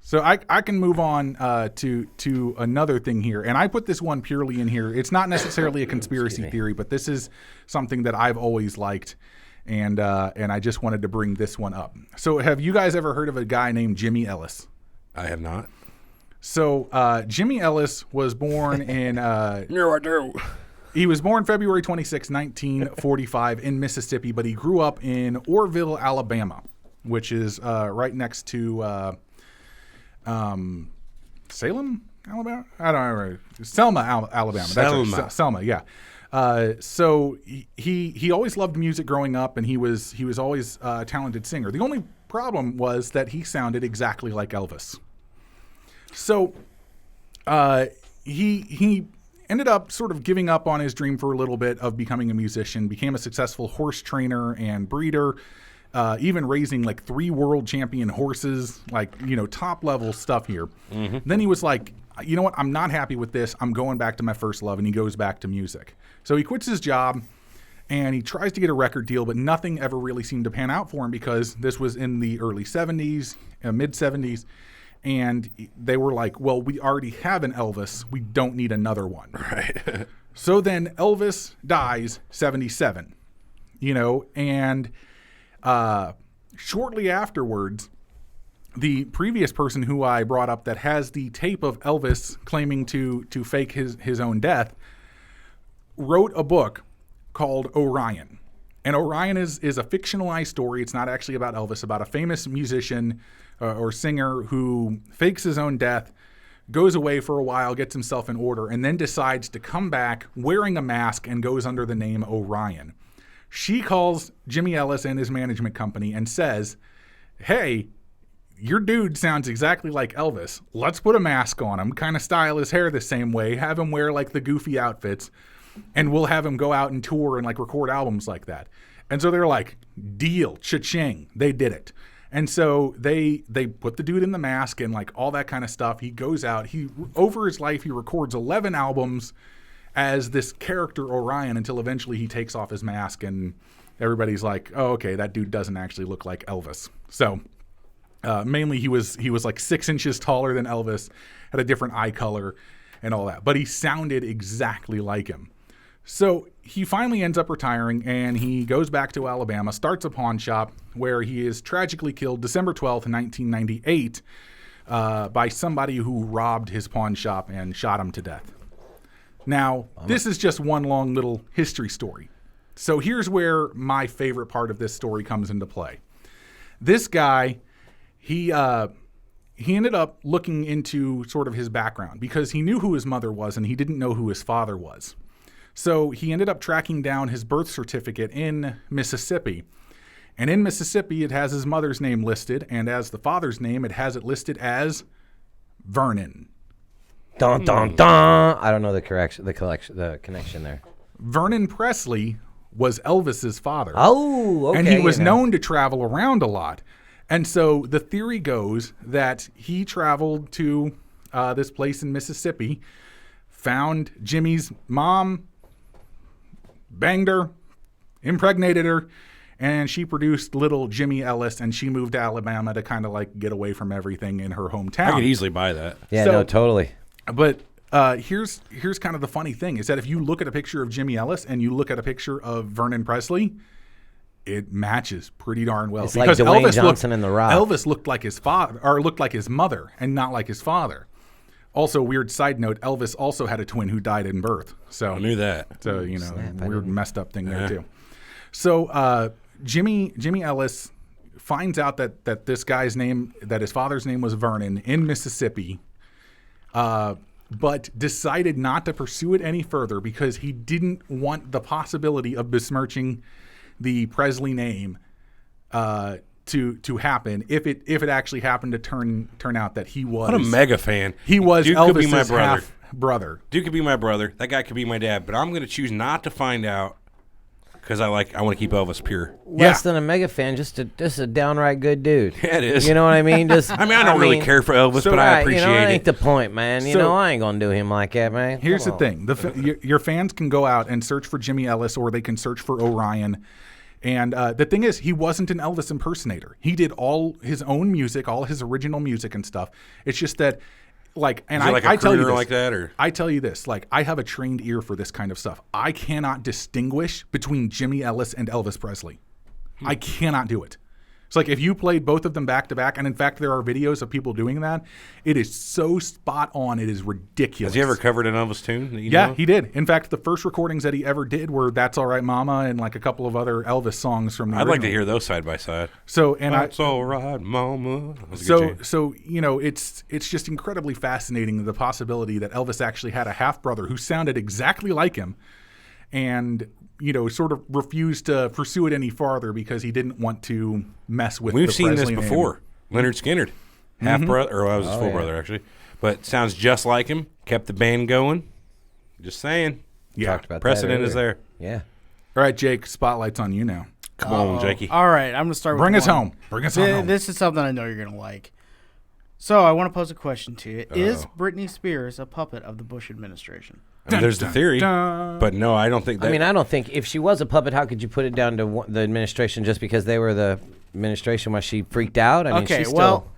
So I can move on to another thing here, and I put this one purely in here. It's not necessarily a conspiracy theory, but this is something that I've always liked, and I just wanted to bring this one up. So have you guys ever heard of a guy named Jimmy Ellis?
I have not.
So Jimmy Ellis was born in
No, I do.
he was born February 26, 1945 in Mississippi, but he grew up in Orrville, Alabama, which is right next to Salem, Alabama? I don't know. Selma, Alabama.
Selma.
That's right. Selma, yeah. So he always loved music growing up, and he was always a talented singer. The only problem was that he sounded exactly like Elvis. So he ended up sort of giving up on his dream for a little bit of becoming a musician, became a successful horse trainer and breeder, even raising like 3 world champion horses, like, top level stuff here. Then he was like, you know what? I'm not happy with this. I'm going back to my first love. And he goes back to music. So he quits his job and he tries to get a record deal, but nothing ever really seemed to pan out for him because this was in the early 70s, mid 70s. And they were like, well, we already have an Elvis. We don't need another one.
Right.
So then Elvis dies 77, and shortly afterwards, the previous person who I brought up that has the tape of Elvis claiming to fake his own death wrote a book called Orion. And Orion is a fictionalized story. It's not actually about Elvis, about a famous musician or singer who fakes his own death, goes away for a while, gets himself in order, and then decides to come back wearing a mask and goes under the name Orion. She calls Jimmy Ellis and his management company and says, hey, your dude sounds exactly like Elvis. Let's put a mask on him, kind of style his hair the same way, have him wear like the goofy outfits, and we'll have him go out and tour and like record albums like that. And so they're like, deal, cha-ching. They did it. And so they put the dude in the mask and like all that kind of stuff. He goes out. Over his life, he records 11 albums as this character Orion until eventually he takes off his mask and everybody's like, oh, okay, that dude doesn't actually look like Elvis. So mainly he was like 6 inches taller than Elvis, had a different eye color and all that. But he sounded exactly like him. So he finally ends up retiring, and he goes back to Alabama, starts a pawn shop, where he is tragically killed December 12th, 1998, by somebody who robbed his pawn shop and shot him to death. Now, this is just one long little history story. So here's where my favorite part of this story comes into play. This guy, he ended up looking into sort of his background because he knew who his mother was and he didn't know who his father was. So he ended up tracking down his birth certificate in Mississippi. And in Mississippi, it has his mother's name listed, and as the father's name, it has it listed as Vernon.
Dun dun dun. I don't know the connection there.
Vernon Presley was Elvis's father.
Oh, okay.
And he was known to travel around a lot. And so the theory goes that he traveled to this place in Mississippi, found Jimmy's mom, banged her, impregnated her, And she produced little Jimmy Ellis, and she moved to Alabama to kind of like get away from everything in her hometown.
I could easily buy that.
Yeah,
So-
no, totally.
But here's kind of the funny thing is that if you look at a picture of Jimmy Ellis and you look at a picture of Vernon Presley, it matches pretty darn well.
It's like Dwayne Johnson in The Rock.
Elvis looked like his father, or looked like his mother, and not like his father. Also, weird side note: Elvis also had a twin who died in birth. So
I knew that.
So weird messed up thing there too. So Jimmy Ellis finds out that this guy's name, that his father's name was Vernon in Mississippi, but decided not to pursue it any further because he didn't want the possibility of besmirching the Presley name to happen if it actually happened to turn out that he was
What a mega fan.
he was
Dude could be my
Elvis's
brother.
half brother.
Dude could be my brother. That guy could be my dad. But I'm going to choose not to find out because I want to keep Elvis pure.
Less than a mega fan, just a downright good dude.
Yeah, it is.
You know what I mean? Just
I don't really care for Elvis, but I appreciate
that
it.
ain't the point, man. I ain't gonna do him like that, man.
Here's
Come
the
on.
thing: your fans can go out and search for Jimmy Ellis, or they can search for Orion. And the thing is, he wasn't an Elvis impersonator. He did all his own music, all his original music and stuff. It's just that, like, and
Is it like a
I tell you
crooner
this,
like that, or?
I tell you this, like, I have a trained ear for this kind of stuff. I cannot distinguish between Jimmy Ellis and Elvis Presley. I cannot do it. It's like if you played both of them back to back, and in fact there are videos of people doing that, it is so spot on, it is ridiculous.
Has he ever covered an Elvis tune? That you
Yeah,
know?
he did. In fact, the first recordings that he ever did were "That's All Right, Mama" and like a couple of other Elvis songs from the
I'd like to
original.
hear those side by side.
So and
That's all right, Mama. That was a good tune.
so it's just incredibly fascinating, the possibility that Elvis actually had a half brother who sounded exactly like him, and sort of refused to pursue it any farther because he didn't want to mess with.
We've
the
seen
Presley
this
name.
before. Leonard Skinner, half brother, or I was his full brother actually, but sounds just like him. Kept the band going. Just saying.
Yeah.
Talked about
Precedent
that
is
earlier.
there.
Yeah.
All right, Jake. Spotlight's on you now.
Come on, Jakey.
All right, I'm gonna start with
Bring us
one.
home. Bring us home.
This is something I know you're gonna like. So I want to pose a question to you: Is Britney Spears a puppet of the Bush administration?
I mean, there's the theory,
dun.
but no, I don't think that.
I don't think if she was a puppet, how could you put it down to the administration just because they were the administration? Was she freaked out? I mean,
Okay,
she's
well,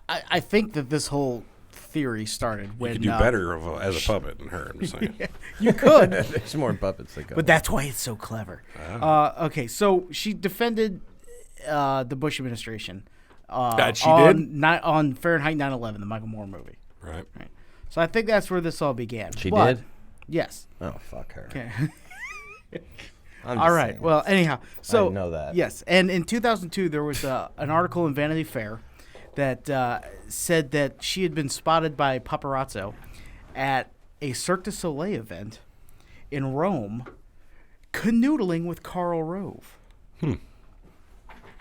I think that this whole theory started when
you could do better as a puppet than her. I'm just saying.
You could,
there's more puppets that go.
but that's why it's so clever. Okay, so she defended the Bush administration.
That she
did on Fahrenheit 9/11, the Michael Moore movie.
Right.
So I think that's where this all began.
She
But-
did?
Yes.
Oh, fuck her.
Okay.
I'm
All
just
right.
saying.
Well, anyhow, so
didn't know that.
Yes, and in 2002 there was an article in Vanity Fair that said that she had been spotted by paparazzo at a Cirque du Soleil event in Rome, canoodling with Karl Rove,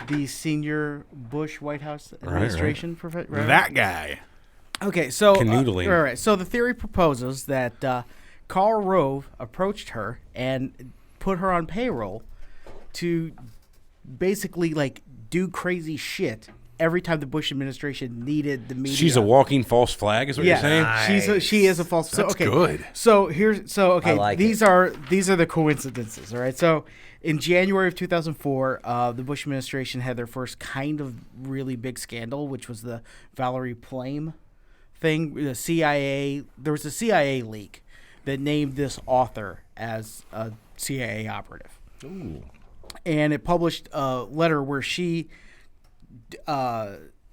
the senior Bush White House administration professor.
That guy.
Okay, so
Canoodling.
right. So the theory proposes that Karl Rove approached her and put her on payroll to basically like do crazy shit every time the Bush administration needed the media.
She's a walking false flag, is what you're saying?
She is a false. So,
That's
okay,
good.
So here's okay.
I like
these are the coincidences. All right. So in January of 2004, the Bush administration had their first kind of really big scandal, which was the Valerie Plame thing. The CIA. There was a CIA leak that named this author as a CIA operative. Ooh. And it published a letter where she.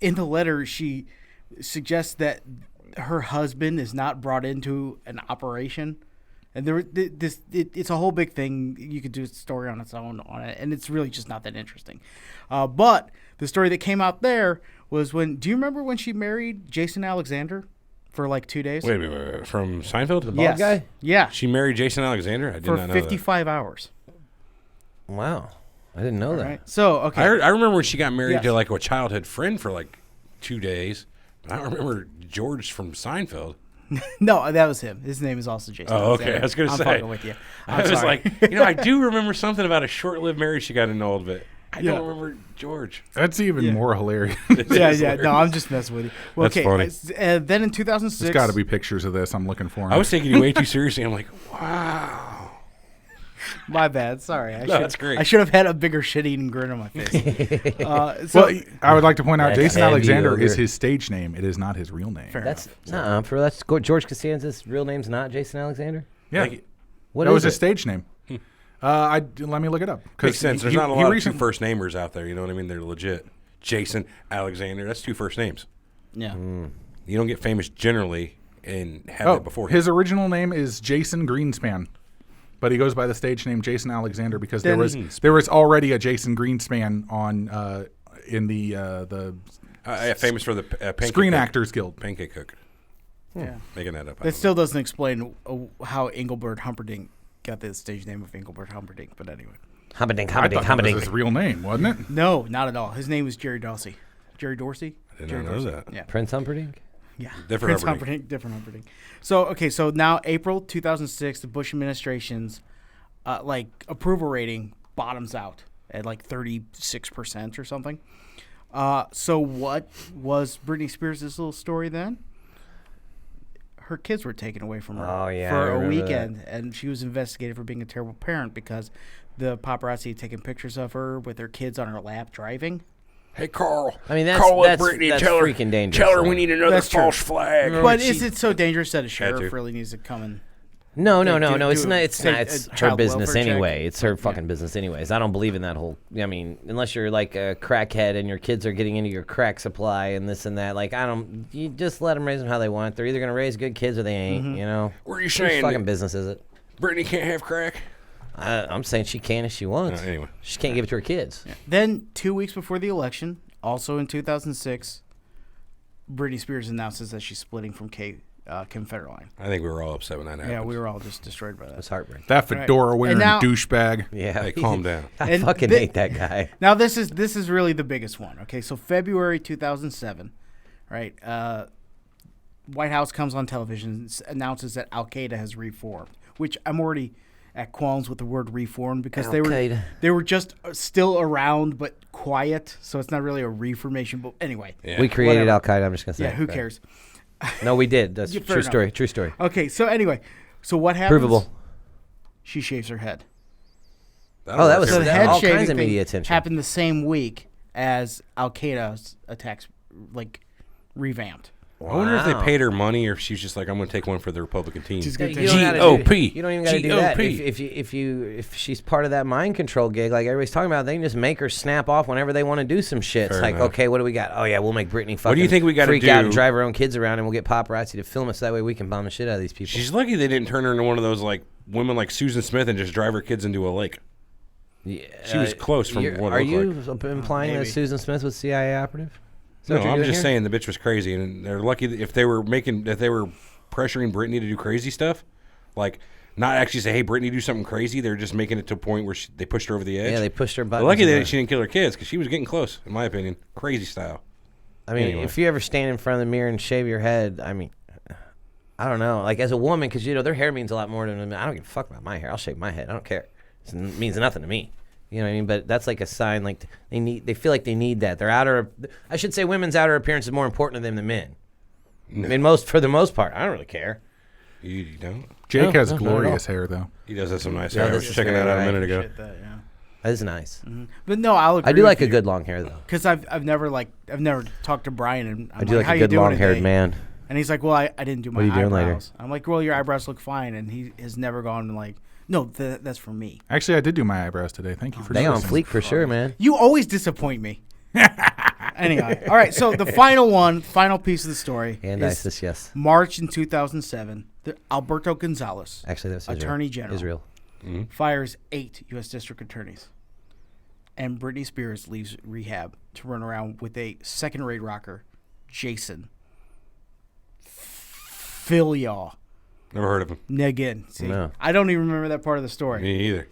In the letter, she suggests that her husband is not brought into an operation, and it's a whole big thing. You could do a story on its own on it, and it's really just not that interesting. But the story that came out there was when. Do you remember when she married Jason Alexander for like 2 days?
Wait. From Seinfeld? The
yes.
guy?
Yeah,
She married Jason Alexander? I did
for
not know
55 hours.
Wow. I didn't know that.
Right. So okay.
that. I remember when she got married
Yes.
to like a childhood friend for like 2 days. But I don't remember George from Seinfeld.
No, that was him. His name is also Jason.
Oh, okay.
Alexander.
I was going to
I'm
say.
fucking with you.
I was
sorry.
like, I do remember something about a short-lived marriage she got annulled, but I
Yeah.
don't remember George.
That's even more hilarious.
Yeah. No, I'm just messing with you. Well,
That's
okay.
funny.
Then in 2006,
There's got to be pictures of this. I'm looking for 'em.
I was taking you way too seriously. I'm like, wow.
My bad. Sorry.
That's great.
I should have had a bigger shit-eating grin on my face.
Well, I would like to point out
That's
Jason
heavy
Alexander
over.
is his stage name. It is not his real name.
Fair
That's
enough.
that's George Costanza's real name's not Jason Alexander.
Yeah,
Like,
What
that
is
was his
it?
stage name. Let me look it up.
makes sense. There's not a lot of two first namers out there. You know what I mean? They're legit. Jason Alexander. That's 2 first names.
Yeah.
You don't get famous generally and have that before.
His original name is Jason Greenspan, but he goes by the stage name Jason Alexander because
Then-
there was already a Jason Greenspan on in the
famous for the pancake
Screen
cook.
Actors Guild.
Pancake cook.
Yeah.
Making that up. I
That
don't
still doesn't explain how Engelbert Humperdinck got the stage name of Engelbert Humperdinck, but anyway.
Humperdinck,
I thought that was
Humperdinck.
his real name, wasn't it?
No, not at all. His name is Jerry Dorsey. Jerry Dorsey?
I did
Jerry
not know
Dorsey.
that.
Yeah.
Prince Humperdinck.
Yeah.
Different
Prince
Humperdinck.
Different Humperdinck. So now April 2006, the Bush administration's approval rating bottoms out at like 36% or something. So what was Britney Spears' little story then? Her kids were taken away from her
Oh, yeah, I
for a
remember
weekend, and she was investigated for being a terrible parent because the paparazzi had taken pictures of her with her kids on her lap driving.
Hey, Carl.
I mean, that's
call up
that's,
Brittany and
that's
tell her,
freaking dangerous.
Tell her
though.
we need another
That's true.
false flag.
But is it so dangerous that a sheriff
to.
really needs to come and
No,
do-
It's
do
not.
a
It's not. It's
a
her
child
business
welfare check?
anyway. It's her fucking business anyways. I don't believe in that whole. I mean, unless you're like a crackhead and your kids are getting into your crack supply and this and that. Like, I don't. You just let them raise them how they want. They're either gonna raise good kids or they ain't.
Mm-hmm.
You know.
What are you
Whose
saying?
fucking business is it?
Brittany can't have crack?
I'm saying she can if she wants.
Anyway.
She can't give it to her kids.
Then 2 weeks before the election, also in 2006, Britney Spears announces that she's splitting from Kim Federline.
I think we were all upset when that happened.
Yeah, we were all just destroyed by
It's
that.
heartbreaking.
That fedora wearing
And now-
douchebag.
Yeah.
Hey, calm down.
I
And
fucking
thi-
hate that guy.
Now this is really the biggest one. Okay, so February 2007, right? White House comes on television and announces that Al Qaeda has reformed, which I'm already at qualms with the word reformed because
Al-Qaeda.
they were just still around but quiet, so it's not really a reformation. But anyway,
Yeah.
We created
Whatever.
Al Qaeda. I'm just gonna say.
yeah, who
Right.
cares?
No, we did. That's
Yeah,
true
fair enough.
story. True story.
Okay, so anyway, so what happens?
Provable.
She shaves her head.
Oh, that was
So the
that-
head
all
shaving
kinds of
thing
media attention.
happened the same week as Al Qaeda's attacks, revamped.
I wonder if they
Wow.
paid her money or if she's just like, I'm going to take one for the Republican team.
She's
Yeah,
gonna
you
take-
don't gotta do-
GOP.
You don't even got to do that.
GOP.
If she's part of that mind control gig, like everybody's talking about, they can just make her snap off whenever they want to do some shit.
Fair
It's like,
enough.
okay, what do we got? Oh yeah, we'll make Britney fucking.
do you think we gotta
freak out and
do?
drive her own kids around, and we'll get paparazzi to film us. That way we can bomb the shit out of these people.
She's lucky they didn't turn her into one of those like women like Susan Smith and just drive her kids into a lake.
Yeah,
She was close from what it
Are
looked
you implying that
maybe.
Susan Smith was CIA operative? Is that
No,
what you're
I'm
doing
just
here?
saying the bitch was crazy, and they're lucky that if they were pressuring Britney to do crazy stuff, like not actually say, "Hey, Britney, do something crazy." They're just making it to a point where they pushed her over the edge.
Yeah, they pushed her
They're
buttons.
lucky
and
that she didn't kill her kids because she was getting close, in my opinion, crazy style.
I mean,
Anyway.
if you ever stand in front of the mirror and shave your head, I mean, I don't know. Like as a woman, because their hair means a lot more than I don't give a fuck about my hair. I'll shave my head. I don't care. It means nothing to me. You know what I mean? But that's like a sign. Like they feel like they need that. Their outer, I should say, women's outer appearance is more important to them than men.
No.
I mean, for the most part, I don't really care.
You don't.
Jake has
no, not at
glorious hair, though.
He does have some nice
Yeah,
hair. I
this
was
is
checking that
very
out a
right.
minute ago.
Shit, that, yeah.
That is nice.
But no, I'll agree.
I do like a
you.
good long hair though.
Because I've never talked to Brian and I'm
I do like
"How
a
you
good
doing
long-haired
today?"
man.
And he's like, well, I didn't do my
What are you doing later?
eyebrows. I'm like, well, your eyebrows look fine, and he has never gone like, no, that's for me.
Actually, I did do my eyebrows today. Thank you for
They on
noticing.
fleek for sure, man.
You always disappoint me. Anyway, all right. So the final piece of the story
And
is
ISIS, yes.
March in 2007. Alberto Gonzalez,
Actually, that's Israel.
Attorney General,
Israel.
fires 8 U.S. district attorneys, and Britney Spears leaves rehab to run around with a second-rate rocker, Jason Filyaw.
Never heard of him.
Again, see,
No.
I don't even remember that part of the story.
Me either.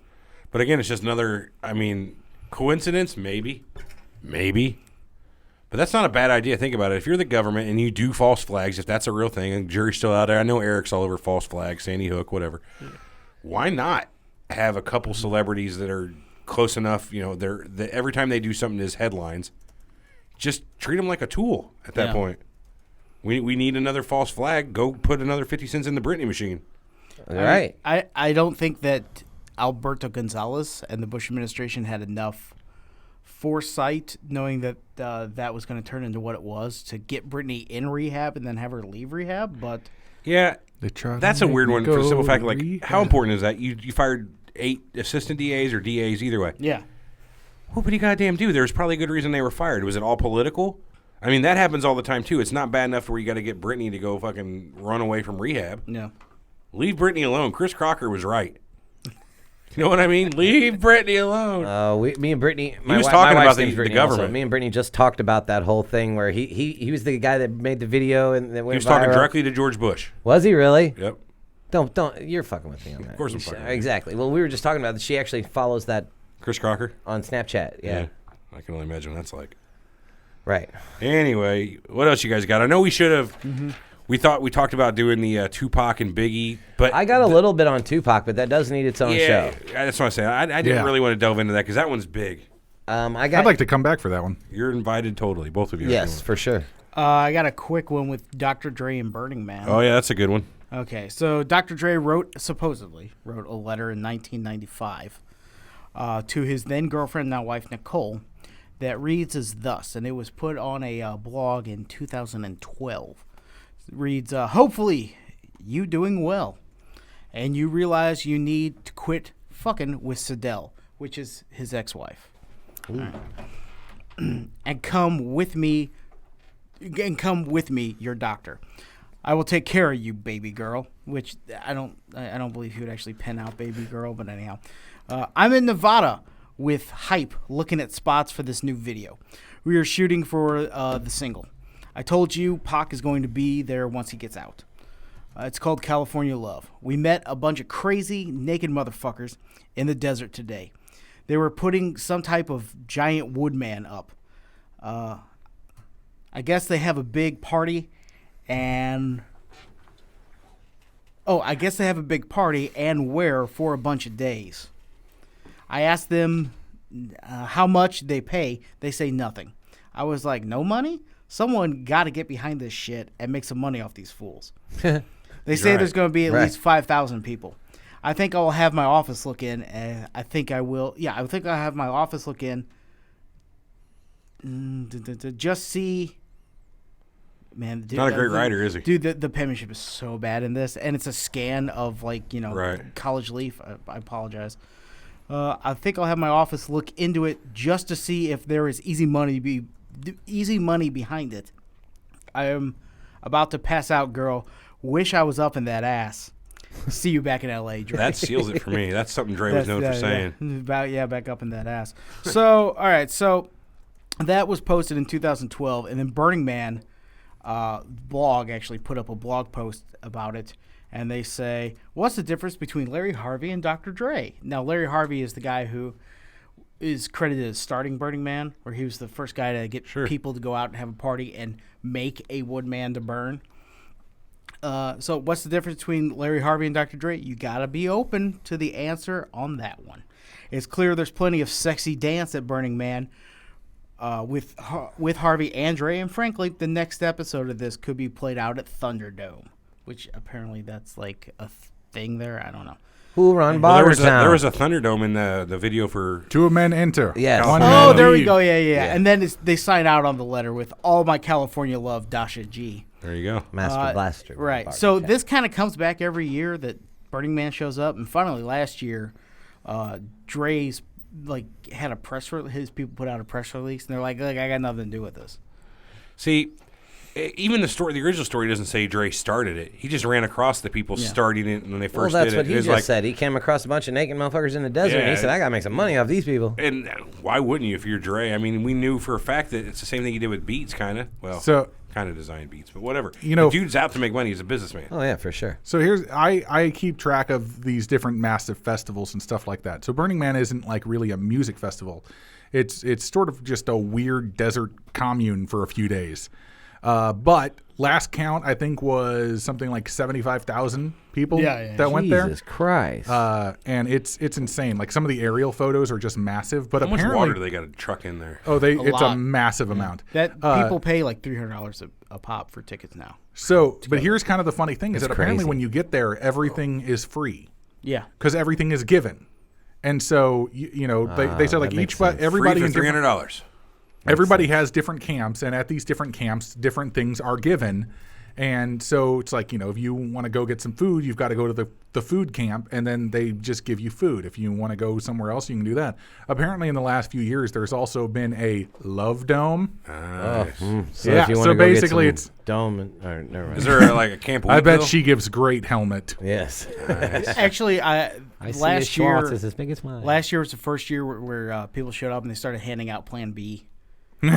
But again, it's just another. I mean, coincidence? Maybe. But that's not a bad idea. Think about it. If you're the government and you do false flags, if that's a real thing, and jury's still out there. I know Eric's all over false flags, Sandy Hook, whatever. Why not have a couple celebrities that are close enough? You know, every time they do something as headlines, just treat them like a tool at that
Yeah.
point. We need another false flag. Go put another 50 cents in the Britney machine.
All right.
I don't think that Alberto Gonzalez and the Bush administration had enough foresight, knowing that that was going to turn into what it was, to get Britney in rehab and then have her leave rehab. But
Yeah, that's a weird one for the simple fact, like, how important is that? You fired 8 assistant DAs or DAs, either way.
yeah,
What would you goddamn do? There's probably a good reason they were fired. Was it all political? I mean, that happens all the time, too. It's not bad enough where you got to get Britney to go fucking run away from rehab.
yeah.
Leave Britney alone. Chris Crocker was right. You know what I mean? Leave Britney alone.
Me and Brittany.
He was talking about the
Brittany
government.
Also. Me and Brittany just talked about that whole thing where he was the guy that made the video and that went
He was talking
viral.
directly to George Bush.
Was he really?
Yep.
Don't. You're fucking with me on that.
Of course I'm fucking with you.
Exactly. Well, we were just talking about that. She actually follows that
Chris Crocker?
on Snapchat. Yeah.
I can only imagine what that's like.
Right.
Anyway, what else you guys got? I know we should have. We talked about doing the Tupac and Biggie, but
I got a little bit on Tupac, but that does need its own show.
That's what I'm saying. I didn't really want to delve into that because that one's big.
I'd like to come back for that one.
You're invited totally, both of you.
Yes, for sure.
I got a quick one with Dr. Dre and Burning Man.
Oh yeah, that's a good one.
Okay, so Dr. Dre supposedly wrote a letter in 1995 to his then girlfriend, now wife, Nicole, that reads as thus, and it was put on a blog in 2012. It reads, hopefully you doing well, and you realize you need to quit fucking with Sidel, which is his ex-wife. Right. and come with me, your doctor. I will take care of you, baby girl. Which I don't believe he would actually pen out baby girl, but anyhow, I'm in Nevada with Hype, looking at spots for this new video. We are shooting for the single. I told you Pac is going to be there once he gets out. It's called California Love. We met a bunch of crazy naked motherfuckers in the desert today. They were putting some type of giant woodman up. I guess they have a big party and wear for a bunch of days. I asked them how much they pay. They say nothing. I was like, no money? Someone got to get behind this shit and make some money off these fools. They say there's going to be at least 5,000 people. I think I will have my office look in. I think I will. Yeah, I think I'll have my office look in. Just see. Man, dude,
Not a great writer, is he?
Dude, the penmanship is so bad in this, and it's a scan of College Leaf. I apologize. I think I'll have my office look into it just to see if there is easy money behind it. I am about to pass out, girl. Wish I was up in that ass. See you back in L.A., Dre.
That seals it for me. That's something Dre was known for saying.
Back up in that ass. So, all right, so that was posted in 2012, and then Burning Man blog actually put up a blog post about it, and they say, what's the difference between Larry Harvey and Dr. Dre? Now, Larry Harvey is the guy who is credited as starting Burning Man, where he was the first guy to get people to go out and have a party and make a woodman to burn. So what's the difference between Larry Harvey and Dr. Dre? You got to be open to the answer on that one. It's clear there's plenty of sexy dance at Burning Man with Harvey and Dre, and frankly, the next episode of this could be played out at Thunderdome, which apparently that's like a thing there. I don't know.
Who run
Well,
Bartertown?
there was a Thunderdome in the video for...
Two men enter.
Yes.
One
Oh,
man
there we
leave.
go. Yeah. And then they sign out on the letter with all my California love, Dasha G.
There you go.
Master Blaster.
Right.
Bartertown.
So this kind of comes back every year that Burning Man shows up, and finally last year, Dre's had a press release. His people put out a press release, and they're like, I got nothing to do with this.
See, even the original story doesn't say Dre started it. He just ran across the people starting it when they
Well,
first did it.
that's what he
It was
just said. He came across a bunch of naked motherfuckers in the desert, and he said, I got to make some money off these people.
And why wouldn't you if you're Dre? I mean, we knew for a fact that it's the same thing he did with Beats, kind of. Well, kind of design Beats, but whatever. The dude's out to make money. He's a businessman.
Oh, yeah, for sure.
So here's I keep track of these different massive festivals and stuff like that. So Burning Man isn't like really a music festival. It's sort of just a weird desert commune for a few days. But last count, I think, was something like 75,000 people that went there.
Jesus Christ.
And it's insane. Like, some of the aerial photos are just massive. But
How much
apparently,
water do they got to truck in there?
Oh, it's
lot.
a massive amount.
That people pay like $300 a pop for tickets now.
So, but here's kind of the funny thing is that apparently
crazy.
when you get there, everything is free.
Yeah.
Because everything is given. And so they said like
that makes
everybody
Free
in
for
different,
$300.
everybody has different camps, and at these different camps, different things are given. And so it's like, if you want to go get some food, you've got to go to the food camp, and then they just give you food. If you want to go somewhere else, you can do that. Apparently, in the last few years, there's also been a Love Dome.
Nice.
So
Yeah,
if you want
so
to go
basically
get
it's-
some dome, never mind.
Is there like a Camp
I bet
Wheatville?
she gives great helmet.
Yes.
Actually,
I see
last
a Schwartz
year,
is as big as mine.
last year was the first year where people showed up and they started handing out Plan B.
Oh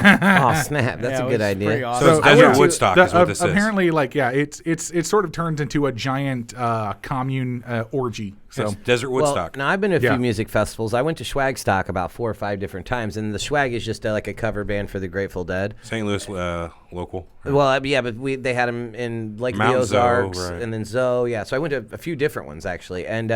snap! That's
Yeah,
a
it
good
was
idea.
pretty
So
awesome.
it's
I
Desert
went to-
Woodstock is what this is.
apparently, it sort of turns into a giant commune orgy. So
It's Desert
Well,
Woodstock.
now I've been to a
Yeah.
few music festivals. I went to Swagstock about 4 or 5 different times, and the Swag is just like a cover band for the Grateful Dead.
St. Louis local.
Well, yeah, but they had them in Lake of the
Mount Zoe,
Ozarks,
right.
and then Zoe. Yeah, so I went to a few different ones actually, and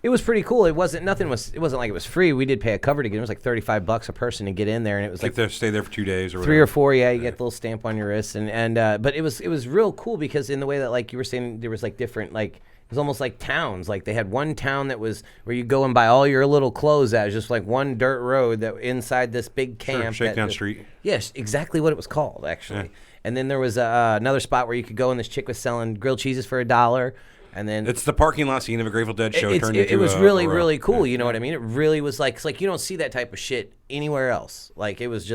it was pretty cool. It wasn't like it was free. We did pay a cover ticket. It was like $35 a person to get in there, and it was like
Stay there for 2 days or whatever.
3 or 4. Yeah, you get the little stamp on your wrist, and but it was real cool because in the way that like you were saying, there was like different like. It was almost like towns. Like they had one town that was where you go and buy all your little clothes at. It was just like one dirt road that inside this big camp.
Shakedown Street.
Yes, exactly what it was called actually.
Yeah.
And then there was another spot where you could go and this chick was selling grilled cheeses for $1. And then
It's the parking lot scene of a Grateful Dead show
it
turned into
was
a
really
row.
really cool.
Yeah.
You know what I mean? It really was like it's like you don't see that type of shit anywhere else. Like it was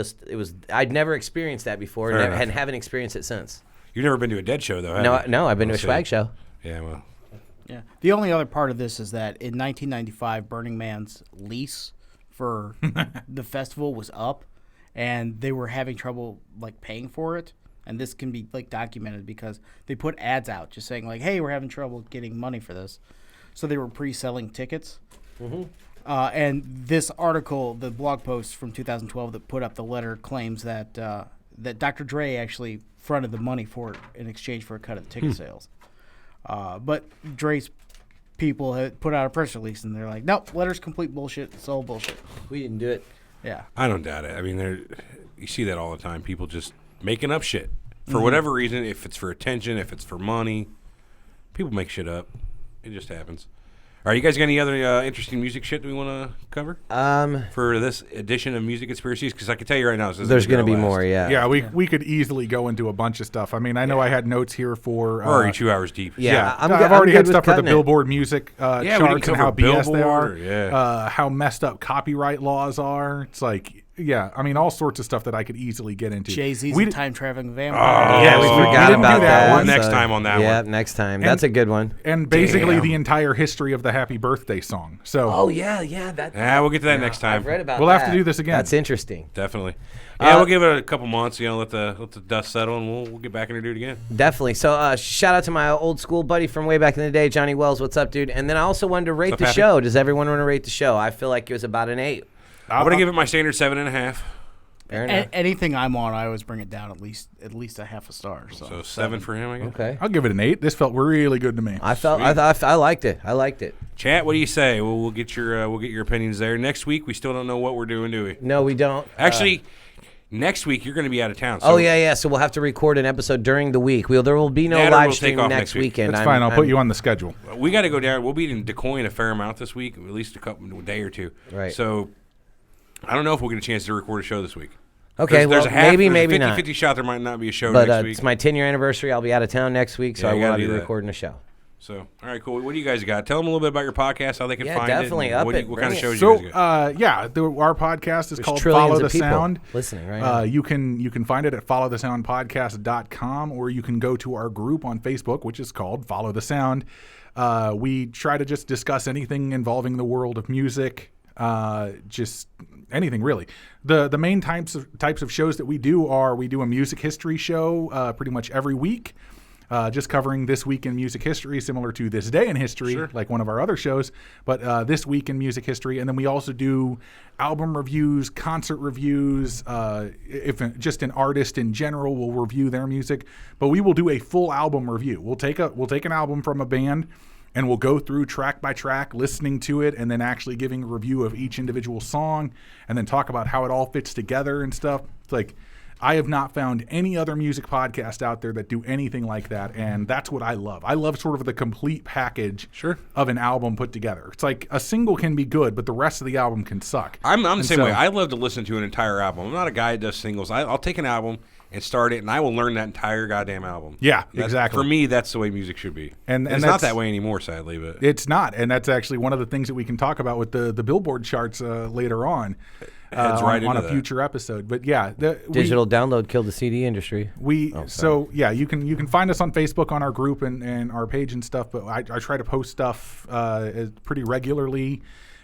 I'd never experienced that before
Fair
and,
enough.
and haven't experienced it since.
You've never been to a Dead show though, have you?
No, I've been to a
Let's see.
Swag show.
Yeah, well.
Yeah. The only other part of this is that in 1995, Burning Man's lease for the festival was up, and they were having trouble like paying for it. And this can be like documented because they put ads out just saying like, "Hey, we're having trouble getting money for this," so they were pre-selling tickets. And this article, the blog post from 2012 that put up the letter, claims that that Dr. Dre actually fronted the money for it in exchange for a cut of the ticket sales. But Dre's people had put out a press release, and they're like, "Nope, letter's complete bullshit. It's all bullshit."
We didn't do it.
Yeah.
I don't doubt it. I mean, you see that all the time. People just making up shit for whatever reason. If it's for attention, if it's for money, people make shit up. It just happens. All right, you guys got any other interesting music shit that we want to cover for this edition of Music Conspiracies? Because I can tell you right now, this isn't
There's going to
gonna
be
last.
more, yeah.
yeah, we could easily go into a bunch of stuff. I mean, I know I had notes here for.
We're already 2 hours deep.
Yeah. I'm
I've
good-
already
I'm
had
good
stuff
with
for the
cutting it.
Billboard music
we didn't
charts and how
cover
BS they are,
Billboard, yeah.
how messed up copyright laws are. It's like, yeah, I mean, all sorts of stuff that I could easily get into.
Jay-Z's
We
a
did-
time-traveling vampire.
Yeah, we
we
forgot
didn't do
about
that
that.
one.
Next time on that
yeah,
one.
next time. That's a good one.
and basically
Damn.
the entire history of the Happy Birthday song. So
Oh yeah. That.
Yeah, we'll get to that next time.
I've read about.
We'll have to
that.
do this again.
That's interesting.
Definitely. Yeah, we'll give it a couple months. Let the dust settle, and we'll get back and do it again.
Definitely. So shout out to my old school buddy from way back in the day, Johnny Wells. What's up, dude? And then I also wanted to rate
up,
the
Happy?
show. Does everyone want to rate the show? I feel like it was about an 8.
I'm gonna give it my standard 7.5.
Fair enough.
Anything I'm on, I always bring it down at least a half a star.
So 7 for him, I guess.
Okay.
I'll give it an 8. This felt really good to me.
I liked it. I liked it.
Chat, what do you say? We'll get your opinions there. Next week, we still don't know what we're doing, do we?
No, we don't.
Actually, next week you're going to be out of town. So
Oh yeah. So we'll have to record an episode during the week. There will be no
That or
live
we'll take
stream
off
next
next week.
weekend.
That's fine. I'll put you on the schedule.
we got to go down. We'll be in DeCoin a fair amount this week, at least a day or two.
Right.
So I don't know if we'll get a chance to record a show this week.
Okay.
There's
Well,
a half,
maybe
there's a
not.
50-50 shot there might not be a show
But
next week.
it's my 10-year anniversary. I'll be out of town next week, so
Yeah,
I
you
will
gotta
be
do that.
recording a show.
So, all right, cool. What do you guys got? Tell them a little bit about your podcast, how they can
Yeah,
find
definitely.
it.
Up
What
it.
kind of
Bring it.
shows
So
you guys got?
our podcast is
There's
called
trillions
Follow
of
the
people
Sound.
listening right now.
You can find it at followthesoundpodcast.com, or you can go to our group on Facebook, which is called Follow the Sound. We try to just discuss anything involving the world of music, just anything really. The main types of shows that we do are we do a music history show pretty much every week. Just covering this week in music history, similar to This Day in History, like one of our other shows, but this week in music history. And then we also do album reviews, concert reviews. If just an artist in general, we'll review their music, but we will do a full album review. We'll take an album from a band, and we'll go through track by track, listening to it, and then actually giving a review of each individual song, and then talk about how it all fits together and stuff. It's like, I have not found any other music podcast out there that do anything like that, and that's what I love. I love sort of the complete package of an album put together. It's like a single can be good, but the rest of the album can suck.
I'm the same way. I love to listen to an entire album. I'm not a guy that does singles. I'll take an album and start it, and I will learn that entire goddamn album.
Yeah, exactly.
For me, that's the way music should be. And it's not that way anymore, sadly. But
it's not, and that's actually one of the things that we can talk about with the Billboard charts later on. On a future episode, but yeah,
digital download killed the CD industry.
You can find us on Facebook on our group and our page and stuff. But I try to post stuff pretty regularly,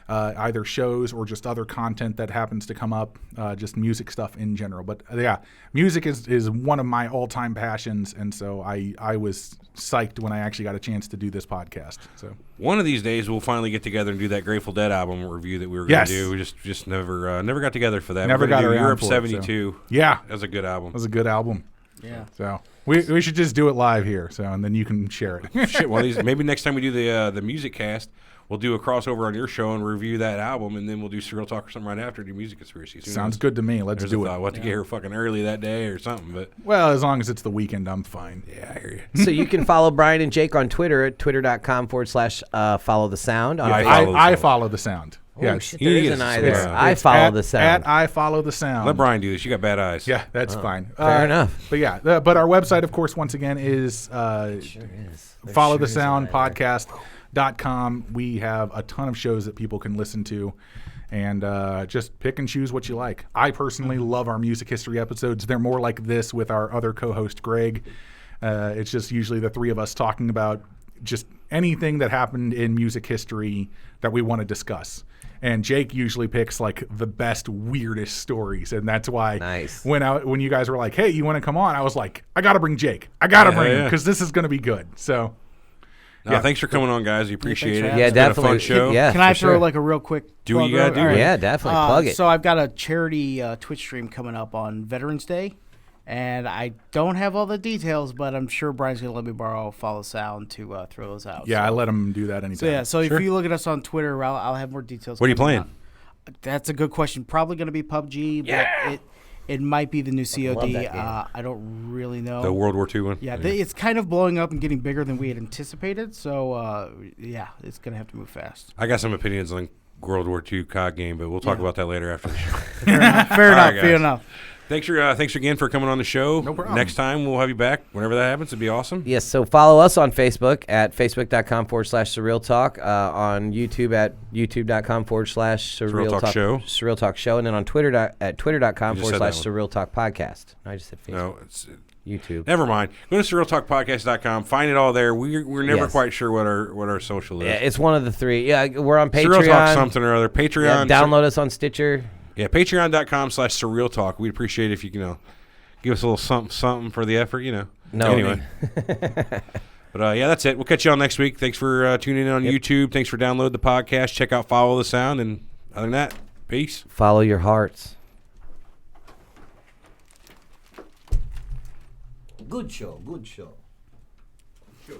either shows or just other content that happens to come up, just music stuff in general. But yeah, music is one of my all-time passions, and so I was psyched when I actually got a chance to do this podcast. So
one of these days we'll finally get together and do that Grateful Dead album review that we were going to do. We just never got together for that.
Never got around
Europe
for
'72.
It, so. Yeah,
that's a good album.
It was a good album.
Yeah.
So we should just do it live here, and then you can share it.
Shit, well, maybe next time we do the music cast, we'll do a crossover on your show and review that album, and then we'll do Surreal Talk or something right after, do Music Conspiracy.
Sounds good to me. Let's do it.
We'll have to get here fucking early that day or something. But
well, as long as it's the weekend, I'm fine.
Yeah, I hear you.
So you can follow Brian and Jake on Twitter at twitter.com/follow the sound.
I follow the sound.
Oh, shit, there is an I there. I follow the sound.
At I follow the sound.
Let Brian do this. You got bad eyes.
Yeah, that's fine.
Fair enough.
But yeah, but our website, of course, once again, is follow the sound podcast.com. We have a ton of shows that people can listen to, and just pick and choose what you like. I personally love our music history episodes. They're more like this with our other co-host, Greg. It's just usually the three of us talking about just anything that happened in music history that we want to discuss. And Jake usually picks like the best, weirdest stories, and that's why when you guys were like, "Hey, you want to come on?" I was like, "I got to bring Jake. I got to bring him because this is going to be good." So,
thanks for coming on, guys. We appreciate it.
Yeah,
it's
definitely.
Been a fun show.
Yeah,
Can I throw like a real quick?
Do what you gotta do.
Right.
Yeah, definitely plug it.
So I've got a charity Twitch stream coming up on Veterans Day. And I don't have all the details, but I'm sure Brian's going to let me borrow Follow Sound to throw those out.
Yeah, I let him do that anytime.
So if you look at us on Twitter, I'll have more details.
What are you playing?
That's a good question. Probably going to be PUBG, but it might be the new COD. I don't really know.
The World War II one?
Yeah, it's kind of blowing up and getting bigger than we had anticipated. So, it's going to have to move fast.
I got some opinions on World War II COD game, but we'll talk about that later after the show.
Fair enough.
Thanks again for coming on the show.
No problem.
Next time we'll have you back. Whenever that happens, it'd be awesome.
Yes, so follow us on Facebook at facebook.com/Surreal Talk, on YouTube at youtube.com/Surreal Talk
Show.
Surreal Talk Show, and then on Twitter at twitter.com/Surreal Talk Podcast. I just said Facebook.
No, it's
YouTube.
Never mind. Go to surrealtalkpodcast.com. Find it all there. We're never quite sure what our social is.
Yeah, it's one of the three. Yeah, we're on Patreon.
Surreal Talk something or other. Patreon.
Yeah, download us on Stitcher.
Yeah, patreon.com/Surreal Talk. We'd appreciate it if you give us a little something for the effort, No. Anyway. But that's it. We'll catch you all next week. Thanks for tuning in on YouTube. Thanks for downloading the podcast. Check out Follow the Sound. And other than that, peace.
Follow your hearts. Good show.
Good show, guys.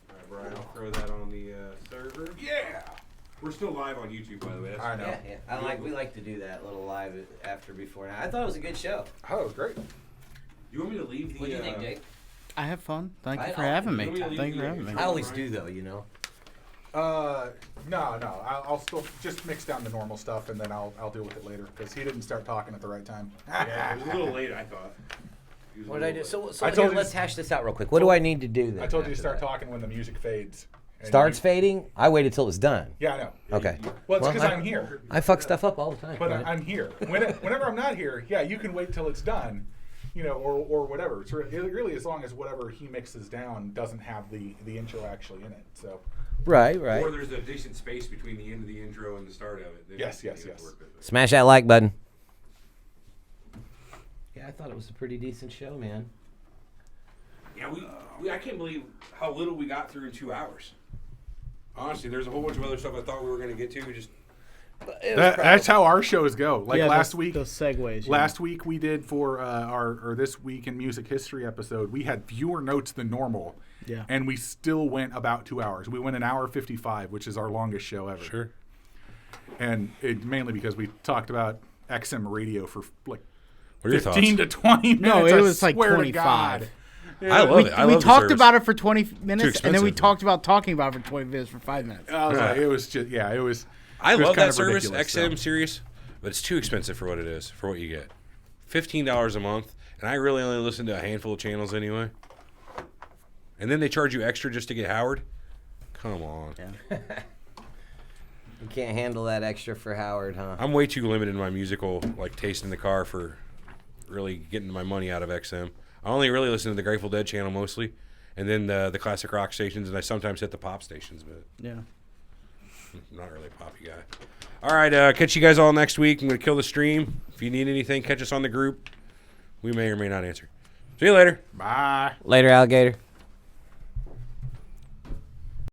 All right, Brian, I'll throw that on the server. Yeah. We're still live on YouTube, by the way.
I know.
Yeah. We like to do that little live after, before. I thought it was a good show.
Oh, it was great.
You want me to leave the...
What do you think, Jake?
I have fun. Thank you for having me.
I always do, though,
No. I'll still just mix down the normal stuff, and then I'll deal with it later, because he didn't start talking at the right time.
Yeah, it was a little late, I thought.
What did I do? So let's hash this out real quick. What do I need to do then?
I told you to start talking when the music fades.
Starts fading? I waited till it was done.
Yeah, I know.
Okay.
Well, it's because I'm here.
I fuck stuff up all the time.
But I'm here. Whenever I'm not here, you can wait till it's done, or whatever. It's really as long as whatever he mixes down doesn't have the intro actually in it. So.
Right.
Or there's a decent space between the end of the intro and the start of it.
Yes.
Smash that like button. Yeah, I thought it was a pretty decent show, man.
Yeah, I can't believe how little we got through in 2 hours. Honestly, there's a whole bunch of other stuff I thought we were going to get to.
That's how our shows go. Like last week,
those segues.
Last week we did for our This Week in Music History episode. We had fewer notes than normal.
Yeah.
And we still went about 2 hours. We went an hour 55, which is our longest show ever.
Sure.
And mainly because we talked about XM radio for like
What are your
15
thoughts?
to 20 minutes.
No, it
I
was like
swear to
25.
God.
I love it. I love
We
the
talked
service.
about it for 20 minutes, and then we
expensive.
talked about talking about it for 20 minutes for 5 minutes.
I was like, it was just, yeah, it was.
I
it was
love
kind
that
of
service,
ridiculous,
XM
so.
Sirius, but it's too expensive for what it is, for what you get. $15 a month, and I really only listen to a handful of channels anyway. And then they charge you extra just to get Howard? Come on.
Yeah.
You can't handle that extra for Howard, huh?
I'm way too limited in my musical taste in the car for really getting my money out of XM. I only really listen to the Grateful Dead channel mostly, and then the classic rock stations, and I sometimes hit the pop stations, but
Yeah.
I'm not really a poppy guy. All right, catch you guys all next week. I'm going to kill the stream. If you need anything, catch us on the group. We may or may not answer. See you later.
Bye.
Later, alligator.